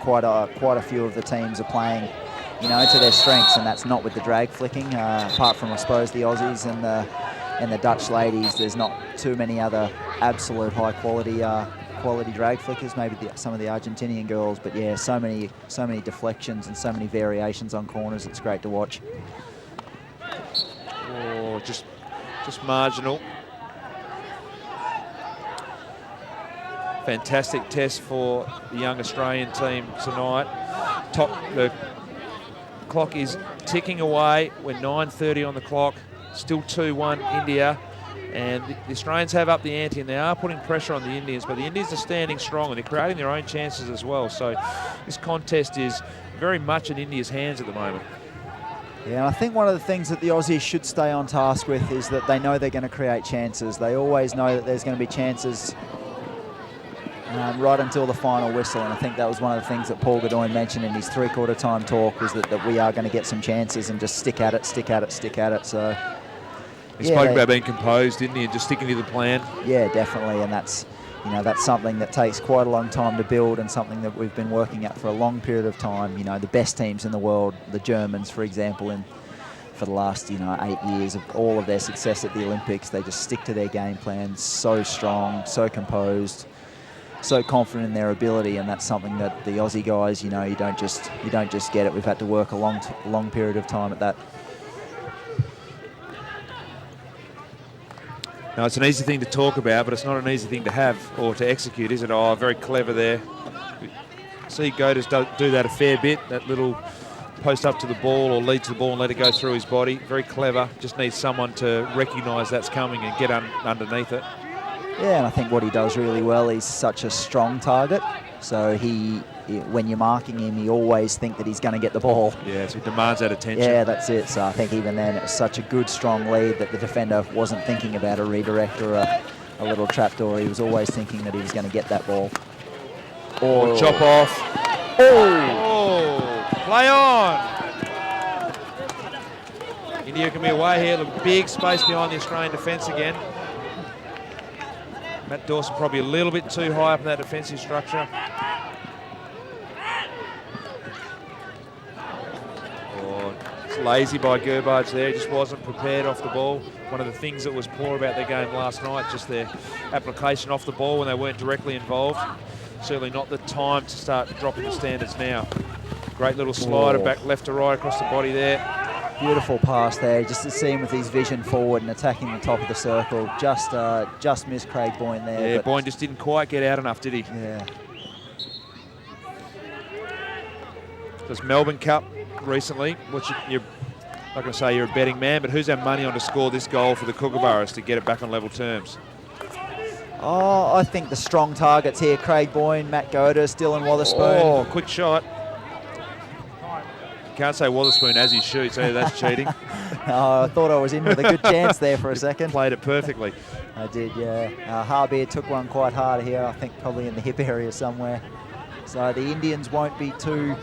quite a few of the teams are playing, you know, to their strengths, and that's not with the drag flicking. Apart from, I suppose, the Aussies and the Dutch ladies, there's not too many other absolute high quality drag flickers. Maybe some of the Argentinian girls, but yeah, so many deflections and so many variations on corners. It's great to watch. Oh, just marginal. Fantastic test for the young Australian team tonight. The clock is ticking away. We're 9:30 on the clock. Still 2-1 India. And the Australians have up the ante, and they are putting pressure on the Indians, but the Indians are standing strong and they're creating their own chances as well. So this contest is very much in India's hands at the moment. Yeah, and I think one of the things that the Aussies should stay on task with is that they know they're going to create chances. They always know that there's going to be chances right until the final whistle, and I think that was one of the things that Paul Godoy mentioned in his three-quarter time talk, was that we are going to get some chances and just stick at it. So he spoke about being composed, didn't he, and just sticking to the plan. Yeah, definitely, and that's something that takes quite a long time to build, and something that we've been working at for a long period of time. You know, the best teams in the world, the Germans, for example, for the last 8 years of all of their success at the Olympics, they just stick to their game plan, so strong, so composed, so confident in their ability, and that's something that the Aussie guys, you don't just get it. We've had to work a long period of time at that. No, it's an easy thing to talk about, but it's not an easy thing to have or to execute, is it? Oh, very clever there. See Godas do that a fair bit, that little post up to the ball or lead to the ball and let it go through his body. Very clever. Just needs someone to recognise that's coming and get underneath it. Yeah, and I think what he does really well, he's such a strong target. So when you're marking him, you always think that he's going to get the ball. Yeah, so he demands that attention. Yeah, that's it. So I think even then, it was such a good, strong lead that the defender wasn't thinking about a redirect or a little trapdoor. He was always thinking that he was going to get that ball. Oh, chop off. Oh, play on. India can be away here. Look, big space behind the Australian defence again. Matt Dawson probably a little bit too high up in that defensive structure. Oh, it's lazy by Gerbage there. He just wasn't prepared off the ball. One of the things that was poor about their game last night, just their application off the ball when they weren't directly involved. Certainly not the time to start dropping the standards now. Great little slider back left to right across the body there. Beautiful pass there, just to see him with his vision forward and attacking the top of the circle. Just missed Craig Boyne there. Yeah, Boyne just didn't quite get out enough, did he? Yeah. There's Melbourne Cup recently, which you're not going to say you're a betting man, but who's our money on to score this goal for the Kookaburras to get it back on level terms? Oh, I think the strong targets here, Craig Boyne, Matt Godas, Dylan Wotherspoon. Oh, quick shot. Can't say Wotherspoon as he shoots, that's cheating. No, I thought I was in with a good chance there for a second. Played it perfectly. I did, yeah. Harbeer took one quite hard here, I think probably in the hip area somewhere. So the Indians won't be too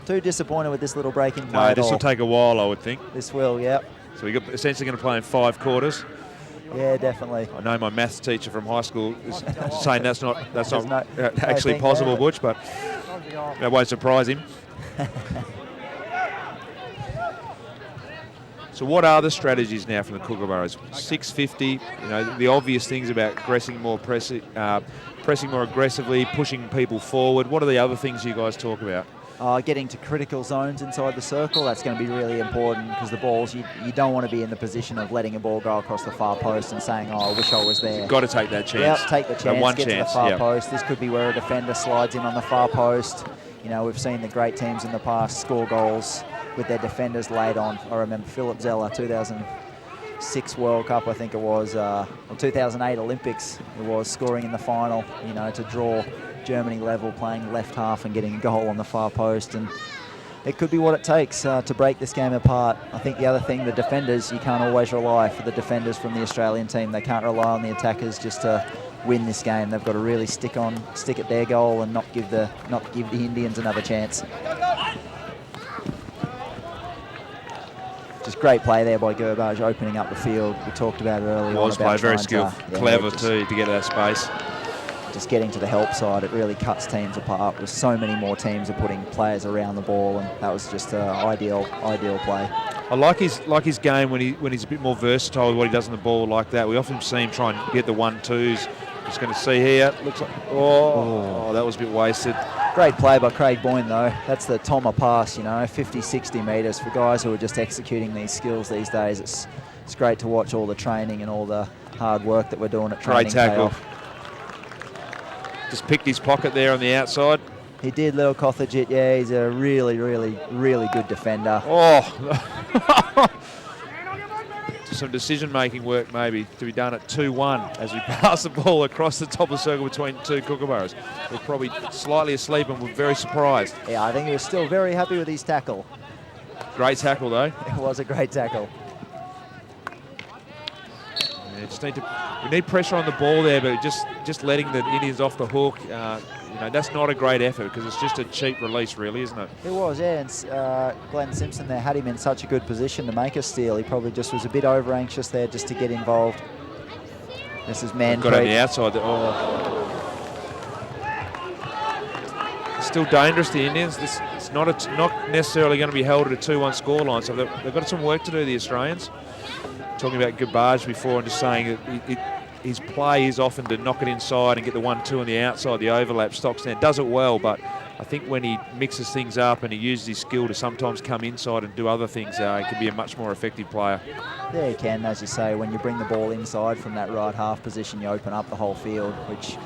disappointed with this little break in play. No, this will take a while, I would think. This will, yep. So we're essentially going to play in 5 quarters. Yeah, definitely. I know my maths teacher from high school is saying that's not actually possible, Butch, but that won't surprise him. So what are the strategies now from the Kookaburras? 650, the obvious things about pressing more aggressively, pushing people forward. What are the other things you guys talk about? Getting to critical zones inside the circle, that's going to be really important, because the balls, you don't want to be in the position of letting a ball go across the far post and saying, oh, I wish I was there. You've got to take that chance. Yep, take the chance, get to the far post. This could be where a defender slides in on the far post. We've seen the great teams in the past score goals with their defenders laid on. I remember Philip Zeller, 2006 World Cup, I think it was, or 2008 Olympics, it was, scoring in the final, to draw Germany level, playing left half and getting a goal on the far post. And it could be what it takes to break this game apart. I think the other thing, the defenders, you can't always rely for the defenders from the Australian team. They can't rely on the attackers just to win this game. They've got to really stick at their goal and not give the Indians another chance. Just great play there by Gurbage, opening up the field. We talked about it earlier. Was play, very skillful, clever too, to get that space. Just getting to the help side, it really cuts teams apart. With so many more teams are putting players around the ball, and that was just an ideal play. I like his game when he's a bit more versatile with what he does on the ball like that. We often see him try and get the 1-2s. Just going to see here. Looks like that was a bit wasted. Great play by Craig Boyne though. That's the Toma pass, 50, 60 metres. For guys who are just executing these skills these days, it's great to watch all the training and all the hard work that we're doing at training. Great tackle. Just picked his pocket there on the outside. He did, little Kothajit. Yeah, he's a really, really, really good defender. Oh! Some decision-making work maybe to be done at 2-1 as we pass the ball across the top of the circle between two Kookaburras. We're probably slightly asleep and we're very surprised. Yeah, I think he was still very happy with his tackle. Great tackle though. It was a great tackle. We need pressure on the ball there, but just letting the Indians off the hook, that's not a great effort because it's just a cheap release, really, isn't it? It was, yeah. And Glenn Simpson there had him in such a good position to make a steal. He probably just was a bit over anxious there just to get involved. This is man. Got on the outside. Still dangerous, the Indians. It's not necessarily going to be held at a 2-1 scoreline, so they've got some work to do, the Australians. Talking about Gurbage before and just saying that his play is often to knock it inside and get the 1-2 on the outside, the overlap, Stockstand does it well, but I think when he mixes things up and he uses his skill to sometimes come inside and do other things, he can be a much more effective player. Yeah, he can, as you say, when you bring the ball inside from that right half position, you open up the whole field, which is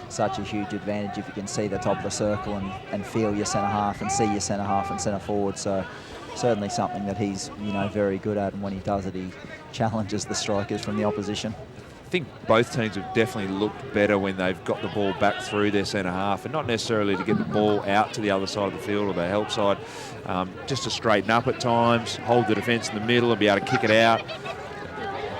such a huge advantage if you can see the top of the circle and feel your centre half and see your centre half and centre forward. So certainly something that he's very good at, and when he does it, he challenges the strikers from the opposition. I think both teams have definitely looked better when they've got the ball back through their centre half, and not necessarily to get the ball out to the other side of the field or the help side, just to straighten up at times, hold the defence in the middle and be able to kick it out.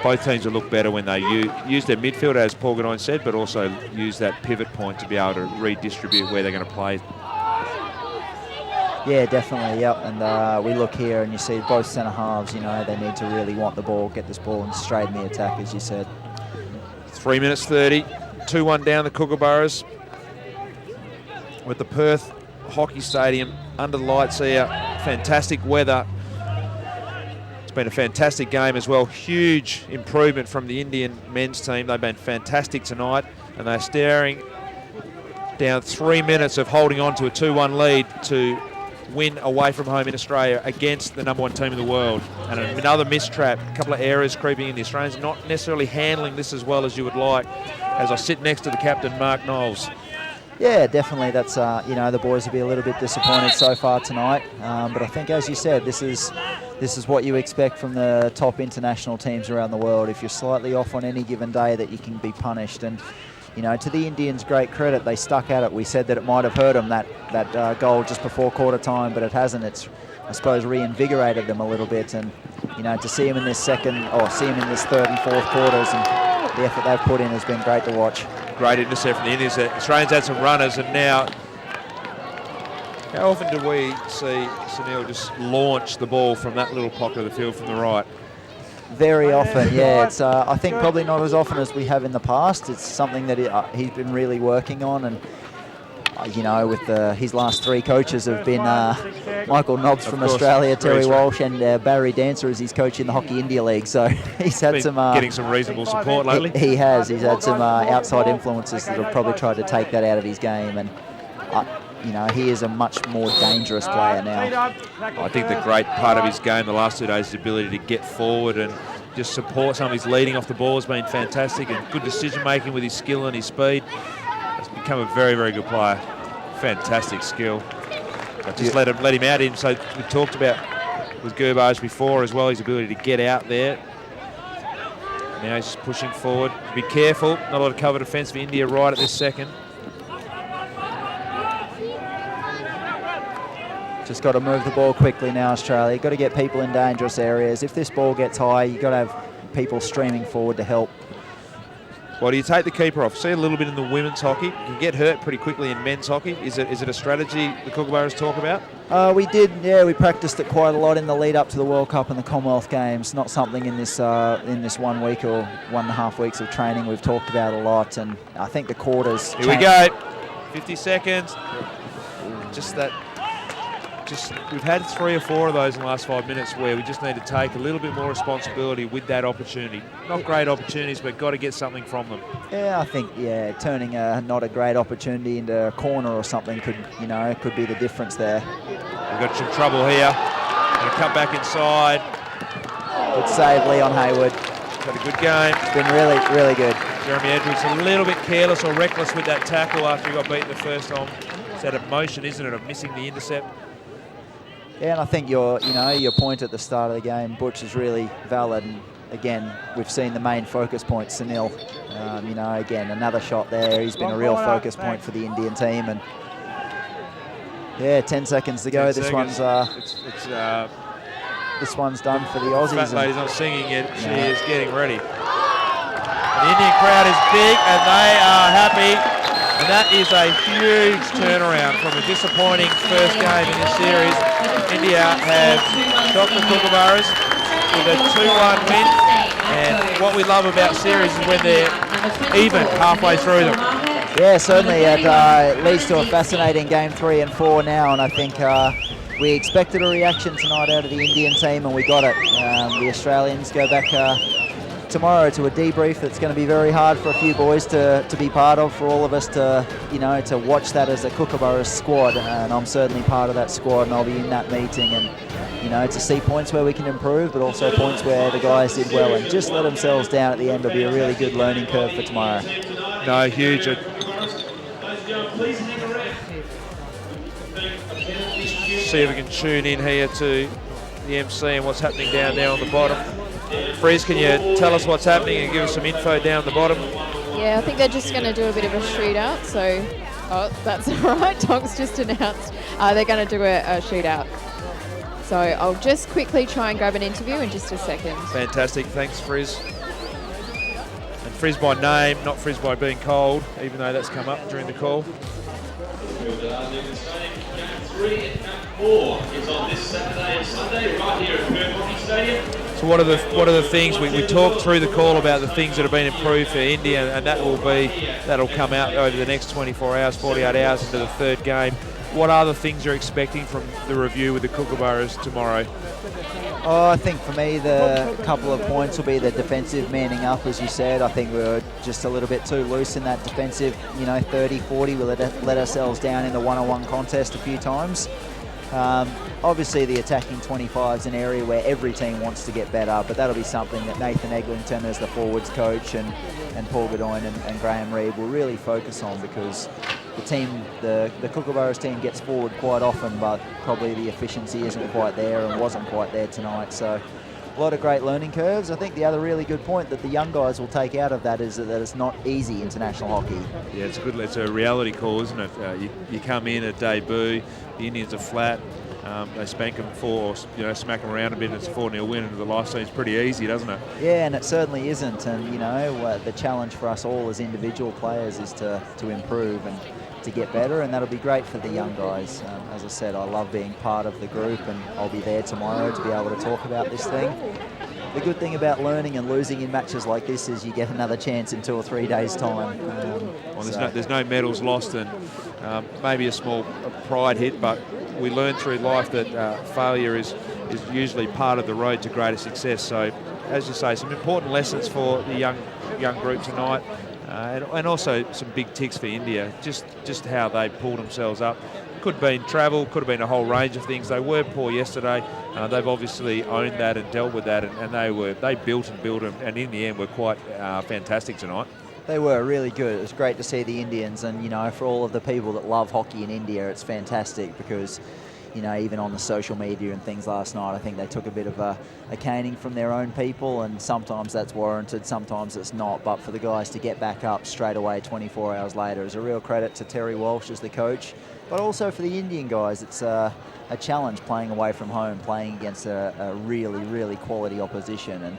Both teams will look better when they use their midfield, as Paul Goodine said, but also use that pivot point to be able to redistribute where they're going to play. Yeah, definitely, yep. And we look here and you see both centre halves, they need to really want the ball, get this ball and straighten the attack, as you said. 3 minutes 30, 2-1 down the Kookaburras with the Perth Hockey Stadium under the lights here. Fantastic weather. It's been a fantastic game as well. Huge improvement from the Indian men's team. They've been fantastic tonight, and they're staring down 3 minutes of holding on to a 2-1 lead to win away from home in Australia against the #1 team in the world. And another mistrap, a couple of errors creeping in. The Australians not necessarily handling this as well as you would like, as I sit next to the captain, Mark Knowles. Yeah, definitely. That's, the boys will be a little bit disappointed so far tonight. But I think, as you said, this is what you expect from the top international teams around the world. If you're slightly off on any given day, that you can be punished. And to the Indians' great credit, they stuck at it. We said that it might have hurt them, that goal just before quarter time, but it hasn't. It's, I suppose, reinvigorated them a little bit. And, to see them in this third and fourth quarters, and the effort they've put in has been great to watch. Great intercept from the Indians. The Australians had some runners, and now, how often do we see Sunil just launch the ball from that little pocket of the field from the right? Very often, yeah. It's I think probably not as often as we have in the past. It's something that he's been really working on, and with his last three coaches have been Michael Nobbs from Australia, Terry Walsh, and Barry Dancer as his coach in the Hockey India League. So he's had some getting some reasonable support lately. He has. He's had some outside influences that have probably tried to take that out of his game, and he is a much more dangerous player now. I think the great part of his game the last 2 days is the ability to get forward and just support. Some of his leading off the ball has been fantastic, and good decision making with his skill and his speed. He's become a very, very good player. Fantastic skill. I just let him out in. So we talked about with Gurbage before as well, his ability to get out there. Now he's just pushing forward. Be careful. Not a lot of cover defence for India right at this second. Just got to move the ball quickly now, Australia. Got to get people in dangerous areas. If this ball gets high, you've got to have people streaming forward to help. Well, do you take the keeper off? See a little bit in the women's hockey. You can get hurt pretty quickly in men's hockey. Is it a strategy the Kookaburras talk about? We did, yeah. We practiced it quite a lot in the lead up to the World Cup and the Commonwealth Games. Not something in this 1 week or 1.5 weeks of training we've talked about a lot. And I think the quarters. Here we go. 50 seconds. We've had 3 or 4 of those in the last 5 minutes where we just need to take a little bit more responsibility with that opportunity. Not great opportunities, but got to get something from them. Yeah, I think turning not a great opportunity into a corner or something could be the difference there. We've got some trouble here. Going to cut back inside. Good save, Leon Hayward. Got a good game. It's been really, really good. Jeremy Edwards a little bit careless or reckless with that tackle after he got beaten the first time. It's that emotion, isn't it, of missing the intercept? Yeah, and I think your point at the start of the game, Butch, is really valid. And again, we've seen the main focus point, Sunil. Again, another shot there. He's been a real focus point for the Indian team. And yeah, 10 seconds to go. This one's done for the Aussies. Fat lady's not singing yet. She is getting ready. The Indian crowd is big, and they are happy. And that is a huge turnaround from a disappointing first game in this series. India have shocked the Kookaburras with a 2-1 win. And what we love about series is when they're even halfway through them. Yeah, certainly. It leads to a fascinating game 3 and 4 now. And I think we expected a reaction tonight out of the Indian team, and we got it. The Australians go back tomorrow to a debrief that's going to be very hard for a few boys to be part of, for all of us to watch that as a Kookaburras squad, and I'm certainly part of that squad, and I'll be in that meeting, and to see points where we can improve, but also points where the guys did well and just let themselves down at the end will be a really good learning curve for tomorrow. No, huge. See if we can tune in here to the MC and what's happening down there on the bottom. Freeze, can you tell us what's happening and give us some info down the bottom? Yeah, I think they're just going to do a bit of a shootout. So, that's all right. Tom's just announced they're going to do a shootout. So I'll just quickly try and grab an interview in just a second. Fantastic. Thanks, Frizz. And Frizz by name, not Frizz by being cold, even though that's come up during the call. 3 and 4 is on this Saturday and Sunday right here at Perth Hockey Stadium. So what are the things we talked through the call about the things that have been improved for India, and that'll come out over the next 24 hours, 48 hours into the third game. What are the things you're expecting from the review with the Kookaburras tomorrow? Oh, I think for me the couple of points will be the defensive manning up, as you said. I think we were just a little bit too loose in that defensive, 30-40. We let ourselves down in the one-on-one contest a few times. Obviously the attacking 25 is an area where every team wants to get better, but that'll be something that Nathan Eglinton as the forwards coach and Paul Godoyne and Graham Reid will really focus on, because the Kookaburras team gets forward quite often, but probably the efficiency isn't quite there and wasn't quite there tonight. So a lot of great learning curves. I think the other really good point that the young guys will take out of that is that it's not easy international hockey. Yeah, it's a reality call, isn't it? You come in at debut, the Indians are flat, they spank them smack them around a bit, and it's a 4-0 win, and the life seems pretty easy, doesn't it? Yeah, and it certainly isn't. And the challenge for us all as individual players is to improve and to get better, and that'll be great for the young guys. As I said, I love being part of the group, and I'll be there tomorrow to be able to talk about this thing. The good thing about learning and losing in matches like this is you get another chance in 2 or 3 days' time. There's no medals lost, and maybe a small pride hit, but we learn through life that failure is usually part of the road to greater success. So, as you say, some important lessons for the young group tonight. And also some big ticks for India, just how they pulled themselves up. Could have been travel, could have been a whole range of things. They were poor yesterday. They've obviously owned that and dealt with that, and they built them, and in the end were quite fantastic tonight. They were really good. It was great to see the Indians, and for all of the people that love hockey in India, it's fantastic because you know, even on the social media and things last night, I think they took a bit of a caning from their own people, and sometimes that's warranted, sometimes it's not. But for the guys to get back up straight away 24 hours later is a real credit to Terry Walsh as the coach, but also for the Indian guys. It's a challenge playing away from home, playing against a really, really quality opposition. And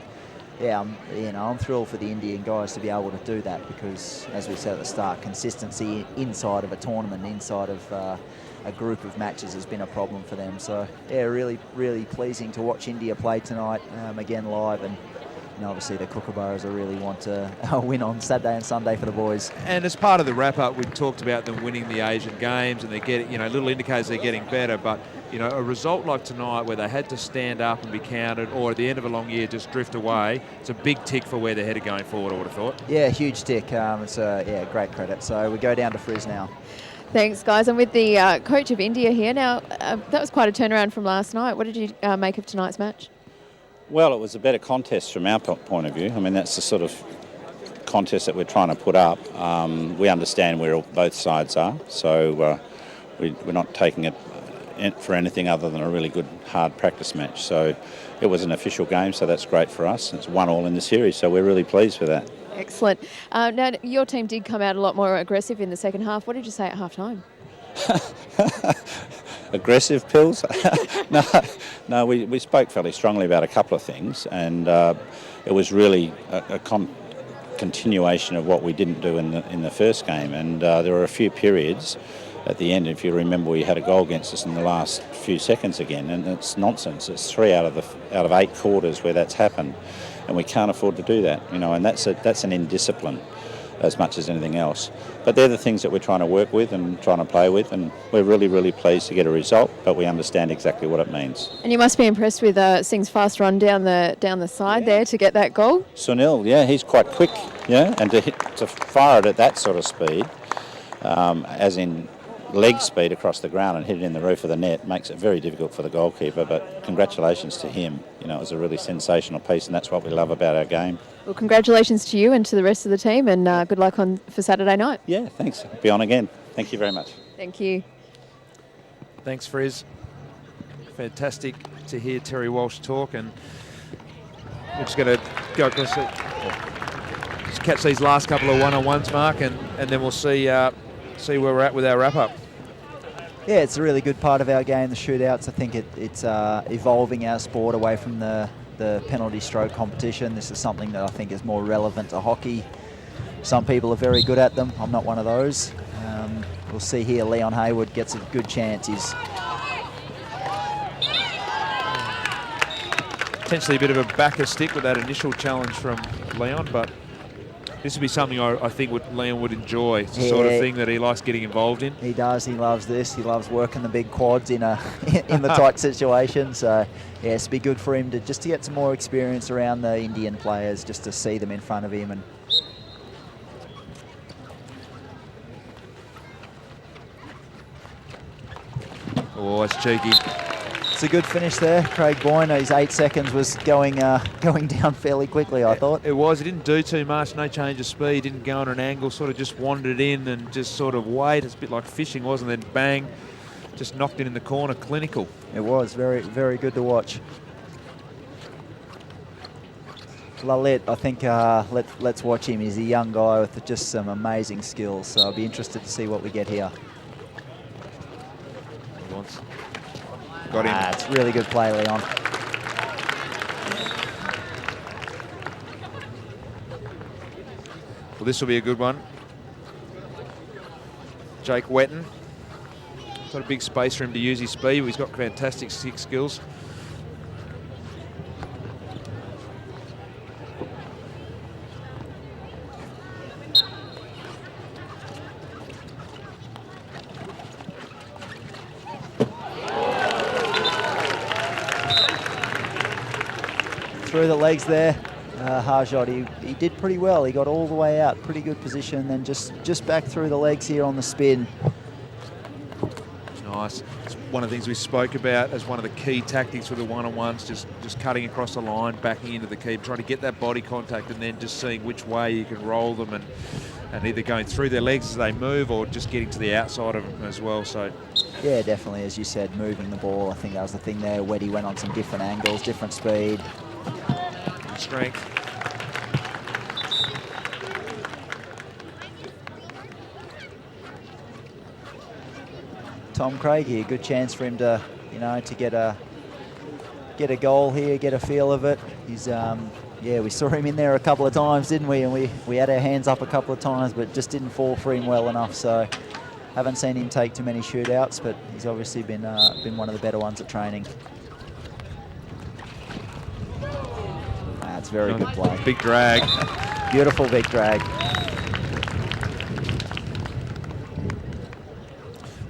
yeah, I'm thrilled for the Indian guys to be able to do that, because, as we said at the start, consistency inside of a tournament, inside of a group of matches has been a problem for them. So yeah, really, really pleasing to watch India play tonight, again live, and obviously the Kookaburras really want a win on Saturday and Sunday for the boys. And as part of the wrap-up, we talked about them winning the Asian Games, and they're getting, little indicators they're getting better, but a result like tonight where they had to stand up and be counted, or at the end of a long year just drift away, it's a big tick for where they're headed going forward, I would have thought. Yeah, huge tick. It's a great credit. So we go down to Frizz now. Thanks, guys. I'm with the coach of India here now. That was quite a turnaround from last night. What did you make of tonight's match? Well, it was a better contest from our point of view. I mean, that's the sort of contest that we're trying to put up. We understand where both sides are, so we're not taking it for anything other than a really good hard practice match. So it was an official game, so that's great for us. It's 1-1 in the series, so we're really pleased with that. Excellent. Now, your team did come out a lot more aggressive in the second half. What did you say at half-time? Aggressive, Pills? No, we spoke fairly strongly about a couple of things, and it was really a continuation of what we didn't do in the first game. And there were a few periods at the end, if you remember, we had a goal against us in the last few seconds again, and it's nonsense. It's 3 out of 8 quarters where that's happened, and we can't afford to do that, and that's an indiscipline as much as anything else. But they're the things that we're trying to work with and trying to play with, and we're really, really pleased to get a result, but we understand exactly what it means. And you must be impressed with Singh's fast run down the side there to get that goal. Sunil, yeah, he's quite quick, and to fire it at that sort of speed, as in leg speed across the ground and hit it in the roof of the net, makes it very difficult for the goalkeeper. But congratulations to him. It was a really sensational piece, and that's what we love about our game. Well, congratulations to you and to the rest of the team, and good luck for Saturday night. Yeah, thanks. Be on again. Thank you very much. Thank you. Thanks, Frizz. Fantastic to hear Terry Walsh talk, and we're just going to go across it. Just catch these last couple of one-on-ones, Mark, and then we'll see where we're at with our wrap-up. Yeah, it's a really good part of our game, the shootouts. I think it's evolving our sport away from the penalty stroke competition. This is something that I think is more relevant to hockey. Some people are very good at them. I'm not one of those. We'll see here, Leon Hayward gets a good chance. He's potentially a bit of a backer stick with that initial challenge from Leon, but this would be something I think Leon would enjoy. It's the sort of thing that he likes getting involved in. He does. He loves this. He loves working the big quads in the tight situation. So, yes, it'd be good for him to get some more experience around the Indian players, just to see them in front of him. And oh, it's cheeky. it's a good finish there. Craig Boyne, his 8 seconds was going down fairly quickly, I thought. It was. He didn't do too much, no change of speed, didn't go on an angle, sort of just wandered in and just sort of wait. It's a bit like fishing, wasn't it? Then bang, just knocked it in the corner, clinical. It was very, very good to watch. Lalit, I think let's watch him. He's a young guy with just some amazing skills, so I'll be interested to see what we get here. Got him. It's really good play, Leon. Well, this will be a good one. Jake Wetton. Got a big space for him to use his speed, but he's got fantastic stick skills. Through the legs there, Harjot, he did pretty well. He got all the way out, pretty good position, then just back through the legs here on the spin. Nice. It's one of the things we spoke about as one of the key tactics for the one-on-ones, just cutting across the line, backing into the keep, trying to get that body contact, and then just seeing which way you can roll them and either going through their legs as they move or just getting to the outside of them as well. So Yeah, definitely, as you said, moving the ball. I think that was the thing there. Weddy went on some different angles, different speed. strength. Tom Craig here, good chance for him to, you know, to get a goal here, get a feel of it. He's, yeah, we saw him in there a couple of times, didn't we? And we had our hands up a couple of times, but just didn't fall for him well enough. So haven't seen him take too many shootouts, but he's obviously been one of the better ones at training. That's very good play. Big drag. Beautiful big drag.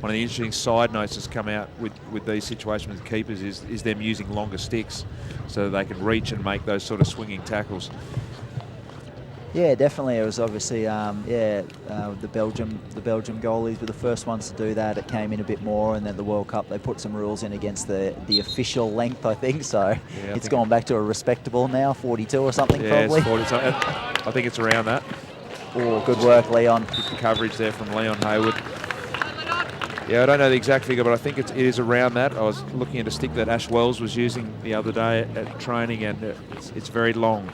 One of the interesting side notes that's come out with these situations with keepers is them using longer sticks so that they can reach and make those sort of swinging tackles. Yeah, definitely. It was obviously, the Belgium goalies were the first ones to do that. It came in a bit more, and then the World Cup, they put some rules in against the official length, I think. So yeah, it's gone back to a respectable now, 42 or something, yeah, probably. It's 40, I think it's around that. Oh, good work, Leon. Good coverage there from Leon Hayward. Yeah, I don't know the exact figure, but I think it is around that. I was looking at a stick that Ash Wells was using the other day at training, and it's very long.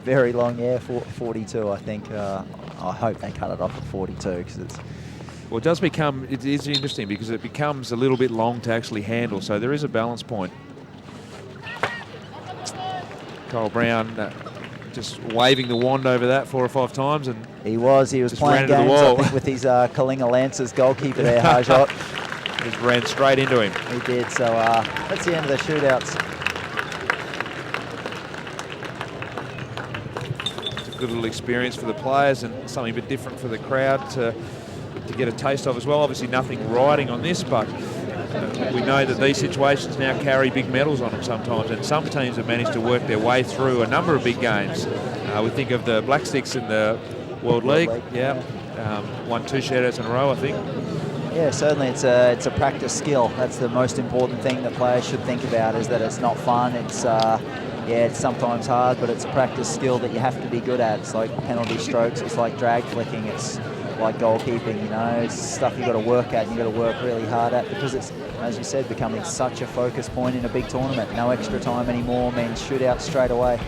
Very long, yeah, 42, I think. I hope they cut it off at 42 because it's... Well, it is interesting because it becomes a little bit long to actually handle, so there is a balance point. Kyle Brown just waving the wand over that 4 or 5 times, and he was playing games, I think, with his Kalinga Lancers goalkeeper there, Harjot. Just ran straight into him. He did, so that's the end of the shootouts. Good little experience for the players and something a bit different for the crowd to get a taste of as well. Obviously nothing riding on this, but we know that these situations now carry big medals on them sometimes, and some teams have managed to work their way through a number of big games. We think of the Black Sticks in the World League. Yeah, won 2 shootouts in a row, I think. Yeah, certainly it's a practice skill. That's the most important thing that players should think about, is that it's not fun. It's yeah, it's sometimes hard, but it's a practice skill that you have to be good at. It's like penalty strokes, it's like drag flicking, it's like goalkeeping, you know. It's stuff you've got to work at and you've got to work really hard at, because it's, as you said, becoming such a focus point in a big tournament. No extra time anymore means shootouts straight away.